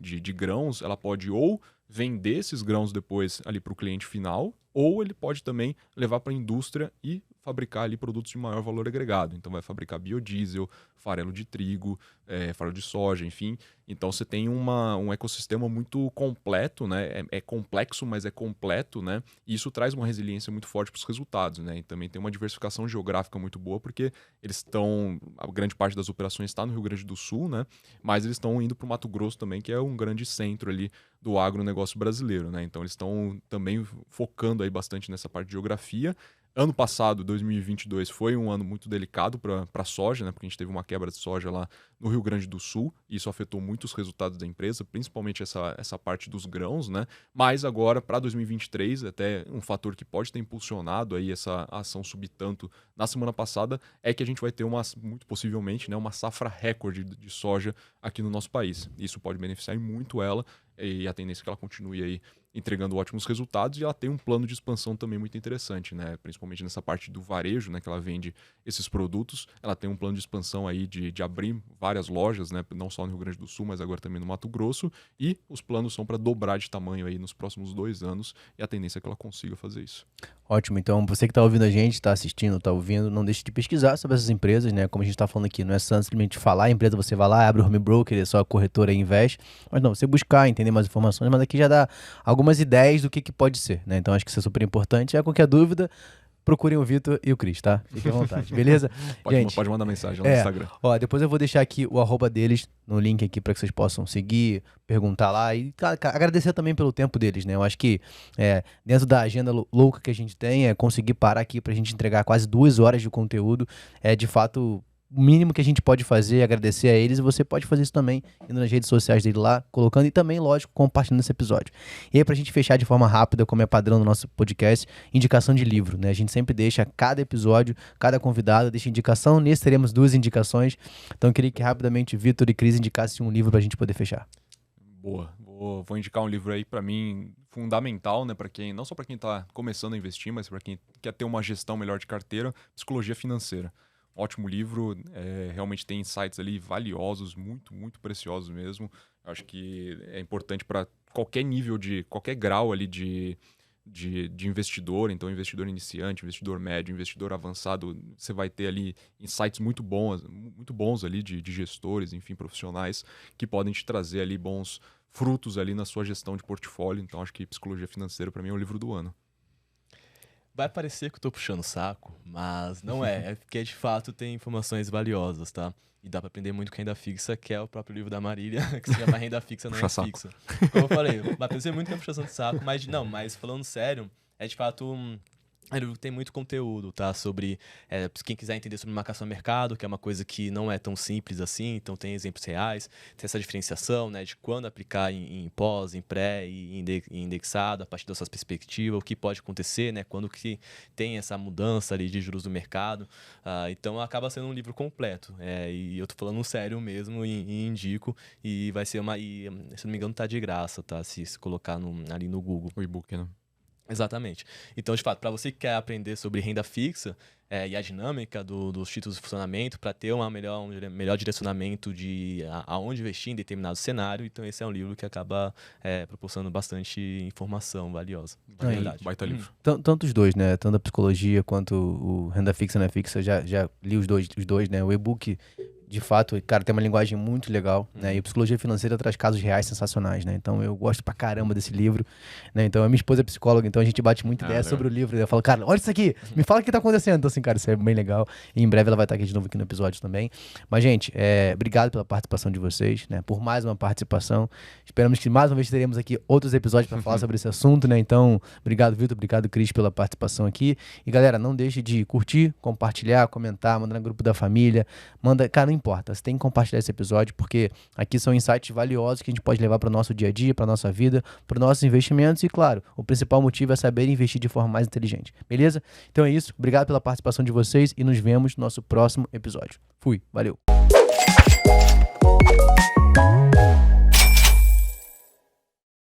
de grãos, ela pode ou vender esses grãos depois ali para o cliente final, ou ele pode também levar para a indústria e fabricar ali produtos de maior valor agregado. Então vai fabricar biodiesel, farelo de trigo, farelo de soja, enfim. Então você tem um ecossistema muito completo, né? É complexo, mas é completo, né? E isso traz uma resiliência muito forte para os resultados, né? E também tem uma diversificação geográfica muito boa, porque a grande parte das operações está no Rio Grande do Sul, né? Mas eles estão indo para o Mato Grosso também, que é um grande centro ali do agronegócio brasileiro, né? Então eles estão também focando aí bastante nessa parte de geografia. Ano passado, 2022, foi um ano muito delicado para a soja, né? Porque a gente teve uma quebra de soja lá no Rio Grande do Sul, e isso afetou muito os resultados da empresa, principalmente essa parte dos grãos, né? Mas agora, para 2023, até um fator que pode ter impulsionado aí essa ação subir tanto na semana passada, é que a gente vai ter muito possivelmente, né, uma safra recorde de soja aqui no nosso país. Isso pode beneficiar muito ela, e a tendência é que ela continue aí entregando ótimos resultados, e ela tem um plano de expansão também muito interessante, né? Principalmente nessa parte do varejo, né, que ela vende esses produtos. Ela tem um plano de expansão aí de abrir várias lojas, né, não só no Rio Grande do Sul, mas agora também no Mato Grosso, e os planos são para dobrar de tamanho aí nos próximos 2 anos, e a tendência é que ela consiga fazer isso. Ótimo, então você que está ouvindo a gente, está assistindo, está ouvindo, não deixe de pesquisar sobre essas empresas, né? Como a gente está falando aqui, não é só simplesmente falar a empresa, você vai lá, abre o home broker, é só a corretora e investe, mas não, você buscar, entender mais informações, mas aqui já dá algumas ideias do que pode ser, né? Então acho que isso é super importante. E qualquer dúvida, procurem o Vitor e o Cris, tá? Fiquem à vontade, beleza? Pode mandar mensagem lá no Instagram. Ó, depois eu vou deixar aqui o @ deles no link aqui para que vocês possam seguir, perguntar lá e agradecer também pelo tempo deles, né? Eu acho que dentro da agenda louca que a gente tem, conseguir parar aqui pra gente entregar quase 2 horas de conteúdo, de fato o mínimo que a gente pode fazer é agradecer a eles, e você pode fazer isso também indo nas redes sociais dele lá, colocando, e também, lógico, compartilhando esse episódio. E aí, pra gente fechar de forma rápida, como é padrão no nosso podcast, indicação de livro, né? A gente sempre deixa cada episódio, cada convidado deixa indicação, nesse teremos 2 indicações, então eu queria que rapidamente Vitor e Cris indicassem um livro pra gente poder fechar. Boa, vou indicar um livro aí para mim fundamental, né, para quem, não só para quem tá começando a investir, mas para quem quer ter uma gestão melhor de carteira, Psicologia Financeira. Ótimo livro, realmente tem insights ali valiosos, muito, muito preciosos mesmo. Acho que é importante para qualquer nível qualquer grau ali de investidor, então investidor iniciante, investidor médio, investidor avançado, você vai ter ali insights muito bons ali de gestores, enfim, profissionais, que podem te trazer ali bons frutos ali na sua gestão de portfólio. Então acho que Psicologia Financeira para mim é o livro do ano. Vai parecer que eu tô puxando o saco, mas não é. É porque, de fato, tem informações valiosas, tá? E dá pra aprender muito com renda fixa, que é o próprio livro da Marília, que se chama Renda Fixa Não É Fixa. Como eu falei, vai parecer muito que é puxação de saco, mas falando sério, é de fato... tem muito conteúdo, tá? Sobre quem quiser entender sobre marcação no mercado, que é uma coisa que não é tão simples assim, então tem exemplos reais, tem essa diferenciação, né, de quando aplicar em pós, em pré e em indexado, a partir dessa perspectiva, o que pode acontecer, né, quando que tem essa mudança ali de juros do mercado. Então acaba sendo um livro completo, e eu tô falando sério mesmo e indico, e vai ser e, se não me engano, tá de graça, tá? Se colocar ali no Google. O e-book, né? Exatamente. Então, de fato, para você que quer aprender sobre renda fixa e a dinâmica dos títulos de funcionamento, para ter um melhor direcionamento de aonde investir em determinado cenário, então esse é um livro que acaba proporcionando bastante informação valiosa. Baita livro. Tanto os dois, né? Tanto a psicologia quanto o renda fixa, né? Fixa, já li os dois, né? O e-book, de fato, cara, tem uma linguagem muito legal, né? E a Psicologia Financeira traz casos reais sensacionais, né? Então eu gosto pra caramba desse livro, né? Então a minha esposa é psicóloga, então a gente bate muita ideia sobre o livro. Eu falo, cara, olha isso aqui, me fala o que tá acontecendo. Então assim, cara, isso é bem legal. E em breve ela vai estar aqui de novo aqui no episódio também. Mas, gente, obrigado pela participação de vocês, né? Por mais uma participação. Esperamos que mais uma vez teremos aqui outros episódios pra falar sobre esse assunto, né? Então, obrigado, Vitor, obrigado, Cris, pela participação aqui. E galera, não deixe de curtir, compartilhar, comentar, mandar no grupo da família. Cara, não importa, você tem que compartilhar esse episódio, porque aqui são insights valiosos que a gente pode levar para o nosso dia a dia, para nossa vida, para os nossos investimentos, e claro, o principal motivo é saber investir de forma mais inteligente, beleza? Então é isso, obrigado pela participação de vocês e nos vemos no nosso próximo episódio. Fui, valeu!